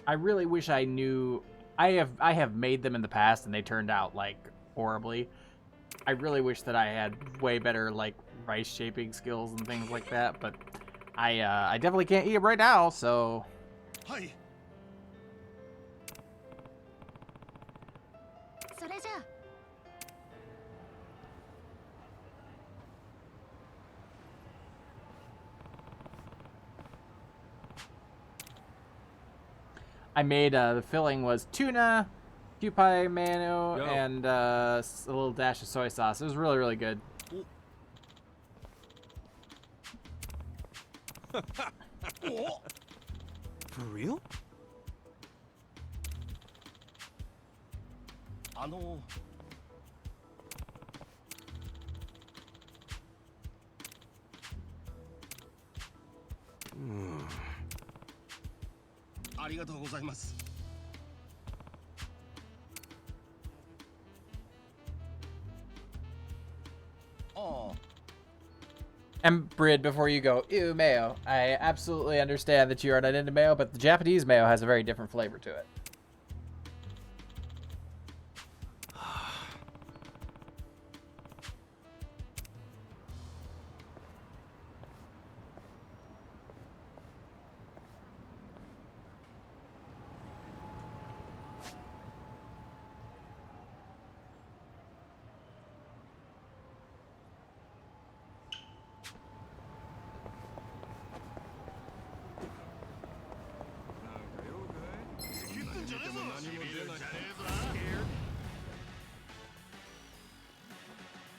S1: I really wish I knew. I have made them in the past and they turned out like horribly. I really wish that I had way better like rice shaping skills and things like that, but I definitely can't eat them right now, so.
S15: Hi.
S5: それじゃあ
S1: I made the filling was tuna, kewpie mayo,
S12: Yo.
S1: and a little dash of soy sauce. It was really, really good.
S12: For real?
S15: ありがとうございます。
S1: And Brid, before you go, ew, mayo. I absolutely understand that you are not into mayo, but the Japanese mayo has a very different flavor to it.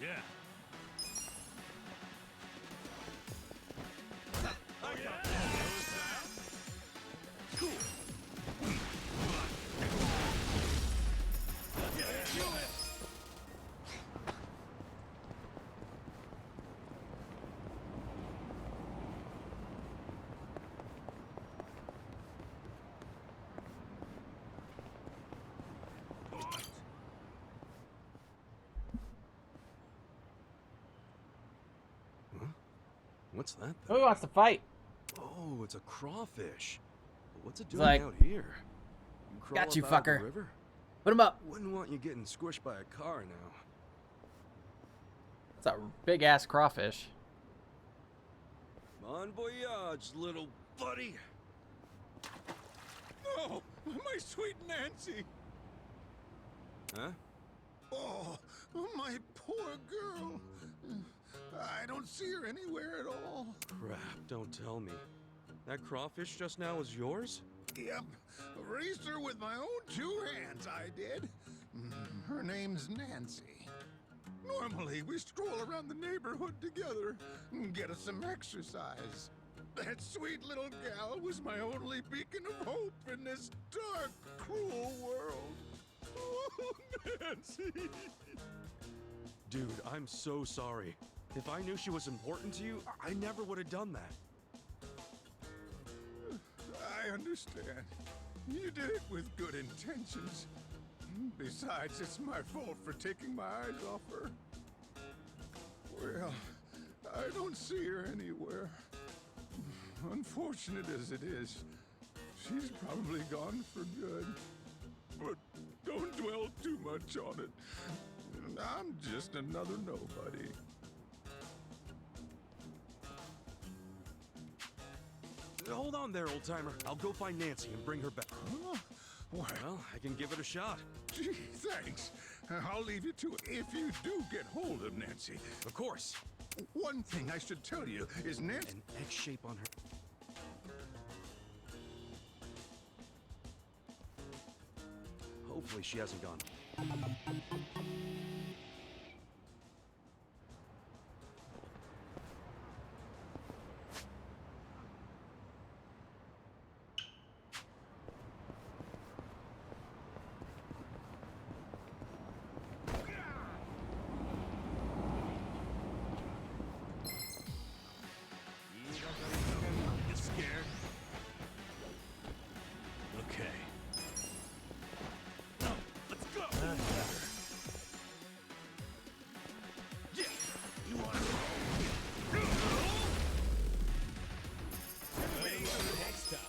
S15: Yeah.
S12: What's that?
S1: Who wants to fight?
S12: Oh, it's a crawfish. What's it
S1: It's
S12: doing
S1: like,
S12: out here? Crawl
S1: got you,
S12: up out of the
S1: fucker.
S12: river?
S1: Put him up.
S12: Wouldn't want you getting squished by a car now.
S1: It's a big ass crawfish.
S12: Bon voyage, little buddy.
S15: No, my sweet Nancy.
S12: Huh?
S4: Oh, my poor girl. I don't see her anywhere at all.
S12: Crap, don't tell me. That crawfish just now was yours?
S4: Yep, raised her with my own two hands, I did. Her name's Nancy. Normally, we stroll around the neighborhood together and get us some exercise. That sweet little gal was my only beacon of hope in this dark, cruel world. Oh, Nancy!
S12: Dude, I'm so sorry. If I knew she was important to you, I never would have done that.
S4: I understand. You did it with good intentions. Besides, it's my fault for taking my eyes off her. Well, I don't see her anywhere. Unfortunate as it is, she's probably gone for good. But don't dwell too much on it. I'm just another nobody.
S12: Hold on there, old-timer. I'll go find Nancy and bring her back.
S4: Huh?
S12: Well, I can give it a shot.
S4: Gee, thanks. I'll leave you to it if you do get hold of Nancy.
S12: Of course.
S4: One thing I should tell you is Nancy...
S12: An X shape on her...
S11: Hopefully she hasn't gone.
S10: Get scared? Okay. Let's go! Yeah! You want to go? Next time.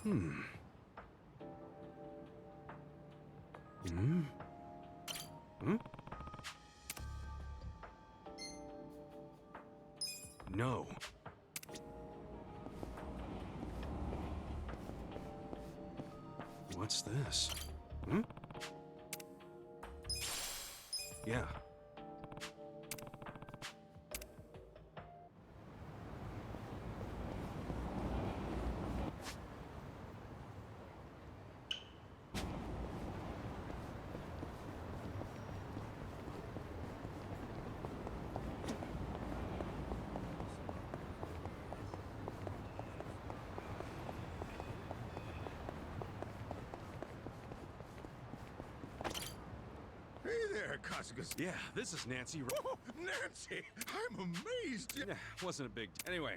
S10: Hmm. Hmm? Hmm? No.
S12: What's this? Hmm? Yeah.
S4: Hey there, Kasugas.
S11: Yeah, this is Nancy.
S4: Oh, Nancy! I'm amazed.
S11: Yeah, wasn't a big. Anyway,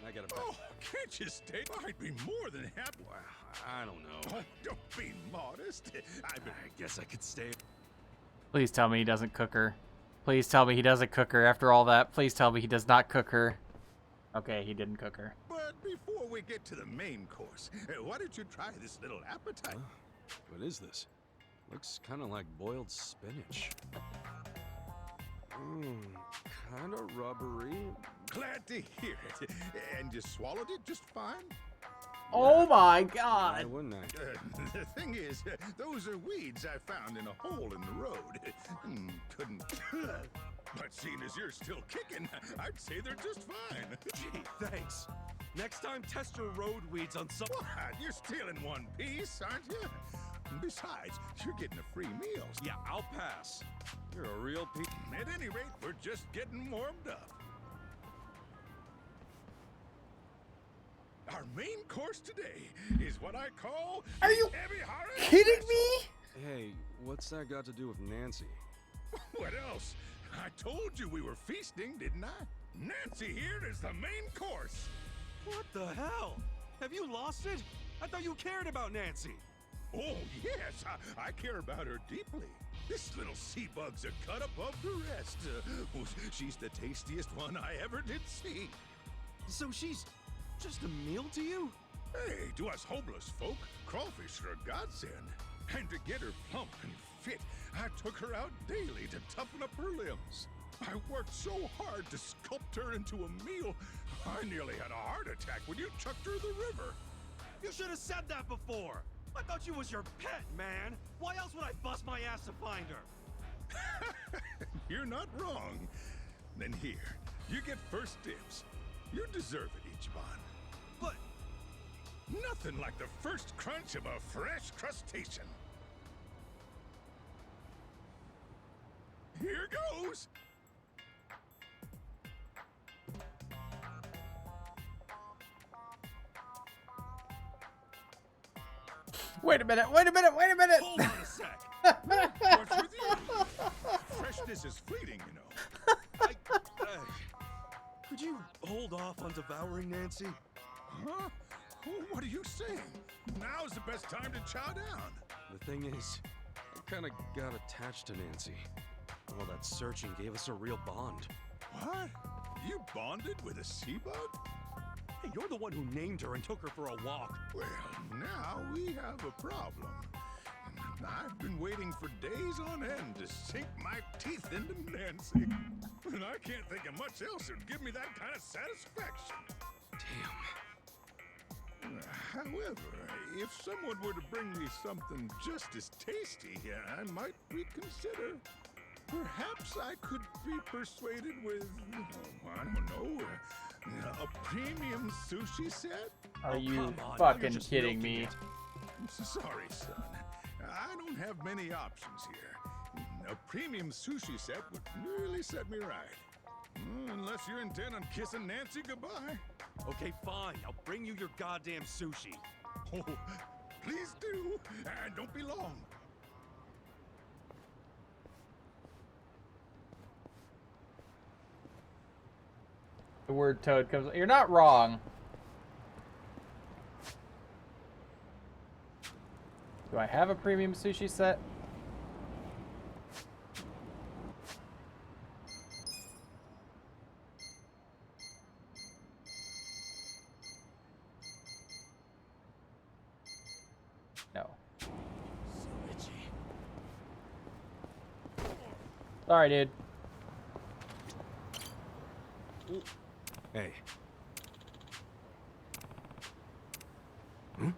S11: I gotta.
S4: Oh, can't you stay? I'd be more than happy.
S11: Wow, I don't know.
S4: Oh, don't be modest.
S11: I guess I could stay.
S1: Please tell me he doesn't cook her. Please tell me he doesn't cook her after all that. Please tell me he does not cook her. Okay, he didn't cook her.
S4: But before we get to the main course, why don't you try this little appetite?
S12: What is this? Looks kind of like boiled spinach. Kind of rubbery.
S4: Glad to hear it. And you swallowed it just fine?
S1: Oh my
S12: Why
S1: god!
S12: wouldn't I?
S4: The thing is, those are weeds I found in a hole in the road. Couldn't. But seeing as you're still kicking, I'd say they're just fine.
S11: Gee, thanks. Next time, test your road weeds on some.
S4: What? You're stealing one piece, aren't you? Besides, you're getting a free meal.
S11: Yeah, I'll pass. You're a real piece.
S4: At any rate, we're just getting warmed up. Our main course today is what I call
S1: Are you
S4: heavy-hearted
S1: kidding me?
S12: Hey, what's that got to do with Nancy?
S4: What else? I told you we were feasting, didn't I? Nancy here is the main course.
S11: What the hell? Have you lost it? I thought you cared about Nancy.
S4: Oh, yes, I care about her deeply. This little sea bug's a cut above the rest. She's the tastiest one I ever did see.
S11: So she's just a meal to you?
S4: Hey, to us homeless folk, crawfish are a godsend. And to get her plump and fit, I took her out daily to toughen up her limbs. I worked so hard to sculpt her into a meal, I nearly had a heart attack when you chucked her in the river.
S11: You should have said that before. I thought she was your pet, man. Why else would I bust my ass to find her?
S4: You're not wrong. Then here, you get first dibs. You deserve it, Ichiban.
S11: But
S4: nothing like the first crunch of a fresh crustacean. Here goes.
S1: Wait a minute, wait a minute, wait a minute!
S11: Hold on a sec.
S4: What's with you? Fresh freshness is fleeting, you know.
S11: Could you hold off on devouring Nancy?
S4: Huh? What are you saying? Now's the best time to chow down.
S17: The thing is, I kinda got attached to Nancy. All that searching gave us a real bond.
S4: What? You bonded with a sea bug?
S11: Hey, you're the one who named her and took her for a walk.
S4: Well, now we have a problem. I've been waiting for days on end to sink my teeth into Nancy. And I can't think of much else that'd give me that kind of satisfaction.
S17: Damn.
S4: However, if someone were to bring me something just as tasty, I might reconsider. Perhaps I could be persuaded with, I don't know, a premium sushi set?
S1: Are you fucking kidding me?
S4: Sorry, son. I don't have many options here. A premium sushi set would really set me right. Unless you're intent on kissing Nancy goodbye.
S11: Okay, fine. I'll bring you your goddamn sushi.
S4: Oh, please do. And don't be long.
S1: The word toad comes. You're not wrong. Do I have a premium sushi set? No. Sorry, dude.
S17: Hey. Hmm?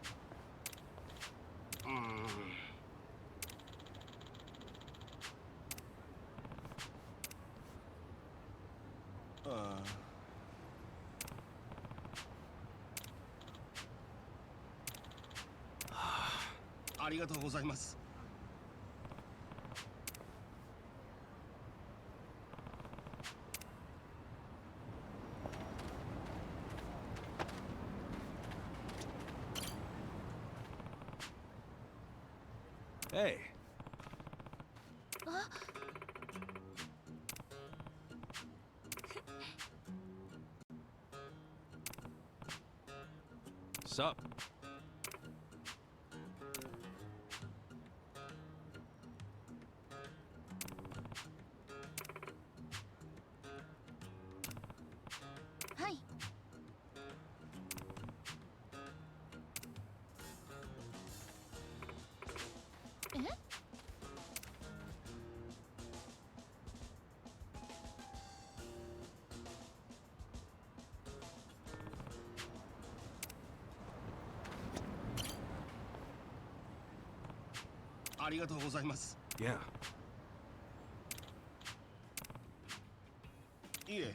S17: Hey. Sup?
S5: Hi.
S17: Yeah.
S11: いえ。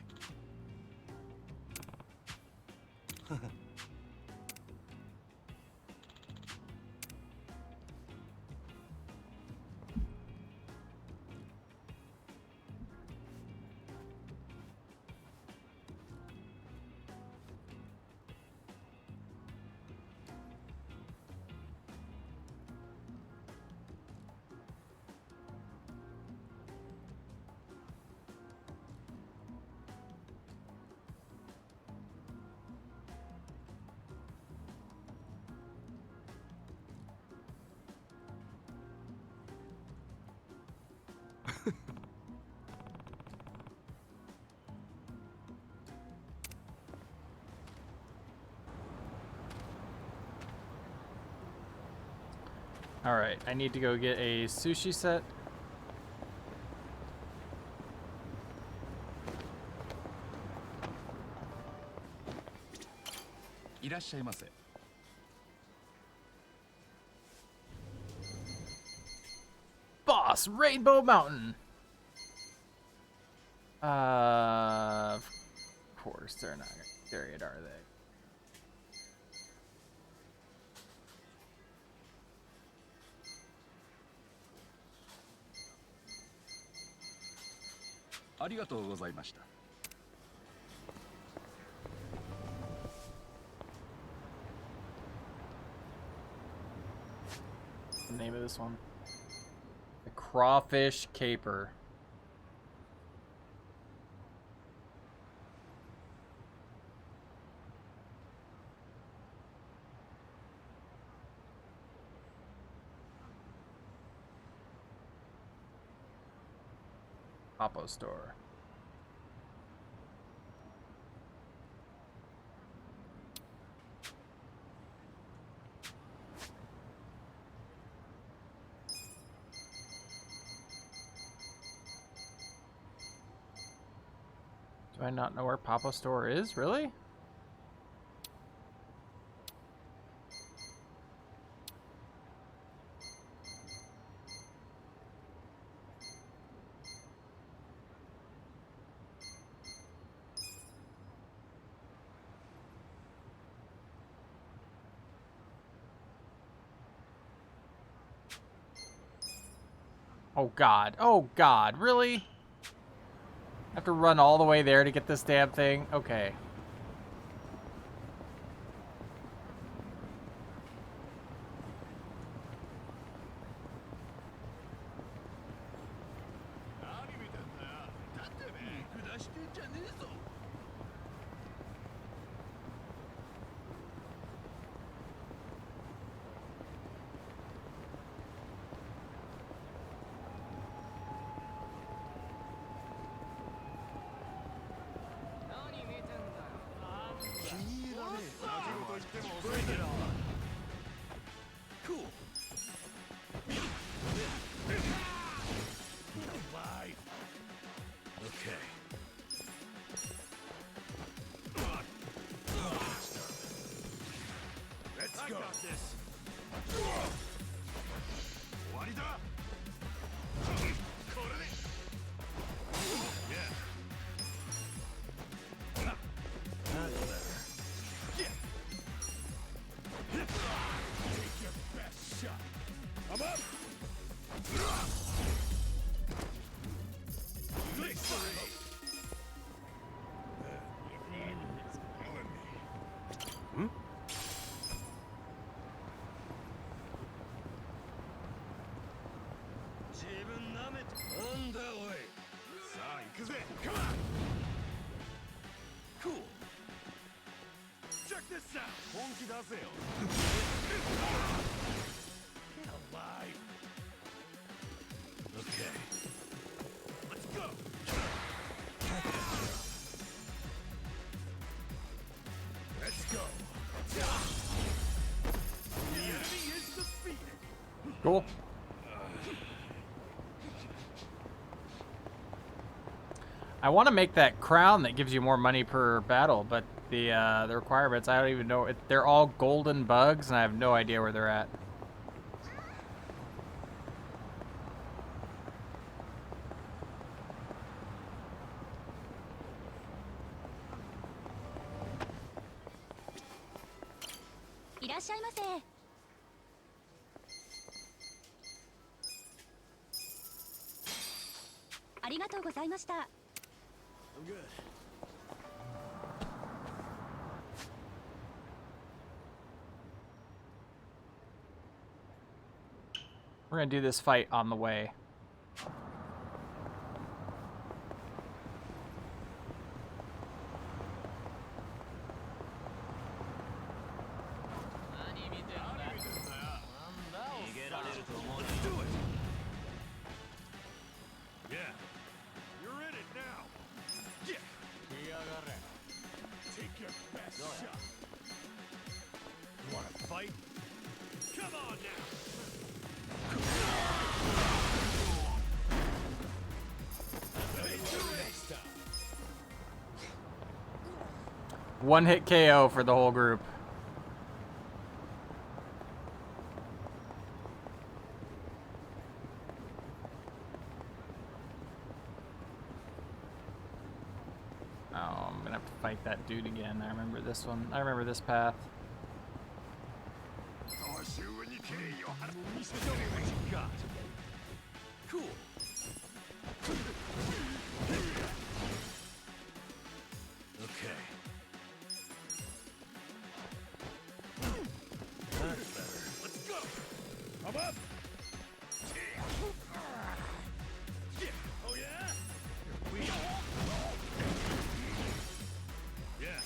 S1: Alright, I need to go get a sushi set. Boss, Rainbow Mountain! Of course, they're not gonna carry it, are they? The name of this one? The Crawfish Caper. Papo store. Do I not know where Papo store is? Really? Oh god. Oh god. Really? I have to run all the way there to get this damn thing? Okay.
S11: Bring it on. Cool. Alive. Okay. Let's go. I got this. I'm up! Victory! It's killing me. Hmm? On the way. Come on! Cool. Check this out! Get alive! Okay. Let's go! Let's go! The enemy is defeated!
S1: Cool. I want to make that crown that gives you more money per battle, but the requirements, I don't even know. They're all golden bugs, and I have no idea where they're at.
S11: I'm good.
S1: We're gonna do this fight on the way.
S11: Do it! Yeah. You're in it now. Yeah. Take your best shot. You wanna fight? Come on now. Next time.
S1: One hit KO for the whole group. Oh, I'm gonna have to fight that dude again. I remember this one. I remember this path.
S11: Show me what you got. Cool. Okay. That's better. Let's go. I'm up. Yeah. Oh yeah. We. Yeah.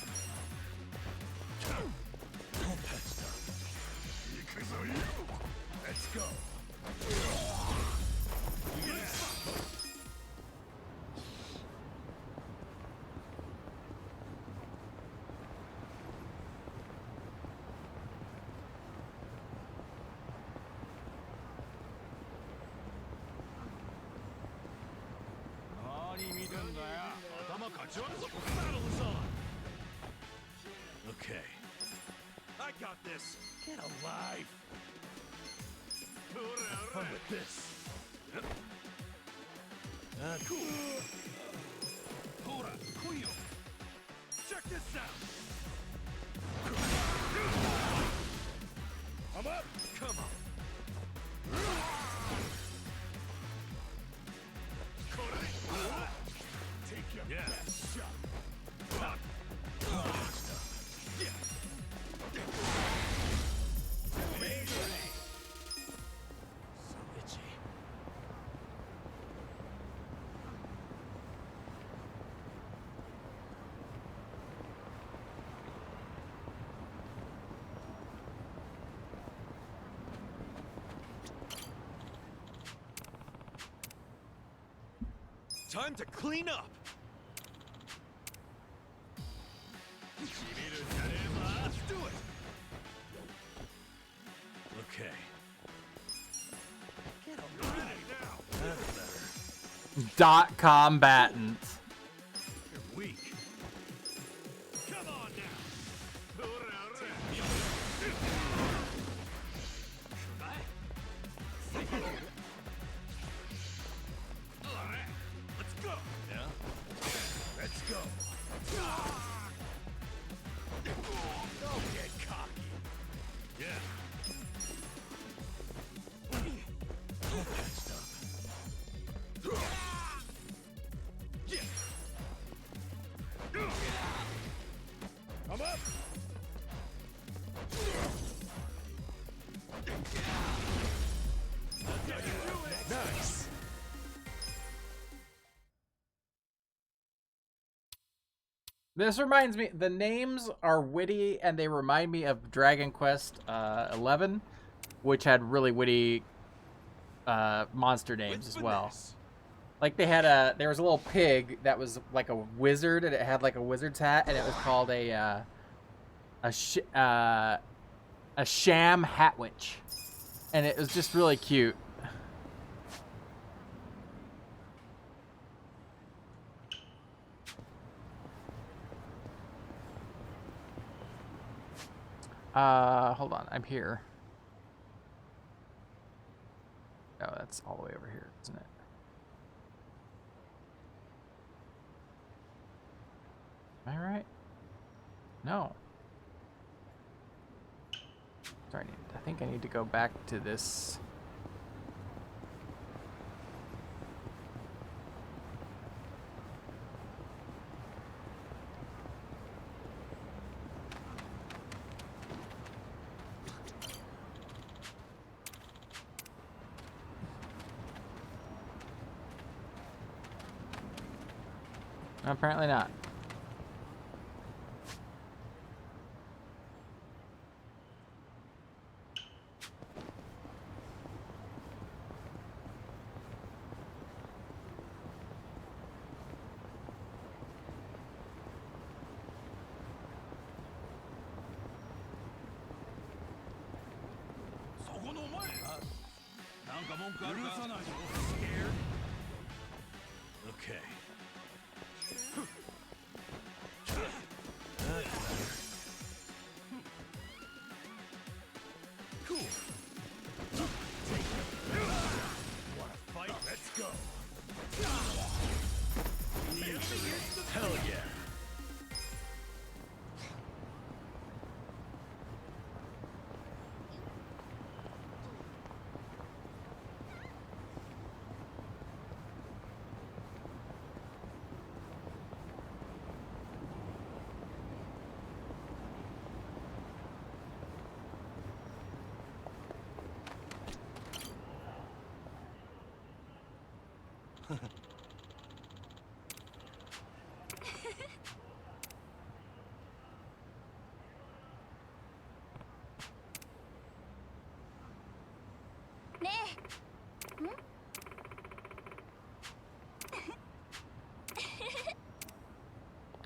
S11: Let's go. Yeah. Battle is on! Okay. I got this! Get alive! Have fun with this! Cool. Hora, Kuyo! Check this out! I'm up! Come on! Take your best shot! So itchy. Time to clean up! Let's do it! Okay. Get ready now! That's better.
S1: Dot combatant.
S11: You're weak. Come on now! Let's go! Yeah? Let's go! Don't get cocky! Yeah. I'm up! Nice!
S1: This reminds me, the names are witty and they remind me of Dragon Quest 11, which had really witty monster names as well. Like there was a little pig that was like a wizard and it had like a wizard's hat and it was called a sham hat witch. And it was just really cute. Hold on, I'm here. Oh, that's all the way over here, isn't it? Am I right? No. Sorry, I think I need to go back to this. Apparently not.
S11: Scared? Okay. Cool. Wanna fight? Let's go. Hell yeah.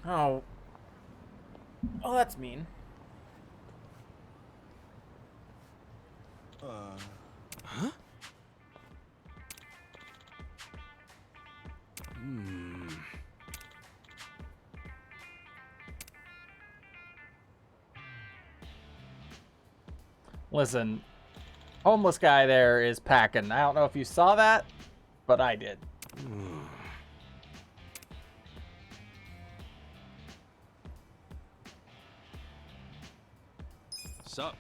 S1: Oh. Oh, that's mean.
S12: Huh?
S1: Listen, homeless guy there is packing. I don't know if you saw that, but I did.
S11: Sup?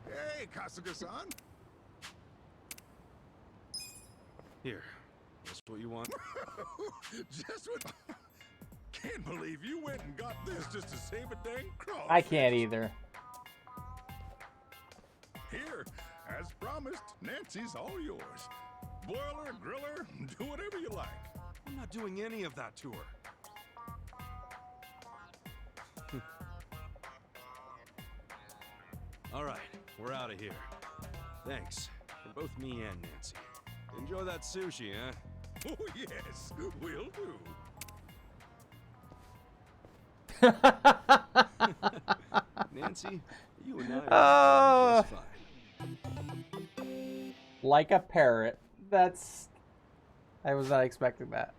S4: Hey, Kasuga-san.
S11: Here. That's what you want?
S4: Just what... Can't believe you went and got this just to save a dang crawfish.
S1: I can't either.
S4: Here, as promised, Nancy's all yours. Boil her, grill her, do whatever you like.
S11: I'm not doing any of that to her. All right, we're out of here. Thanks, for both me and Nancy. Enjoy that sushi, huh?
S4: Oh, yes, will do.
S11: Nancy, you and I are just fine.
S1: Like a parrot. That's... I was not expecting that.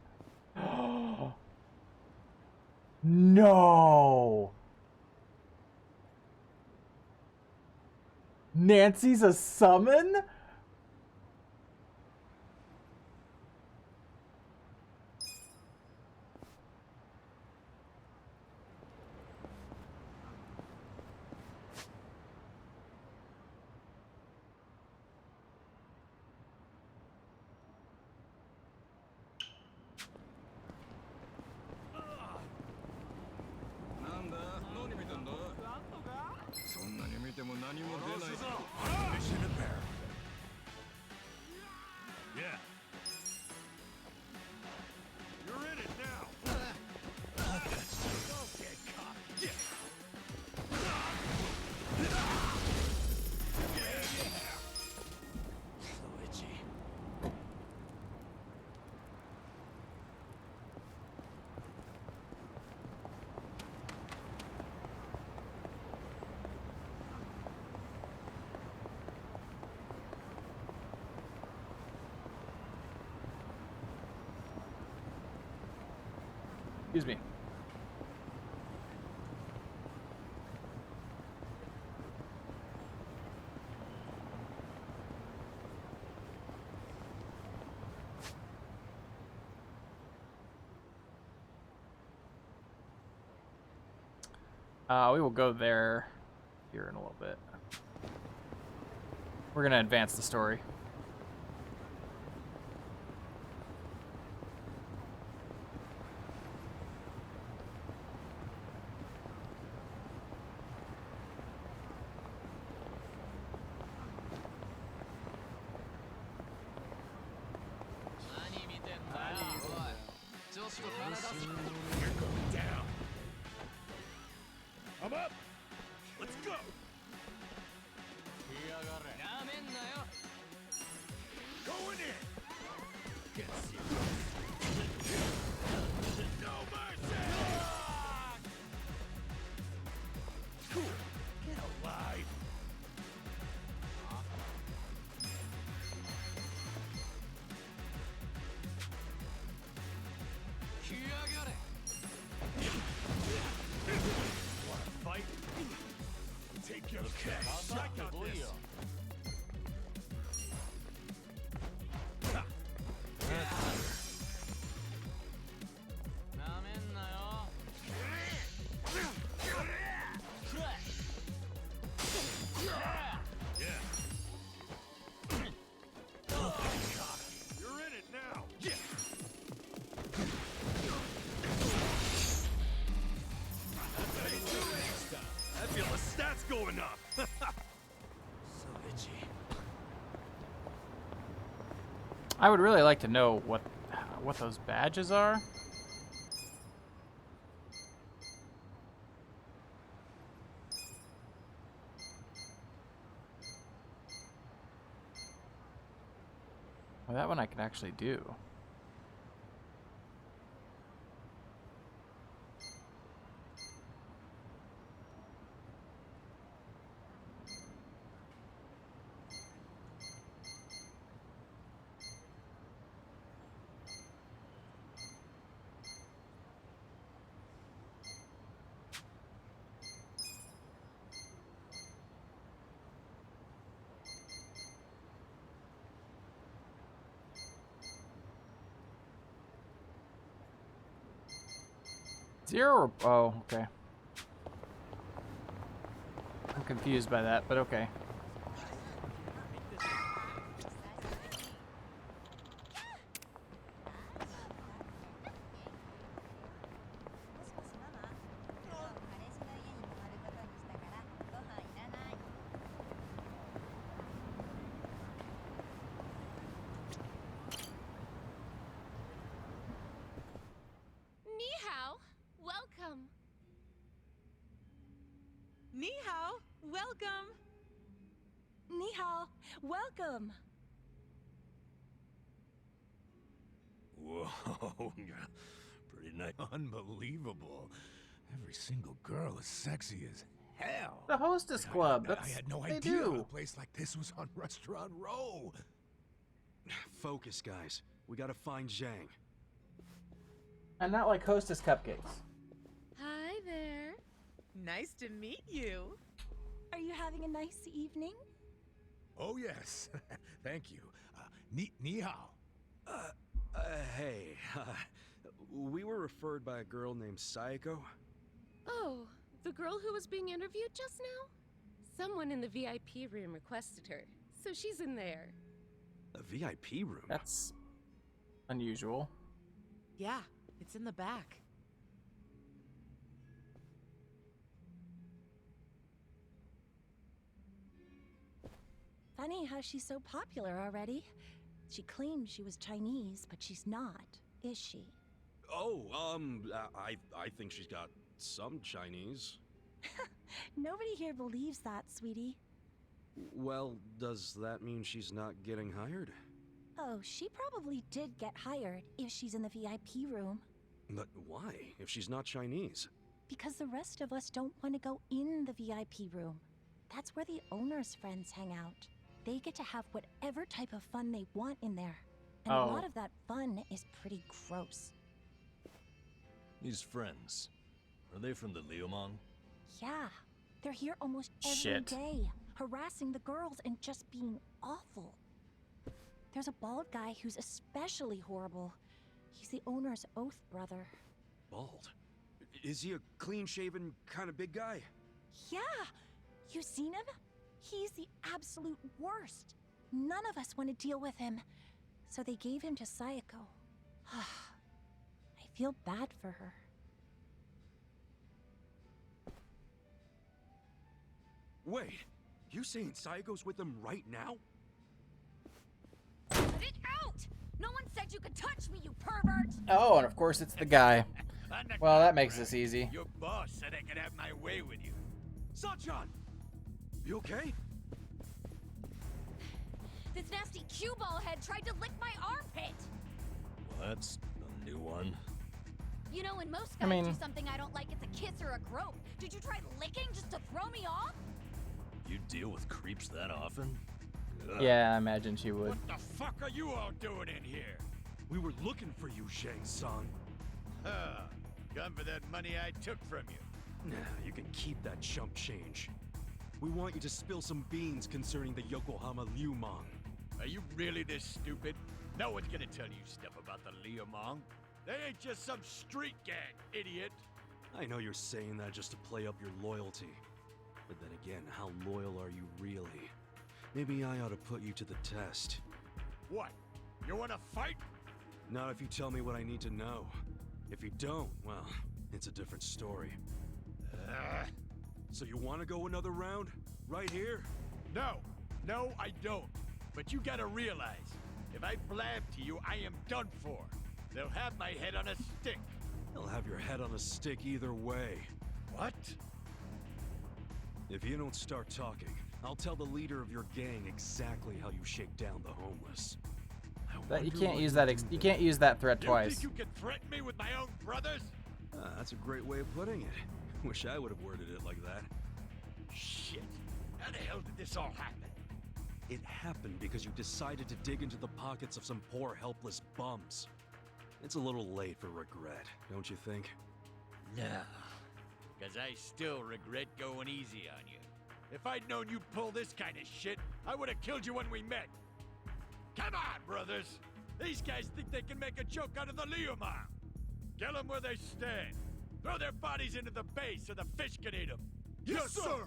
S1: No! Nancy's a summon?
S4: Mission apparent. Yeah. You're in it now. Don't get caught. Yeah. So itchy.
S1: Excuse me. We will go there here in a little bit. We're gonna advance the story.
S4: You're going down. I'm up. Let's go. Going in. Get serious. No mercy. Cool. Get alive. Wanna fight? Take your cash. I got this. You're in it now. Yeah.
S11: I feel the stats going up.
S4: So itchy.
S1: I would really like to know what those badges are. Well, that one I can actually do. Zero? Oh, okay. I'm confused by that, but okay.
S8: Ni hao, welcome.
S21: Ni hao, welcome. Ni hao, welcome.
S10: Whoa, pretty nice. Unbelievable. Every single girl is sexy as hell.
S1: The Hostess Club.
S10: I
S1: That's
S10: had no
S1: they
S10: idea
S1: do.
S10: a place like this was on Restaurant Row.
S17: Focus, guys. We gotta find Zhang.
S1: And not like Hostess cupcakes.
S21: Hi there. Nice to meet you. Are you having a nice evening?
S10: Oh, yes. Thank you. Ni hao.
S17: Hey. We were referred by a girl named Sayako.
S8: Oh, the girl who was being interviewed just now? Someone in the VIP room requested her, so she's in there.
S17: A VIP room?
S1: That's unusual.
S20: Yeah, it's in the back. Funny how she's so popular already. She claimed she was Chinese, but she's not, is she?
S17: Oh, I think she's got some Chinese.
S20: Nobody here believes that, sweetie.
S17: Well, does that mean she's not getting hired?
S20: Oh, she probably did get hired if she's in the VIP room.
S17: But why, if she's not Chinese?
S20: Because the rest of us don't want to go in the VIP room. That's where the owner's friends hang out. They get to have whatever type of fun they want in there. And a lot of that fun is pretty gross.
S3: These friends, are they from the Liumang?
S20: Yeah, they're here almost every
S1: Shit.
S20: day, harassing the girls and just being awful. There's a bald guy who's especially horrible. He's the owner's oath brother.
S17: Bald? Is he a clean-shaven kind of big guy?
S20: Yeah, you seen him? He's the absolute worst. None of us want to deal with him, so they gave him to Sayako. I feel bad for her.
S17: Wait, you saying Sayako's with them right now?
S13: Let it out! No one said you could touch me, you pervert!
S1: Oh, and of course it's the guy. Well, that makes this easy.
S2: Your boss said I could have my way with you.
S17: Sachan! You okay?
S13: This nasty cue ball head tried to lick my armpit!
S3: Well, that's a new one.
S13: You know, when most guys do something I don't like, it's a kiss or a grope. Did you try licking just to throw me off?
S3: You deal with creeps that often? Ugh.
S1: Yeah, I imagine she would.
S2: What the fuck are you all doing in here?
S17: We were looking for you, Zhang-san.
S2: Come for that money I took from you.
S17: Nah, you can keep that chump change. We want you to spill some beans concerning the Yokohama Liumang.
S2: Are you really this stupid? No one's gonna tell you stuff about the Liumang. They ain't just some street gang, idiot.
S17: I know you're saying that just to play up your loyalty. But then again, how loyal are you really? Maybe I ought to put you to the test.
S2: What? You wanna fight?
S17: Not if you tell me what I need to know. If you don't, well, it's a different story. So you want to go another round? Right here?
S2: No, I don't. But you gotta realize, if I blab to you, I am done for. They'll have my head on a stick.
S17: They'll have your head on a stick either way.
S2: What?
S17: If you don't start talking, I'll tell the leader of your gang exactly how you shake down the homeless. I
S1: That you can't use that. You can't use that threat twice.
S2: You think you can threaten me with my own brothers?
S3: That's a great way of putting it. Wish I would have worded it like that.
S2: Shit. How the hell did this all happen?
S3: It happened because you decided to dig into the pockets of some poor, helpless bums. It's a little late for regret, don't you think?
S2: No. Because I still regret going easy on you. If I'd known you'd pull this kind of shit, I would have killed you when we met. Come on, brothers! These guys think they can make a joke out of the Liumang. Kill them where they stand. Throw their bodies into the bay so the fish can eat them.
S4: Yes, sir!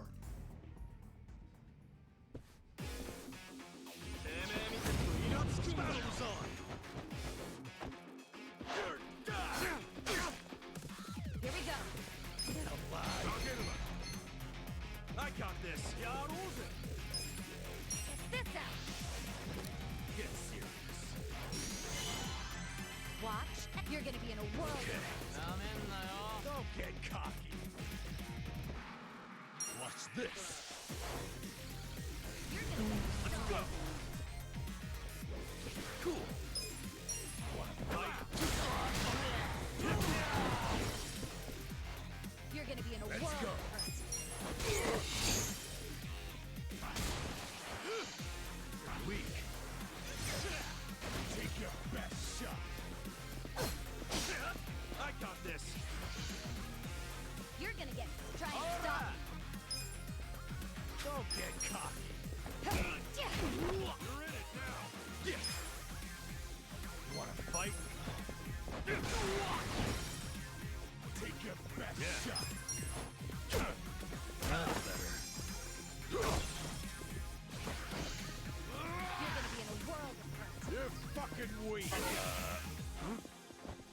S11: Battle's on!
S2: You're done!
S19: Here we go.
S2: Get alive!
S11: I'll get him. I got this. Yakuza.
S19: Check this out.
S2: Get serious.
S19: Watch. You're gonna be in a world.
S2: Don't get cocky.
S11: Watch this.
S19: You're gonna get
S11: Let's go. Cool.
S19: You're gonna be in a
S11: Let's
S19: world.
S11: go.
S2: Weak. Take your best shot.
S11: I got this.
S19: You're gonna get. Try and stop.
S2: Don't get cocky.
S11: You're in it now.
S2: Yeah. You wanna fight? Take your best shot.
S11: That's better.
S19: You're gonna be in a world of hurt.
S2: You're fucking weak.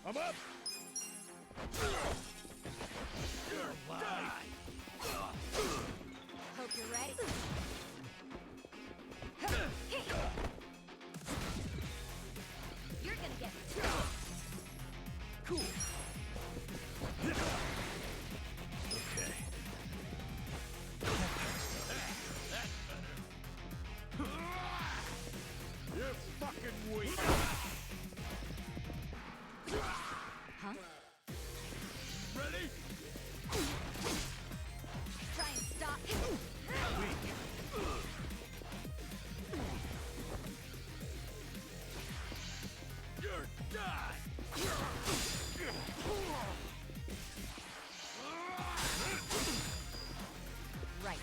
S2: I'm up. You're alive.
S19: Hope you're ready. You're gonna get.
S2: Cool. Okay. You're fucking weak.
S19: Huh?
S2: Ready?
S19: Try and stop.
S2: Weak. You're done.
S19: Right.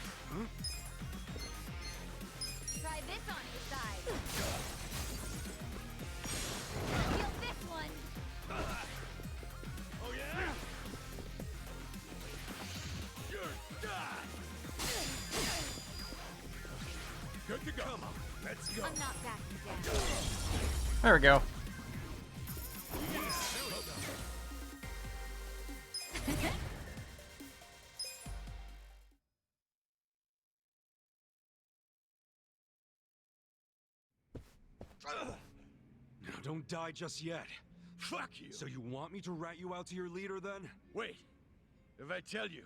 S19: Try this on your side. Feel this one.
S2: Oh yeah? You're done. Good to go. Come on, let's go.
S19: I'm not backing down.
S1: There we go.
S3: Now, don't die just yet.
S2: Fuck you.
S3: So you want me to rat you out to your leader, then?
S2: Wait. If I tell you,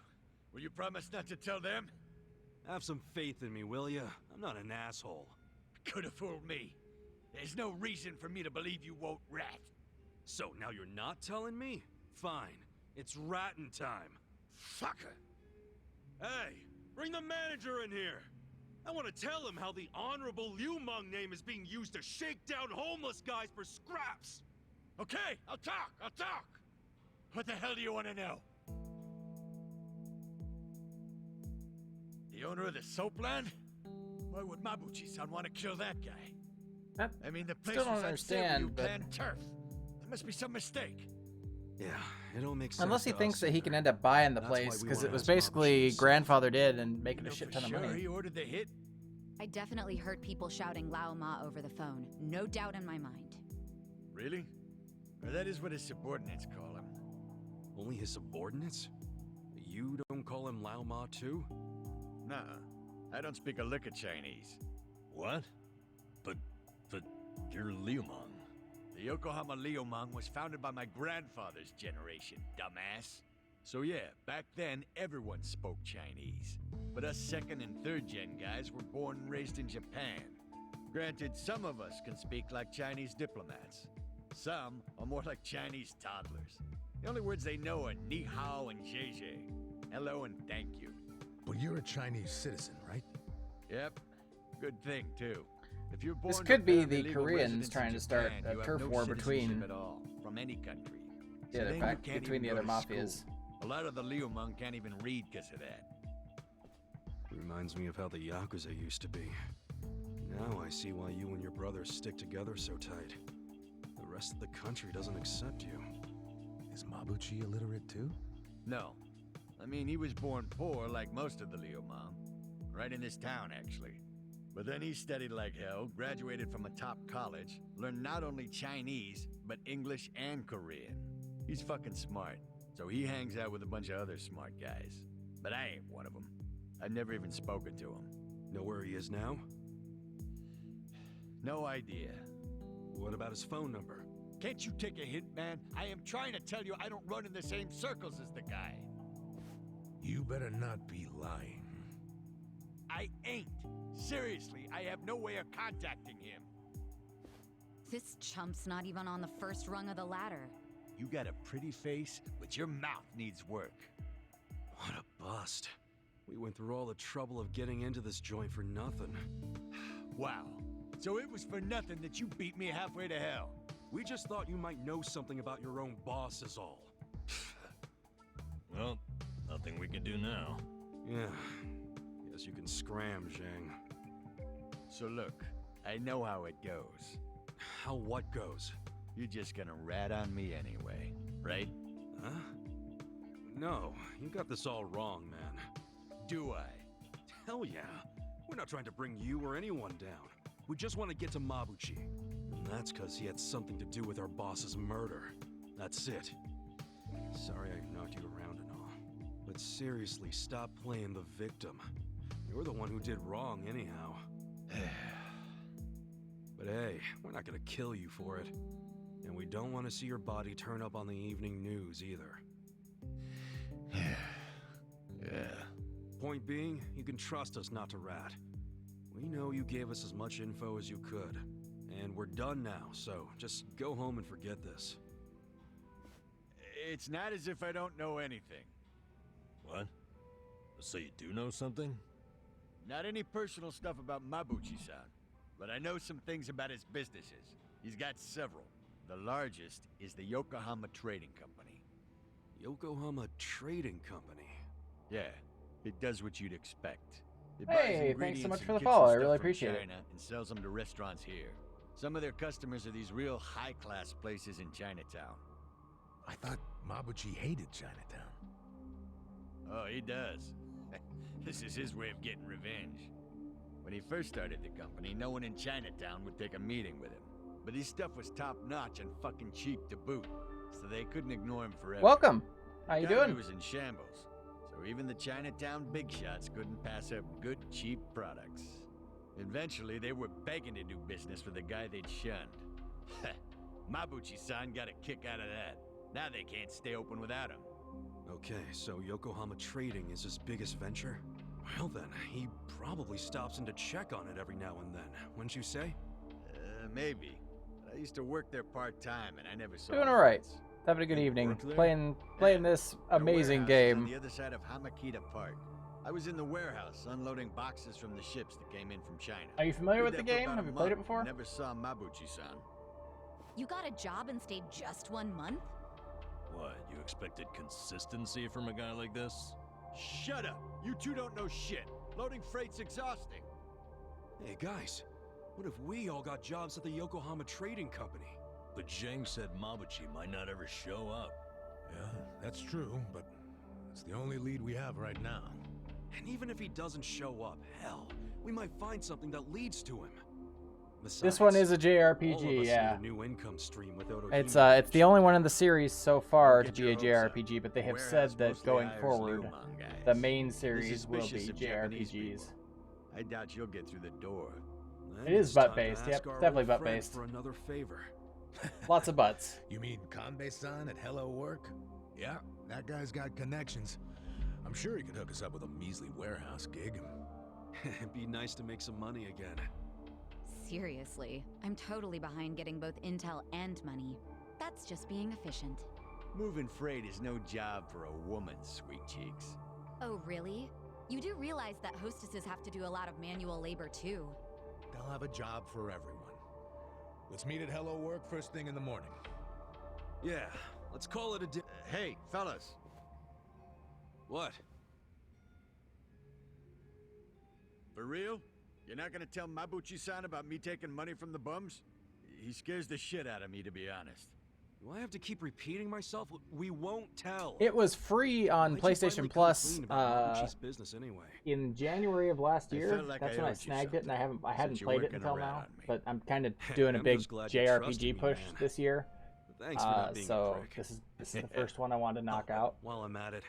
S2: will you promise not to tell them?
S3: Have some faith in me, will ya? I'm not an asshole.
S2: Could have fooled me. There's no reason for me to believe you won't rat.
S3: So now you're not telling me? Fine. It's ratting time.
S2: Fucker.
S11: Hey, bring the manager in here. I want to tell him how the honorable Liumang name is being used to shake down homeless guys for scraps.
S2: Okay, I'll talk. What the hell do you want to know? The owner of the soap land? Why would Mabuchi-san want to kill that guy? I mean, the place
S1: Still don't
S2: was
S1: understand,
S2: unsafe
S1: but-
S2: when you panned turf. There must be some mistake.
S3: Yeah, it all makes sense.
S1: Unless he
S3: to
S1: thinks
S3: us
S1: that he
S3: here.
S1: can end up buying the
S3: That's why
S1: place
S3: we
S1: because
S3: wanna
S1: it was
S3: ask
S1: basically
S3: Mabuchi.
S1: grandfather did and making a
S2: You know
S1: shit
S2: for
S1: ton of
S2: sure
S1: money.
S2: he ordered the hit?
S13: I definitely heard people shouting Lao Ma over the phone. No doubt in my mind.
S2: Really? Or that is what his subordinates call him.
S3: Only his subordinates? You don't call him Lao Ma too?
S2: Nuh-uh. I don't speak a lick of Chinese.
S3: What? But you're Liumang.
S2: The Yokohama Liumang was founded by my grandfather's generation, dumbass. So yeah, back then everyone spoke Chinese. But us second and third gen guys were born and raised in Japan.
S7: Granted, some of us can speak like Chinese diplomats. Some are more like Chinese toddlers. The only words they know are ni hao and zhe zhe. Hello and thank you.
S10: But you're a Chinese citizen, right?
S7: Yep. Good thing, too. If you're born
S1: This
S7: to
S1: could
S7: a
S1: be
S7: family
S1: the
S7: legal
S1: Koreans
S7: residence in
S1: trying to start
S7: Japan,
S1: a
S7: you have
S1: turf
S7: no
S1: war
S7: citizenship
S1: between
S7: at all, from any country.
S1: Yeah,
S7: So
S1: the
S7: then
S1: fact
S7: you can't
S1: between
S7: even
S1: the other
S7: go to
S1: mafias.
S7: school. A lot of the Liu Meng can't even read because of that.
S12: Reminds me of how the Yakuza used to be. Now I see why you and your brothers stick together so tight. The rest of the country doesn't accept you.
S10: Is Mabuchi illiterate too?
S7: No. I mean, he was born poor like most of the Liu Meng. Right in this town, actually. But then he studied like hell, graduated from a top college, learned not only Chinese, but English and Korean. He's fucking smart, so he hangs out with a bunch of other smart guys. But I ain't one of them. I've never even spoken to him.
S12: Know where he is now?
S7: No idea.
S12: What about his phone number?
S7: Can't you take a hint, man? I am trying to tell you I don't run in the same circles as the guy.
S10: You better not be lying.
S7: I ain't. Seriously, I have no way of contacting him.
S13: This chump's not even on the first rung of the ladder.
S7: You got a pretty face, but your mouth needs work.
S12: What a bust. We went through all the trouble of getting into this joint for nothing.
S7: Wow. So it was for nothing that you beat me halfway to hell.
S12: We just thought you might know something about your own boss is all.
S11: Well, nothing we can do now.
S12: Yeah. Guess you can scram, Zhang.
S7: So look, I know how it goes.
S12: How what goes?
S7: You're just gonna rat on me anyway, right?
S12: Huh? No, you got this all wrong, man.
S7: Do I?
S12: Hell yeah. We're not trying to bring you or anyone down. We just want to get to Mabuchi. And that's because he had something to do with our boss's murder. That's it. Sorry I knocked you around and all. But seriously, stop playing the victim. You're the one who did wrong anyhow. But hey, we're not gonna kill you for it. And we don't want to see your body turn up on the evening news either.
S11: Yeah.
S12: Point being, you can trust us not to rat. We know you gave us as much info as you could. And we're done now, so just go home and forget this.
S7: It's not as if I don't know anything.
S11: What? So you do know something?
S7: Not any personal stuff about Mabuchi-san, but I know some things about his businesses. He's got several. The largest is the Yokohama Trading Company.
S12: Yokohama Trading Company?
S7: Yeah, it does what you'd expect. It
S1: Hey,
S7: buys
S1: thanks so much
S7: ingredients
S1: for
S7: and
S1: the
S7: kits and
S1: follow. I
S7: stuff
S1: really
S7: from
S1: appreciate it.
S7: China and sells them to restaurants here. Some of their customers are these real high-class places in Chinatown.
S10: I thought Mabuchi hated Chinatown.
S7: Oh, he does. This is his way of getting revenge. When he first started the company, no one in Chinatown would take a meeting with him. But his stuff was top-notch and fucking cheap to boot, so they couldn't ignore him forever.
S1: Welcome. How you
S7: The economy
S1: doing?
S7: was in shambles, so even the Chinatown big shots couldn't pass up good, cheap products. Eventually, they were begging to do business with the guy they'd shunned. Mabuchi-san got a kick out of that. Now they can't stay open without him.
S12: Okay, so Yokohama Trading is his biggest venture? Well then, he probably stops in to check on it every now and then, wouldn't you say?
S7: Maybe. I used to work there part-time, and I never saw
S1: Doing
S7: him
S1: all right.
S7: once.
S1: Having a good evening.
S7: worked there?
S1: Playing this amazing
S7: Their warehouse is
S1: game.
S7: on the other side of Hamakita Park. I was in the warehouse unloading boxes from the ships that came in from China.
S1: Are you familiar
S7: Did
S1: with the
S7: that for
S1: game?
S7: about
S1: Have
S7: a
S1: you played it
S7: month.
S1: before?
S7: Never saw Mabuchi-san.
S13: You got a job and stayed just 1 month?
S11: What, you expected consistency from a guy like this?
S7: Shut up! You two don't know shit. Loading freight's exhausting.
S12: Hey guys, what if we all got jobs at the Yokohama Trading Company?
S11: But Zhang said Mabuchi might not ever show up.
S10: Yeah, that's true, but it's the only lead we have right now.
S12: And even if he doesn't show up, hell, we might find something that leads to him. Besides,
S1: This one is a
S12: all of
S1: JRPG,
S12: us
S1: yeah.
S12: need a new income stream with
S1: It's the only one in the series so far to be a JRPG, but they have said that going forward, the main series will be
S7: Suspicious of Japanese
S1: JRPGs.
S7: people. I doubt you'll get through the door.
S1: It is butt-based, yep, definitely butt-based.
S12: For another favor.
S1: Lots of butts.
S10: You mean Kanbei-san at Hello Work? Yeah, that guy's got connections. I'm sure he could hook us up with a measly warehouse gig.
S12: It'd be nice to make some money again.
S13: seriously. I'm totally behind getting both intel and money. That's just being efficient.
S9: Moving freight is no job for a woman, sweet cheeks.
S13: Oh, really? You do realize that hostesses have to do a lot of manual labor, too.
S10: They'll have a job for everyone. Let's meet at Hello Work first thing in the morning.
S12: Yeah, let's call it a day.
S9: Hey, fellas.
S12: What?
S9: For real? You're not gonna tell Mabuchi-san about me taking money from the bums? He scares the shit out of me, to be honest.
S12: Do I have to keep repeating myself? We won't tell.
S1: It was free on PlayStation Plus
S12: business anyway.
S1: in January of last year.
S9: felt like
S1: That's
S9: I
S1: when I
S9: owed you
S1: snagged it, and I hadn't
S9: you
S1: played
S9: weren't
S1: it
S9: gonna
S1: until
S9: rat
S1: now.
S9: on me.
S1: But I'm kind of doing a
S12: I'm
S1: big
S12: just glad you trusted
S1: JRPG
S12: me,
S1: push
S12: man.
S1: this year.
S12: Thanks for not being a
S1: So
S12: prick.
S1: this is the first one I wanted to knock out,
S12: While I'm at it,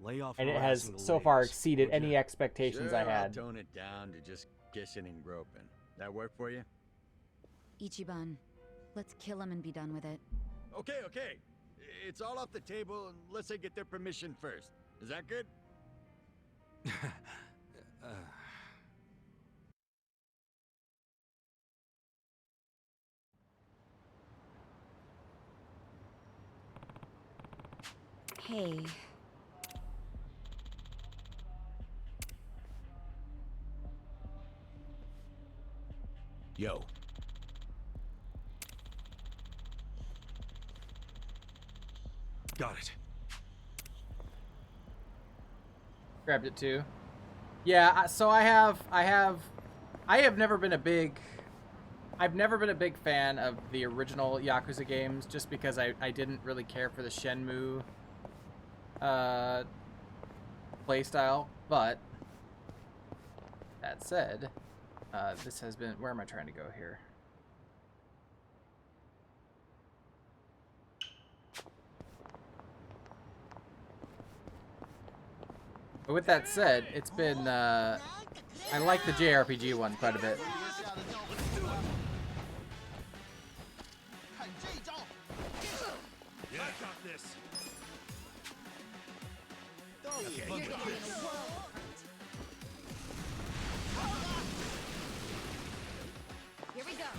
S12: lay off
S1: and it has
S12: harassing the
S1: so far
S12: ladies,
S1: exceeded
S12: would
S1: any
S12: ya?
S1: expectations I
S9: Sure,
S1: had.
S9: I'll tone it down to just kissing and groping. That work for you?
S13: Ichiban, let's kill him and be done with it.
S9: Okay, okay. It's all off the table unless I get their permission first. Is that good?
S16: Hey.
S10: Yo.
S12: Got it.
S1: Grabbed it too. Yeah, so I have never been a big I've never been a big fan of the original Yakuza games just because I didn't really care for the Shenmue playstyle, but that said, this has been, where am I trying to go here? But with that said, it's been, I like the JRPG one quite a bit.
S11: Yeah, I got this.
S18: You're gonna be in a world.
S13: Here we go.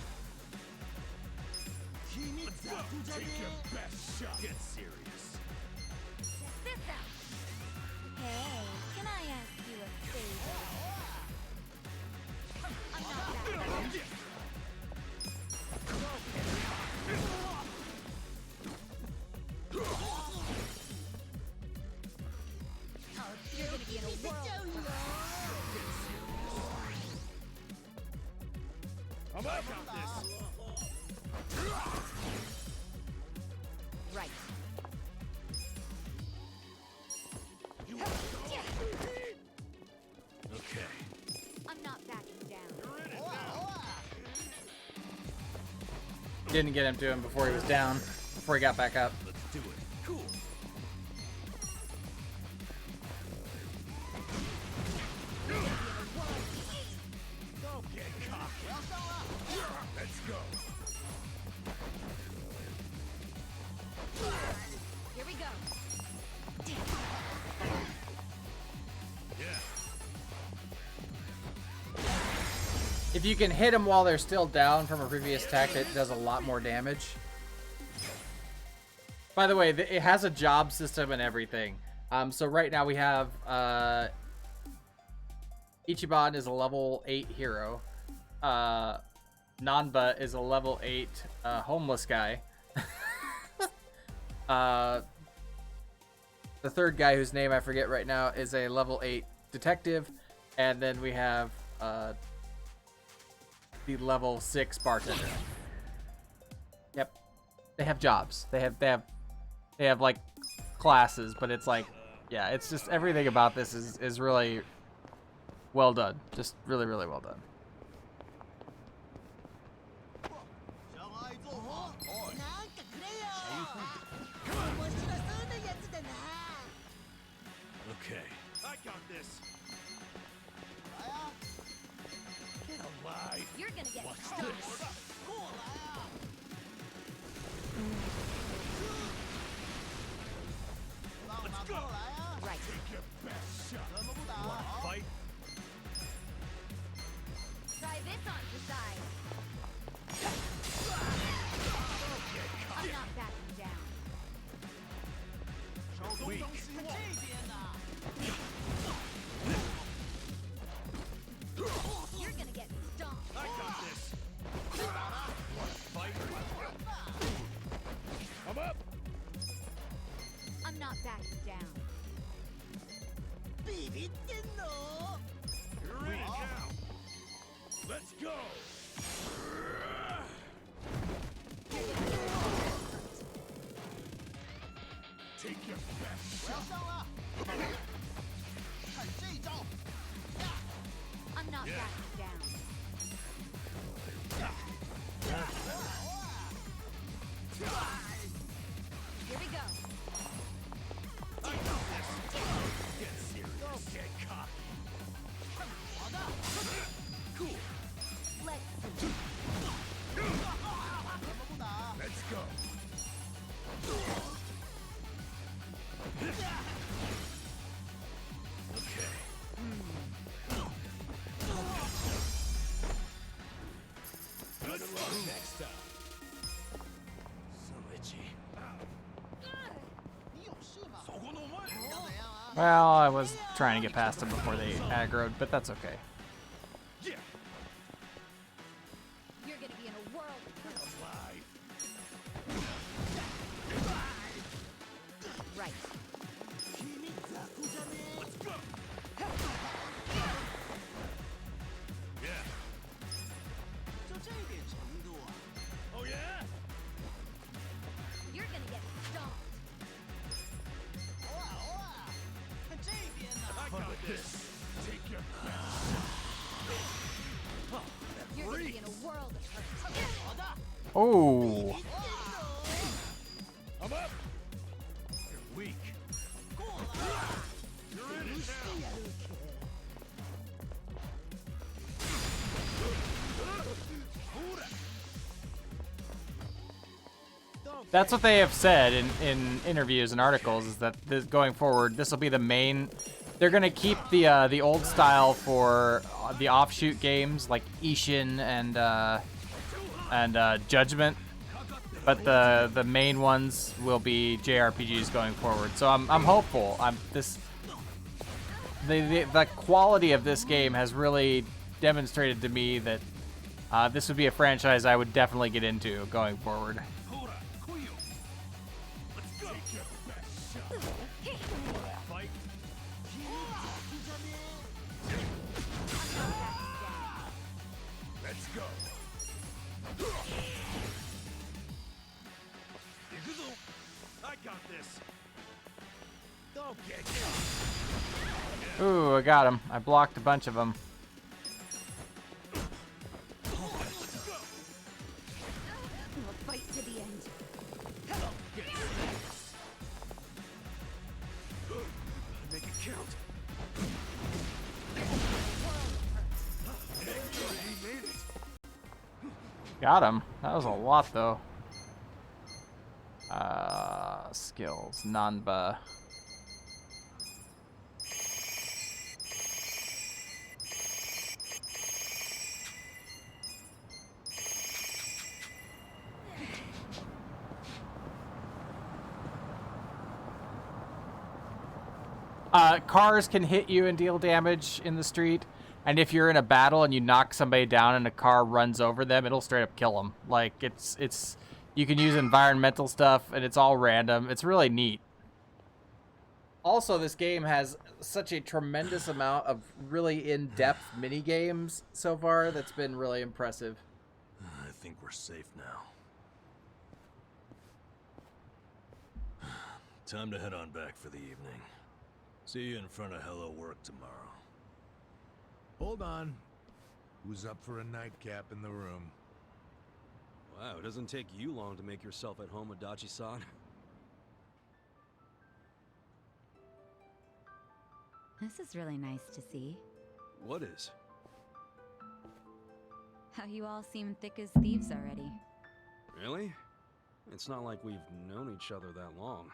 S11: Let's go. Take your best shot. Get serious.
S5: Check this out. Hey, can I ask you a favor? I'm not that.
S18: You're gonna be in a world.
S11: I got this.
S13: Right.
S12: Okay.
S5: I'm not backing down.
S1: Didn't get him to him before he was down, before he got back up.
S12: Let's do it. Cool.
S11: Don't get cocky. Let's go.
S13: Here we go.
S11: Yeah.
S1: If you can hit them while they're still down from a previous attack, it does a lot more damage. By the way, it has a job system and everything. So right now we have Ichiban is a level 8 hero. Nanba is a level 8 homeless guy. The third guy, whose name I forget right now, is a level 8 detective. And then we have the level 6 bartender. Yep. They have jobs. They have like classes, but it's like, yeah, it's just everything about this is really well done. Just really, really well done.
S11: Okay. I got this. Get alive.
S5: You're gonna get
S11: Watch
S5: stuck.
S11: this. Let's go.
S13: Right.
S11: Take your best shot. Want to fight?
S5: Try this on for size.
S11: Take your best
S14: 我要上了，看这一招！
S5: I'm not backing down. Here we go.
S11: Get serious. Get cocky. Cool. Let's go. Okay. Good luck next time. So itchy.
S14: 你有事吗？
S11: So
S14: 要怎样啊？
S1: Well, I was trying to get past them before they aggroed, but that's okay.
S11: Yeah.
S5: You're gonna be in a world of hurt. Right.
S11: Let's go. Yeah.
S14: 就这点程度啊？
S11: Oh yeah.
S5: You're gonna get stomped.
S14: 偶尔偶尔，看这边呢。
S11: I got this. Take your best.
S5: You're gonna be in a world of hurt.
S14: 好的，
S1: Oh,
S11: I'm up. You're weak.
S14: 过了。
S11: You're in it now.
S1: that's what they have said in interviews and articles, is that going forward, this will be the main. They're gonna keep the old style for the offshoot games like Ishin and Judgment, but the main ones will be JRPGs going forward. So I'm hopeful. The quality of this game has really demonstrated to me that this would be a franchise I would definitely get into going forward.
S11: Let's go. Take your best shot. Fight. Let's go. I got this. Don't get caught.
S1: Ooh, I got him. I blocked a bunch of them.
S5: We'll fight to the end.
S11: Make it count. He made it.
S1: Got him. That was a lot, though. Skills. Nanba. Cars can hit you and deal damage in the street, and if you're in a battle and you knock somebody down and a car runs over them, it'll straight up kill them. Like, it's you can use environmental stuff, and it's all random. It's really neat. Also, this game has such a tremendous amount of really in-depth mini games so far that's been really impressive.
S3: I think we're safe now. Time to head on back for the evening. See you in front of Hello Work tomorrow.
S10: Hold on. Who's up for a nightcap in the room?
S12: Wow, it doesn't take you long to make yourself at home, Adachi-san.
S13: This is really nice to see.
S12: What is?
S13: How you all seem thick as thieves already.
S12: Really? It's not like we've known each other that long.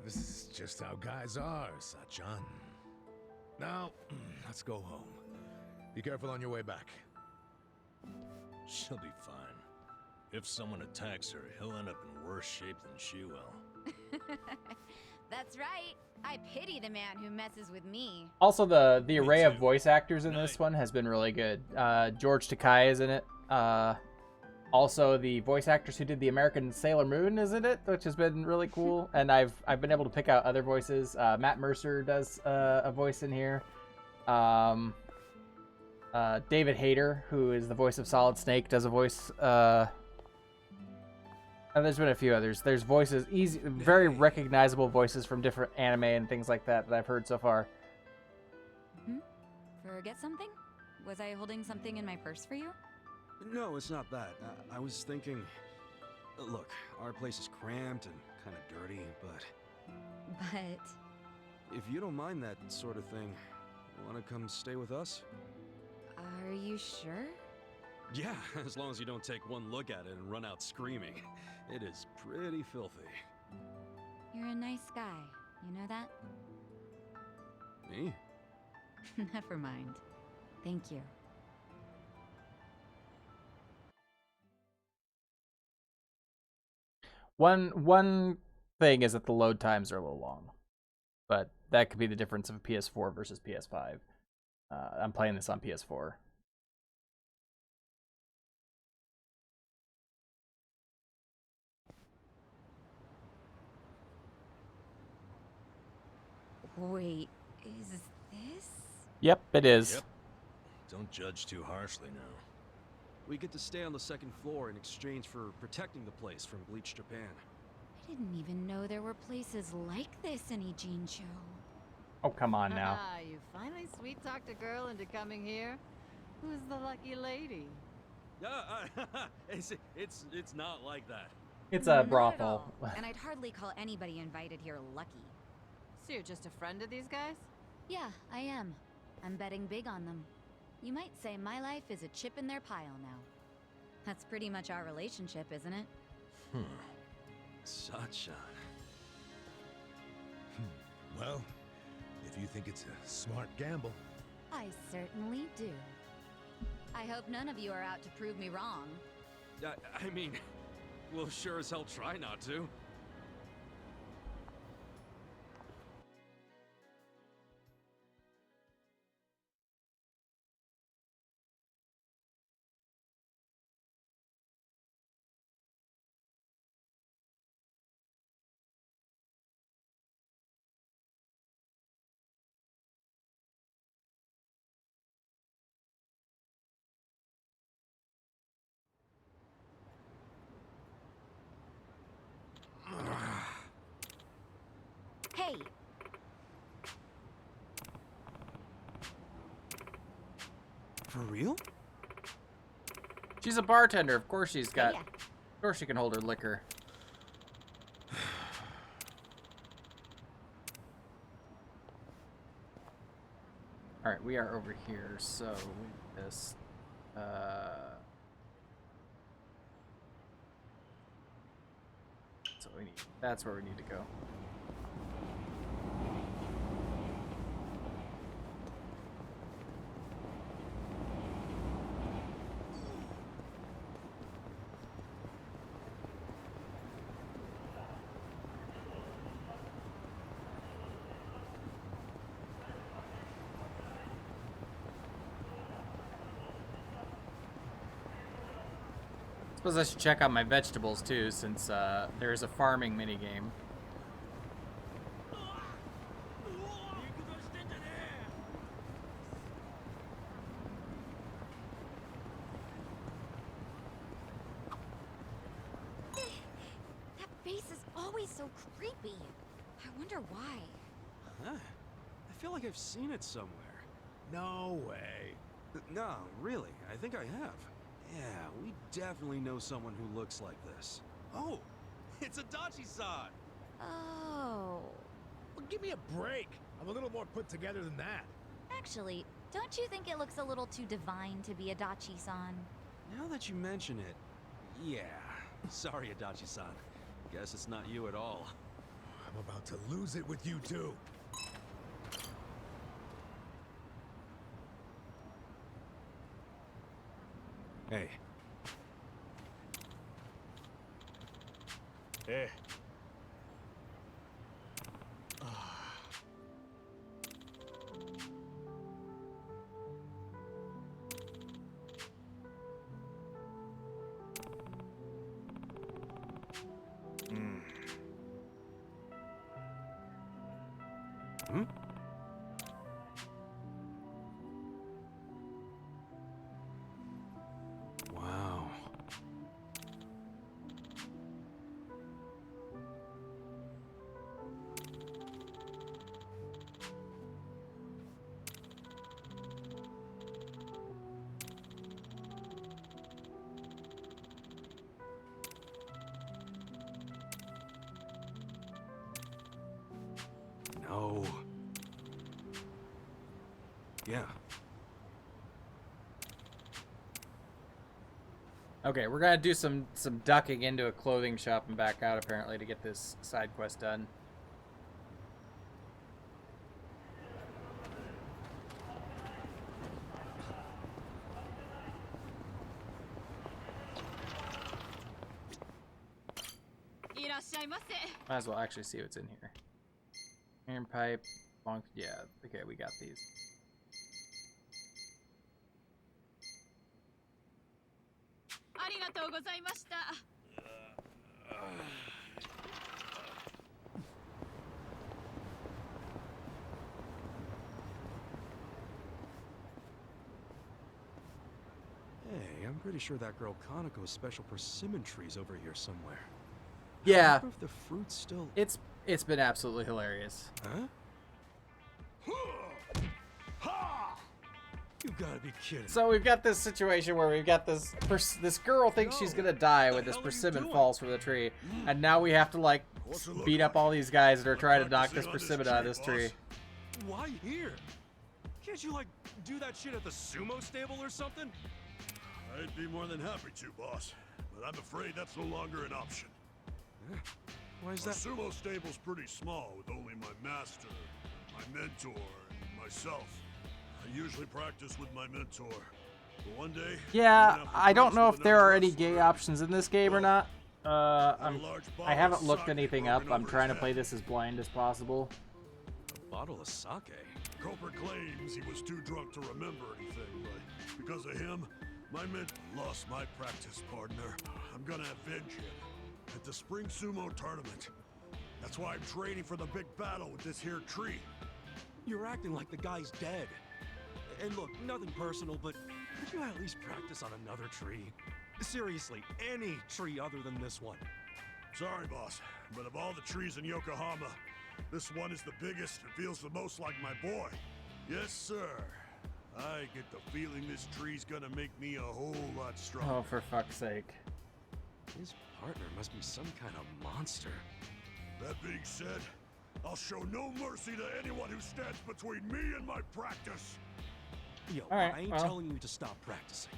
S10: This is just how guys are, Sachan. Now, let's go home. Be careful on your way back.
S3: She'll be fine. If someone attacks her, he'll end up in worse shape than she will.
S13: That's right. I pity the man who messes with me.
S1: Also, the array of voice actors in this one has been really good. George Takei is in it. Also, the voice actors who did the American Sailor Moon is in it, which has been really cool. And I've been able to pick out other voices. Matt Mercer does a voice in here. David Hayter, who is the voice of Solid Snake, does a voice. And there's been a few others. There's voices, easy, very recognizable voices from different anime and things like that I've heard so far.
S13: Forget something? Was I holding something in my purse for you?
S12: No, it's not that. I was thinking... Look, our place is cramped and kind of dirty, but...
S13: But...
S12: If you don't mind that sort of thing, wanna come stay with us?
S13: Are you sure?
S12: Yeah, as long as you don't take one look at it and run out screaming. It is pretty filthy.
S13: You're a nice guy, you know that?
S12: Me?
S13: Never mind. Thank you.
S1: One thing is that the load times are a little long, but that could be the difference of PS4 versus PS5. I'm playing this on PS4.
S13: Wait, is this?
S1: Yep, it is.
S3: Yep. Don't judge too harshly now.
S12: We get to stay on the second floor in exchange for protecting the place from Bleach Japan.
S13: I didn't even know there were places like this in Ijincho.
S1: Oh, come on now.
S6: You finally sweet-talked a girl into coming here? Who's the lucky lady?
S12: It's not like that.
S1: It's a
S13: Not at
S1: brothel.
S13: all. And I'd hardly call anybody invited here lucky.
S6: So you're just a friend of these guys?
S13: Yeah, I am. I'm betting big on them. You might say my life is a chip in their pile now. That's pretty much our relationship, isn't it?
S12: Sunshine.
S10: Well, if you think it's a smart gamble.
S13: I certainly do. I hope none of you are out to prove me wrong.
S12: I mean, we'll sure as hell try not to.
S13: Hey!
S12: For real?
S1: She's a bartender. Of course she's got...
S13: Yeah.
S1: Of course she can hold her liquor. Alright, we are over here, so we just... So we need... That's where we need to go. Suppose I should check out my vegetables too, since there's a farming minigame.
S13: That face is always so creepy. I wonder why.
S12: Huh? I feel like I've seen it somewhere.
S10: No way.
S12: No, really, I think I have. Yeah, we definitely know someone who looks like this.
S11: Oh, it's Adachi-san!
S13: Oh.
S10: Well, give me a break. I'm a little more put together than that.
S13: Actually, don't you think it looks a little too divine to be Adachi-san?
S12: Now that you mention it, yeah. Sorry, Adachi-san. Guess it's not you at all.
S10: I'm about to lose it with you two.
S12: Hey.
S10: Hey.
S12: Yeah.
S1: Okay, we're gonna do some ducking into a clothing shop and back out apparently to get this side quest done. Might as well actually see what's in here. Iron pipe, long, yeah. Okay, we got these.
S12: Hey, I'm pretty sure that girl Kaneko's special persimmon tree's over here somewhere.
S1: Yeah.
S12: I wonder if the fruit's still...
S1: It's been absolutely hilarious.
S12: Huh? You gotta be kidding.
S1: So we've got this situation where we've got this girl thinks she's gonna die when this persimmon falls from the tree, and now we have to like beat up all these guys that are trying to knock this persimmon out of this tree.
S12: Why here? Can't you like do that shit at the sumo stable or something?
S9: I'd be more than happy to, boss. But I'm afraid that's no longer an option.
S12: Huh? Why is
S9: Our
S12: that?
S9: sumo stable's pretty small, with only my master, my mentor, and myself. I usually practice with my mentor. But one day...
S1: Yeah, I don't know if there are any gay options in this game or not. I haven't looked anything up. I'm trying to play this as blind as possible.
S12: A bottle of sake?
S9: Culprit claims he was too drunk to remember anything, but because of him, my mentor lost my practice partner. I'm gonna avenge him at the spring sumo tournament. That's why I'm training for the big battle with this here tree.
S12: You're acting like the guy's dead. And look, nothing personal, but could you at least practice on another tree? Seriously, any tree other than this one.
S9: Sorry, boss, but of all the trees in Yokohama, this one is the biggest and feels the most like my boy. Yes, sir. I get the feeling this tree's gonna make me a whole lot stronger.
S1: Oh, for fuck's sake.
S12: His partner must be some kind of monster.
S9: That being said, I'll show no mercy to anyone who stands between me and my practice.
S12: Yo,
S1: right,
S12: I ain't
S1: well.
S12: telling you to stop practicing.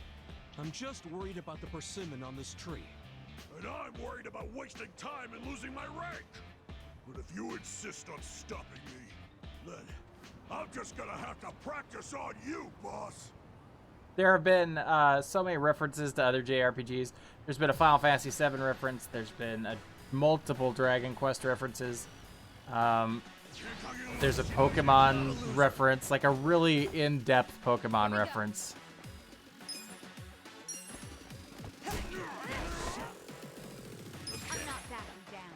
S12: I'm just worried about the persimmon on this tree.
S9: And I'm worried about wasting time and losing my rank. But if you insist on stopping me, then I'm just gonna have to practice on you, boss.
S1: There have been so many references to other JRPGs. There's been a Final Fantasy VII reference. There's been multiple Dragon Quest references. There's a Pokemon reference, like a really in-depth Pokemon reference.
S5: I'm not backing down.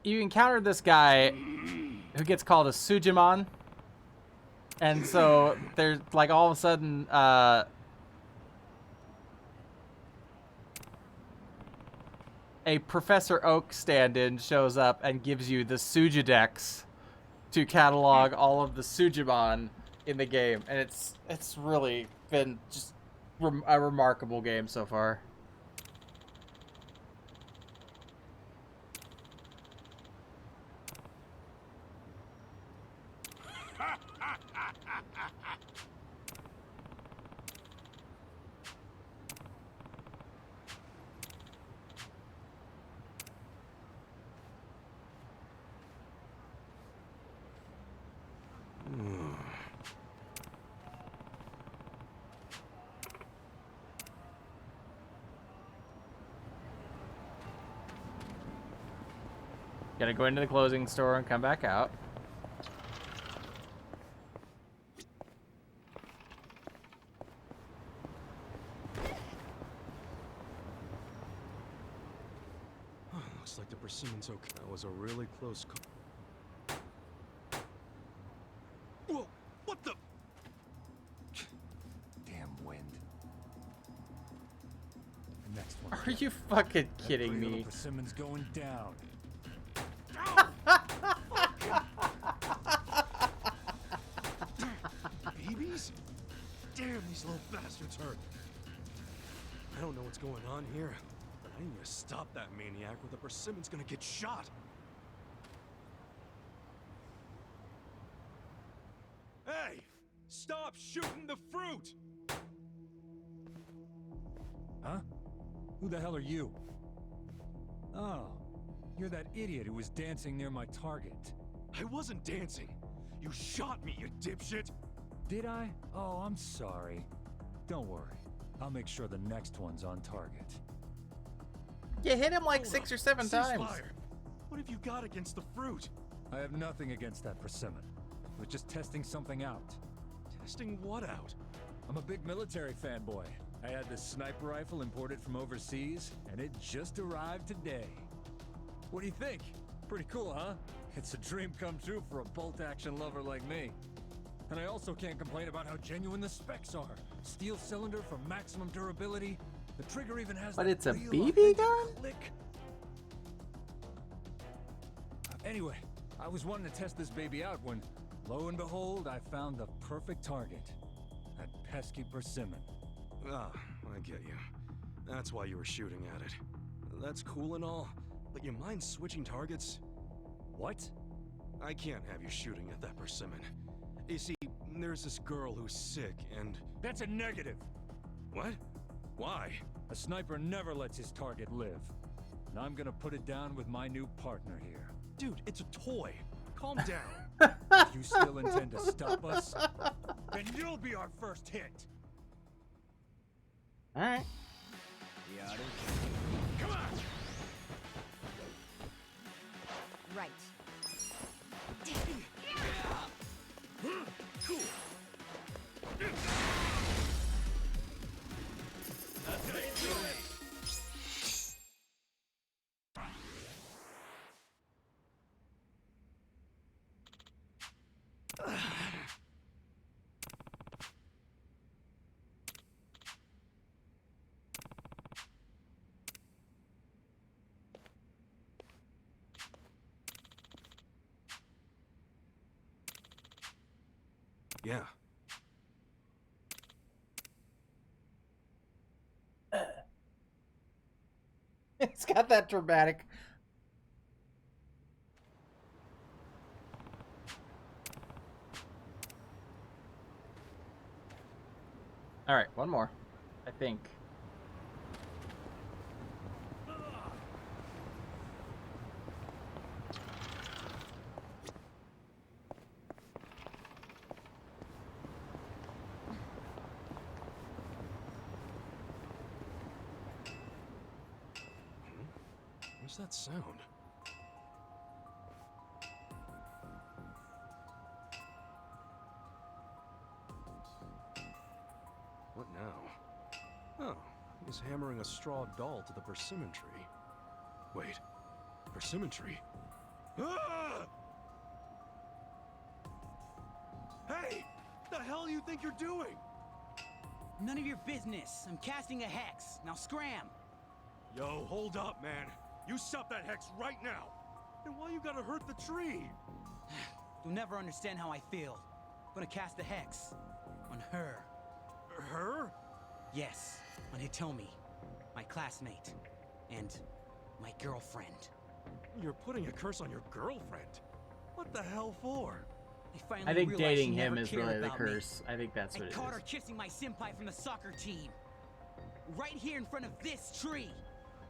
S1: You encounter this guy who gets called a Sujimon. And so there's like all of a sudden a Professor Oak stand-in shows up and gives you the Sujidex to catalog all of the Sujimon in the game, and it's really been just a remarkable game so far. Gotta go into the clothing store and come back out.
S12: Looks like the persimmon's okay. That was a really close call. Whoa! What the?
S7: Damn wind. The next one.
S1: Are you fucking kidding me?
S7: Persimmon's going down.
S12: Babies? Damn, these little bastards hurt. I don't know what's going on here, I need to stop that maniac or the persimmon's gonna get shot. Hey! Stop shooting the fruit!
S15: Huh? Who the hell are you? Oh, you're that idiot who was dancing near my target.
S12: I wasn't dancing. You shot me, you dipshit!
S15: Did I? Oh, I'm sorry. Don't worry. I'll make sure the next one's on target.
S1: You hit him like 6 or 7 times.
S12: Ceasefire. What have you got against the fruit?
S15: I have nothing against that persimmon. I was just testing something out.
S12: Testing what out?
S15: I'm a big military fanboy. I had this sniper rifle imported from overseas, and it just arrived today. What do you think? Pretty cool, huh? It's a dream come true for a bolt-action lover like me. And I also can't complain about how genuine the specs are. Steel cylinder for maximum durability. The trigger even has
S1: But
S15: that
S1: it's a
S15: real
S1: BB
S15: authentic
S1: gun?
S15: click. Anyway, I was wanting to test this baby out when, lo and behold, I found the perfect target. That pesky persimmon.
S12: Ah, I get you. That's why you were shooting at it. That's cool and all, but you mind switching targets?
S15: What?
S12: I can't have you shooting at that persimmon. You see, there's this girl who's sick and...
S15: That's a negative!
S12: What? Why?
S15: A sniper never lets his target live. And I'm gonna put it down with my new partner here.
S12: Dude, it's a toy. Calm down.
S15: If you still intend to stop us, then you'll be our first hit!
S1: Alright.
S12: Come on!
S13: Right.
S12: Cool. Yeah.
S1: It's got that dramatic. All right, one more, I think.
S12: What's that sound? What now? Oh, he's hammering a straw doll to the persimmon tree. Wait, persimmon tree? Ah! Hey! The hell you think you're doing?
S22: None of your business. I'm casting a hex. Now scram!
S12: Yo, hold up, man. You stop that hex right now! And why you gotta hurt the tree?
S22: You'll never understand how I feel. I'm gonna cast a hex. On her.
S12: Her?
S22: Yes, on Hitomi. My classmate. And my girlfriend.
S12: You're putting a curse on your girlfriend? What the hell for?
S22: finally
S1: I think
S22: realized
S1: dating
S22: she
S1: him
S22: never
S1: is
S22: cared
S1: really the
S22: about me.
S1: curse. I think that's what
S22: I
S1: it
S22: caught
S1: is.
S22: her kissing my senpai from the soccer team. Right here in front of this tree.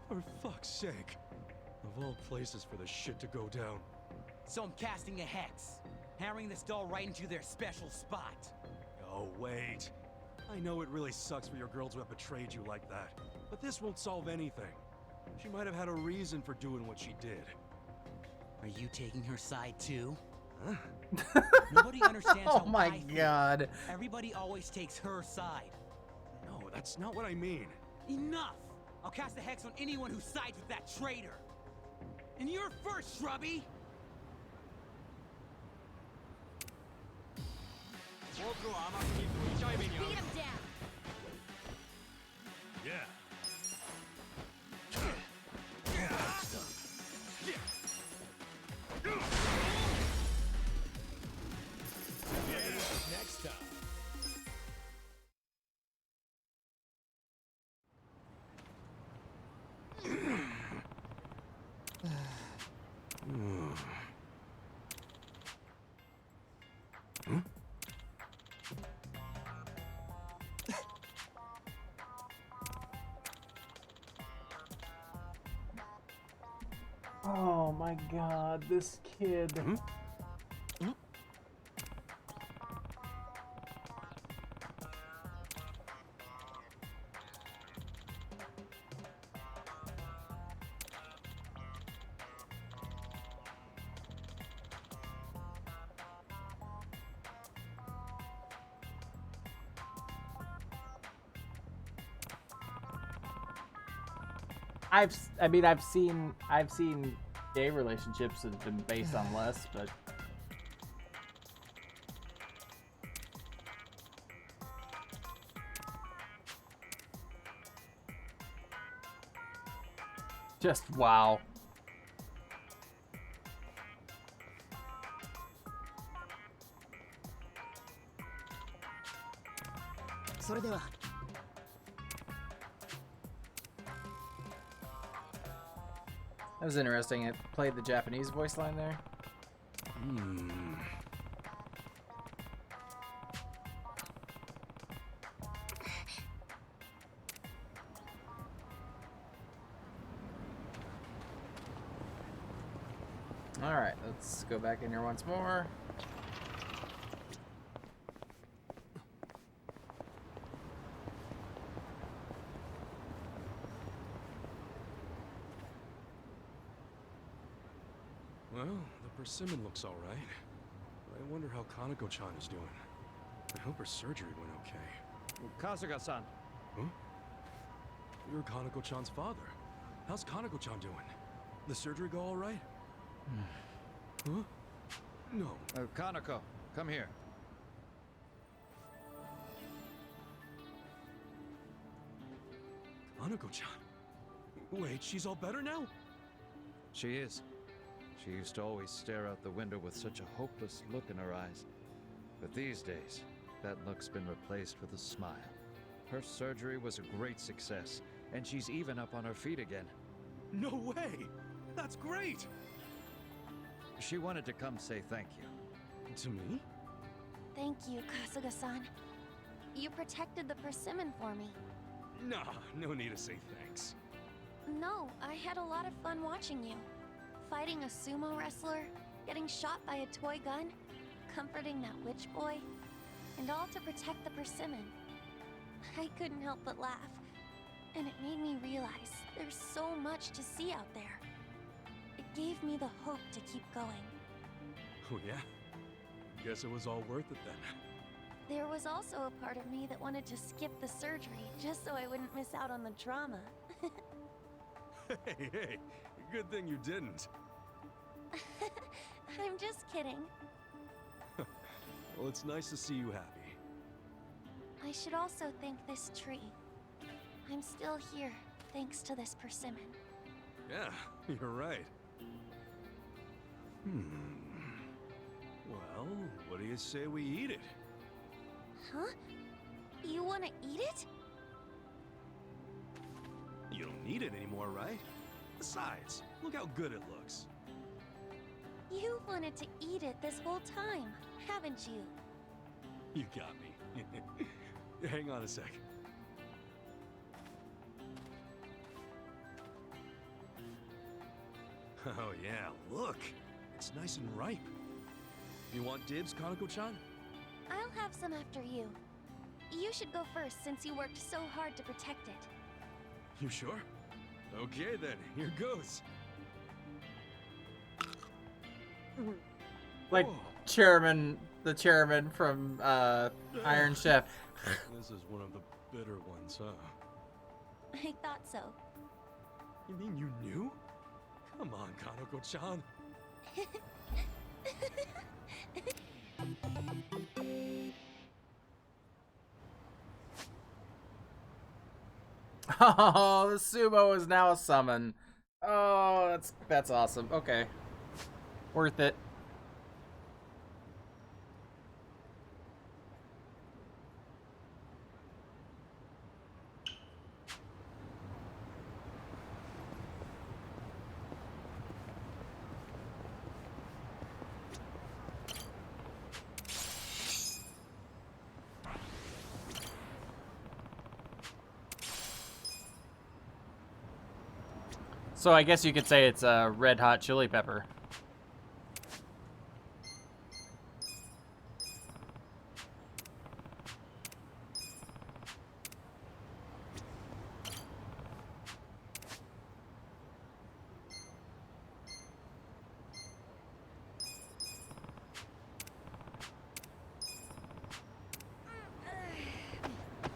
S12: For fuck's sake. Of all places for this shit to go down.
S22: So I'm casting a hex. Hammering this doll right into their special spot.
S12: Oh, wait. I know it really sucks for your girl to have betrayed you like that, but this won't solve anything. She might have had a reason for doing what she did.
S22: Are you taking her side too? Huh? Nobody understands
S1: Oh
S22: how
S1: my
S22: I feel.
S1: God.
S22: Everybody always takes her side.
S12: No, that's not what I mean.
S22: Enough! I'll cast a hex on anyone who sides with that traitor. And you're first, Shrubby!
S5: Beat him down!
S12: Yeah.
S15: Next time.
S1: Oh my god, this kid. I've seen gay relationships that have been based on less, but just wow.
S14: それでは
S1: That was interesting. It played the Japanese voice line there. Alright, let's go back in here once more.
S12: Well, the persimmon looks all right. I wonder how Kanako-chan is doing. I hope her surgery went okay.
S7: Kasuga-san.
S12: Huh? You're Kanako-chan's father. How's Kanako-chan doing? The surgery go all right? Huh? No.
S7: Kanako, come here.
S12: Kanako-chan? Wait, she's all better now?
S7: She is. She used to always stare out the window with such a hopeless look in her eyes. But these days, that look's been replaced with a smile. Her surgery was a great success, and she's even up on her feet again.
S12: No way! That's great!
S7: She wanted to come say thank you.
S12: To me?
S16: Thank you, Kasuga-san. You protected the persimmon for me.
S12: Nah, no need to say thanks.
S16: No, I had a lot of fun watching you. Fighting a sumo wrestler, getting shot by a toy gun, comforting that witch boy, and all to protect the persimmon. I couldn't help but laugh, and it made me realize there's so much to see out there. It gave me the hope to keep going.
S12: Oh yeah? Guess it was all worth it then.
S16: There was also a part of me that wanted to skip the surgery just so I wouldn't miss out on the drama.
S12: Hey, good thing you didn't.
S16: I'm just kidding.
S12: Well, it's nice to see you happy.
S16: I should also thank this tree. I'm still here, thanks to this persimmon.
S12: Yeah, you're right. Well, what do you say we eat it?
S16: Huh? You want to eat it?
S12: You don't need it anymore, right? Besides, look how good it looks.
S16: You wanted to eat it this whole time, haven't you?
S12: You got me. Hang on a sec. Oh yeah, look! It's nice and ripe. You want dibs, Kanako-chan?
S16: I'll have some after you. You should go first since you worked so hard to protect it.
S12: You sure? Okay then, here goes.
S1: Like the chairman from Iron Chef.
S12: This is one of the bitter ones, huh?
S16: I thought so.
S12: You mean you knew? Come on, Kanako-chan.
S1: Oh, the sumo is now a summon. Oh, that's awesome. Okay. Worth it. So I guess you could say it's a red hot chili pepper.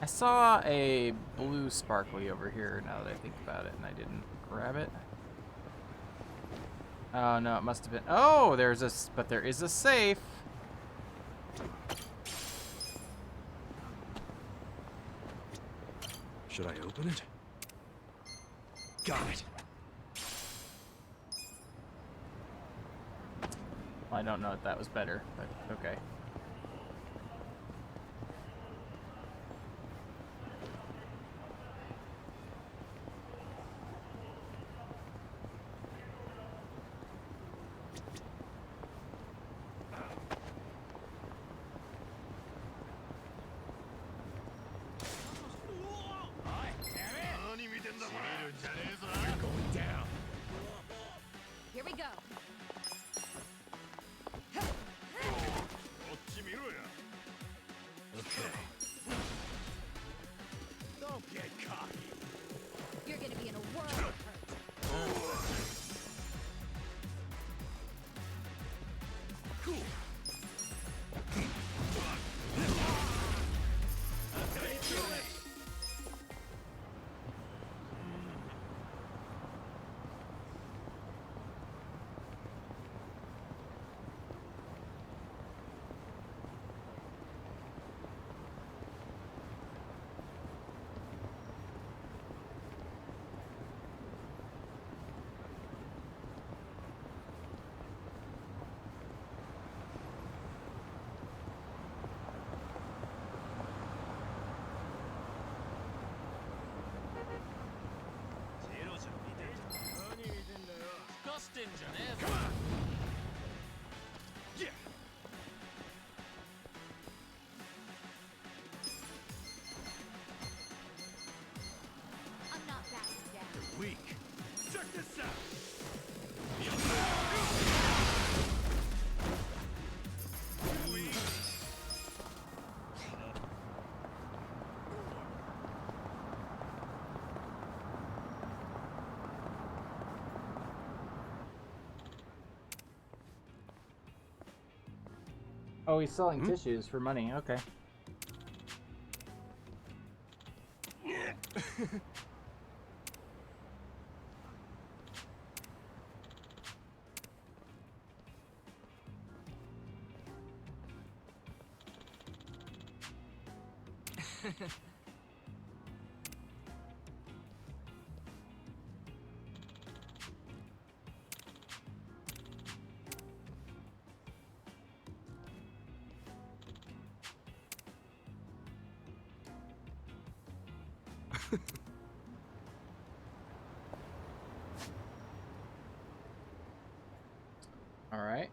S1: I saw a blue sparkly over here now that I think about it, and I didn't grab it. Oh no, it must have been. Oh, there's a. But there is a safe.
S12: Should I open it? Got it.
S1: Well, I don't know if that was better, but okay.
S22: You're going down.
S19: Here we go.
S12: Okay.
S22: Don't get cocky.
S19: You're gonna be in a world of hurt.
S22: Cool.
S18: Come on!
S22: Yeah.
S19: I'm not backing down.
S22: You're weak. Check this out.
S1: Oh, he's selling tissues for money. Okay. All right.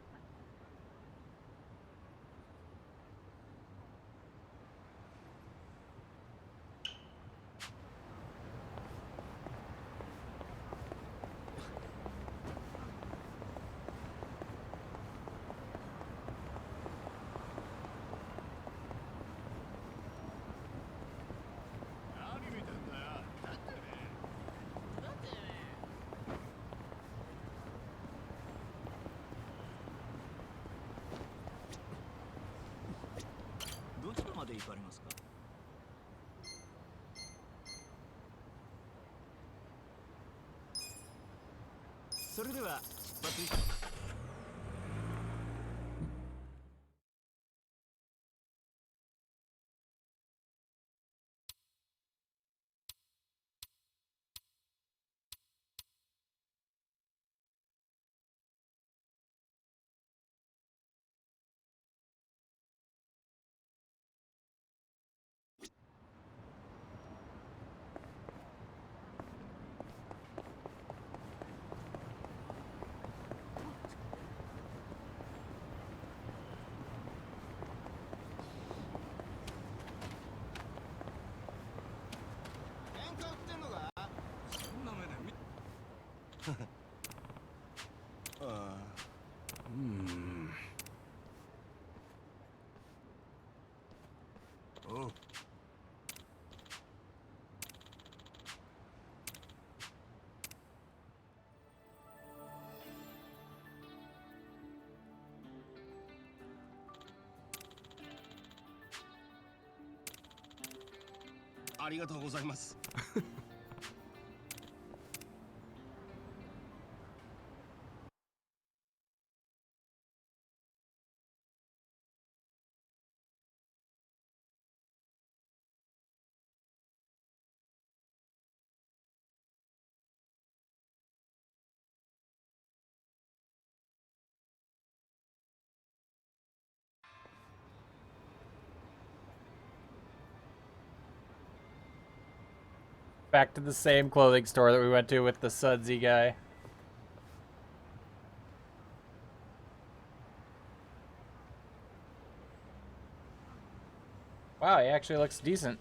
S9: Oh.
S1: Back to the same clothing store that we went to with the sudsy guy. Wow, he actually looks decent.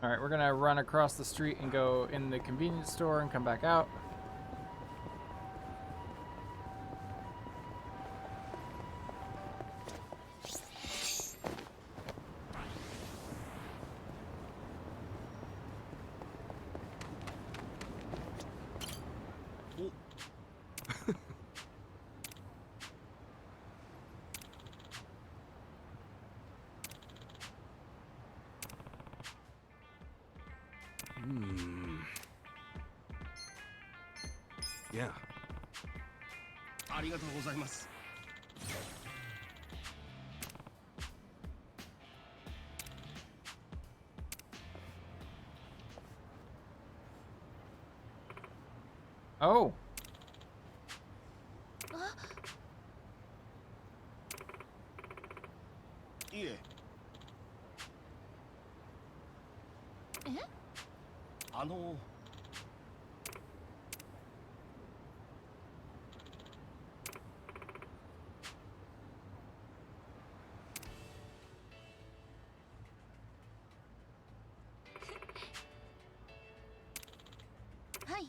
S1: Alright, we're gonna run across the street and go in the convenience store and come back out.
S12: Yeah.
S1: Oh.
S14: Yeah.
S5: Hi.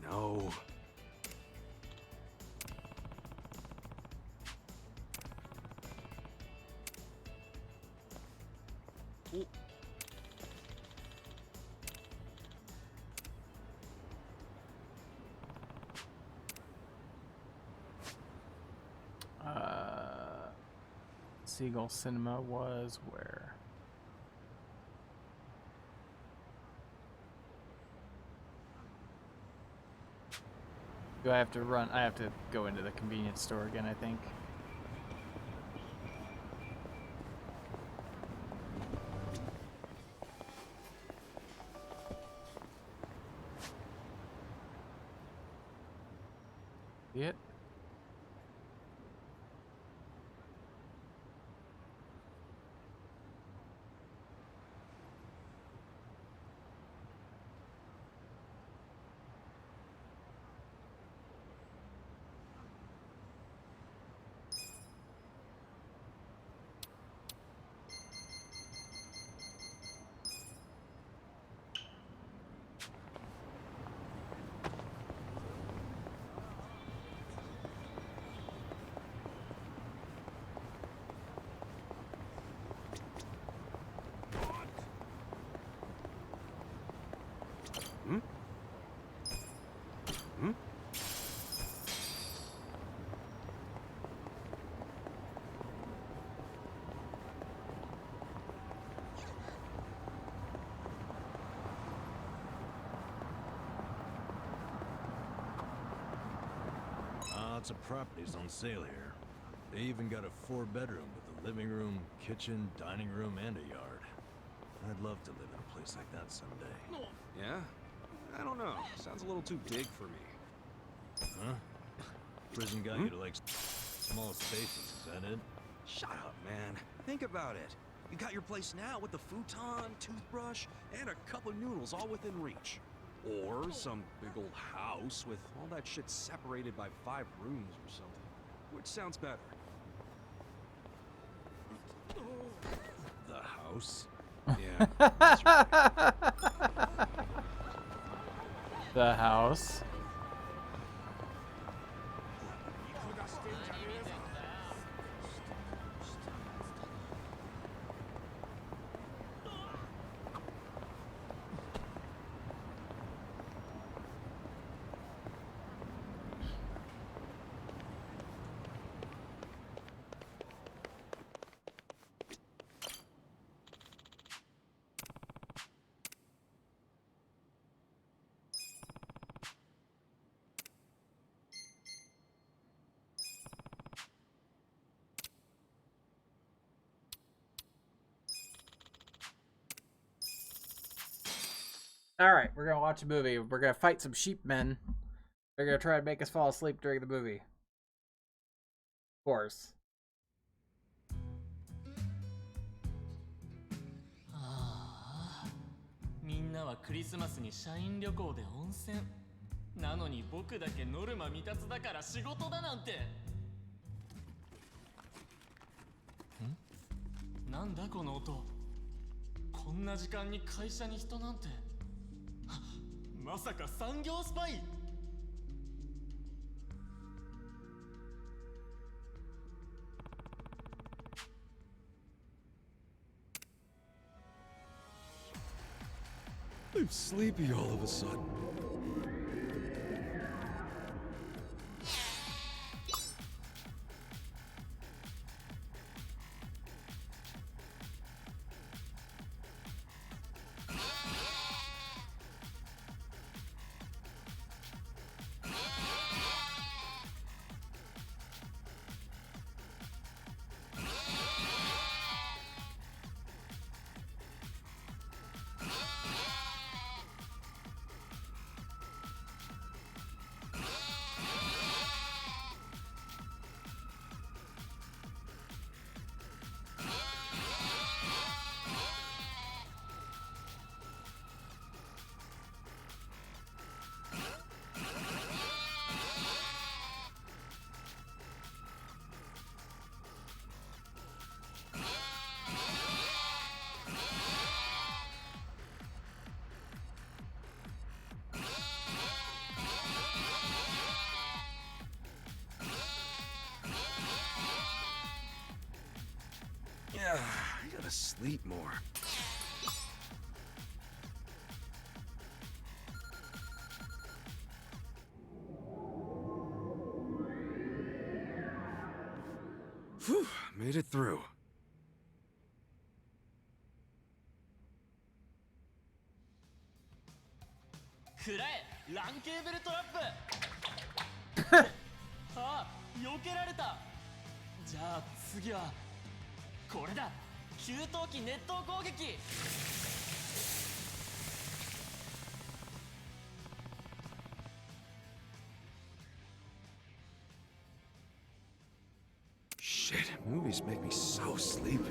S12: No.
S1: Seagull Cinema was where? Do I have to run? I have to go into the convenience store again, I think. See it?
S3: lots of properties on sale here. They even got a 4-bedroom with a living room, kitchen, dining room, and a yard. I'd love to live in a place like that someday.
S12: Yeah? I don't know. Sounds a little too big for me.
S3: Huh? Prison got you to like small spaces, is that it?
S12: Shut up, man. Think about it. You got your place now with the futon, toothbrush, and a cup of noodles all within reach. Or some big old house with all that shit separated by 5 rooms or something. Which sounds better?
S3: The house?
S12: Yeah, that's right.
S1: The house. All right, we're gonna watch a movie. We're gonna fight some sheep men. They're gonna try and make us fall asleep during the movie. Of course.
S8: みんなはクリスマスに社員旅行で温泉。なのに僕だけノルマ未達だから仕事だなんて。なんだこの音。こんな時間に会社に人なんて。まさか産業スパイ。
S12: I'm sleepy all of a sudden. Yeah, I gotta sleep more. Whew, made it through.
S8: くらえランケーブルトラップあ、避けられた。じゃあ次はこれだ。給湯器熱湯攻撃。
S12: Shit, movies make me so sleepy.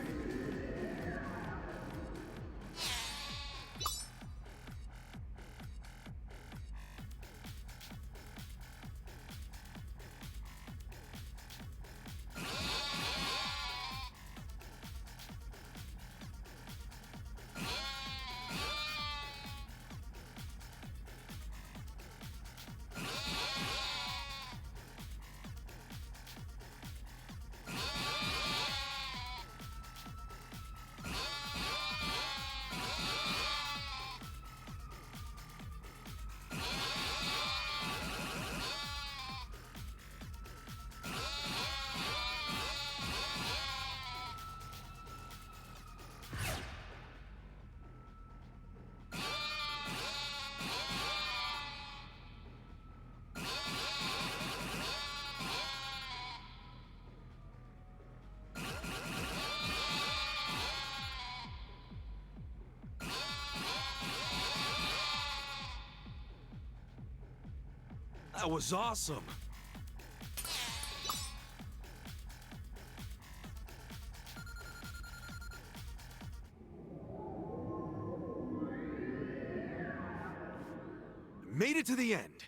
S12: That was awesome. Made it to the end.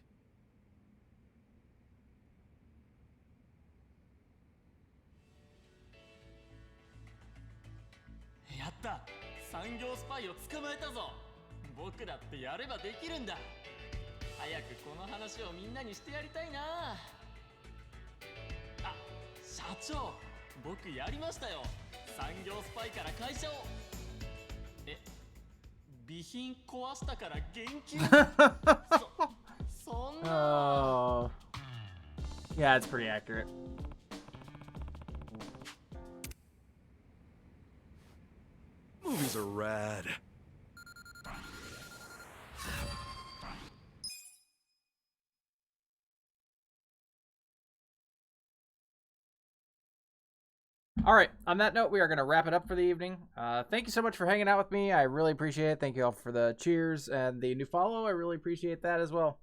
S8: Yatta! 産業スパイを捕まえたぞ。僕だってやればできるんだ。早くこの話をみんなにしてやりたいな。あ、社長、僕やりましたよ。産業スパイから会社を。備品壊したから減給。そんな。
S1: Oh. Yeah, it's pretty accurate.
S12: Movies are rad.
S1: All right, on that note, we are going to wrap it up for the evening. Thank you so much for hanging out with me. I really appreciate it. Thank you all for the cheers and the new follow. I really appreciate that as well.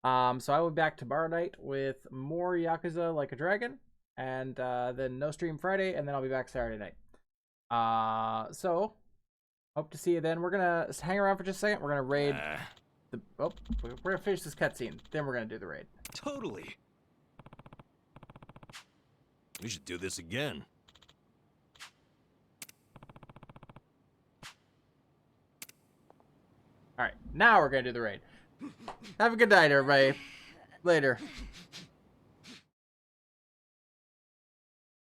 S1: So I will be back tomorrow night with more Yakuza Like a Dragon, and then no stream Friday, and then I'll be back Saturday night. So hope to see you then. We're going to hang around for just a second. We're going to raid we're going to finish this cutscene. Then we're going to do the raid.
S3: Totally. We should do this again.
S1: All right, now we're going to do the raid. Have a good night, everybody. Later.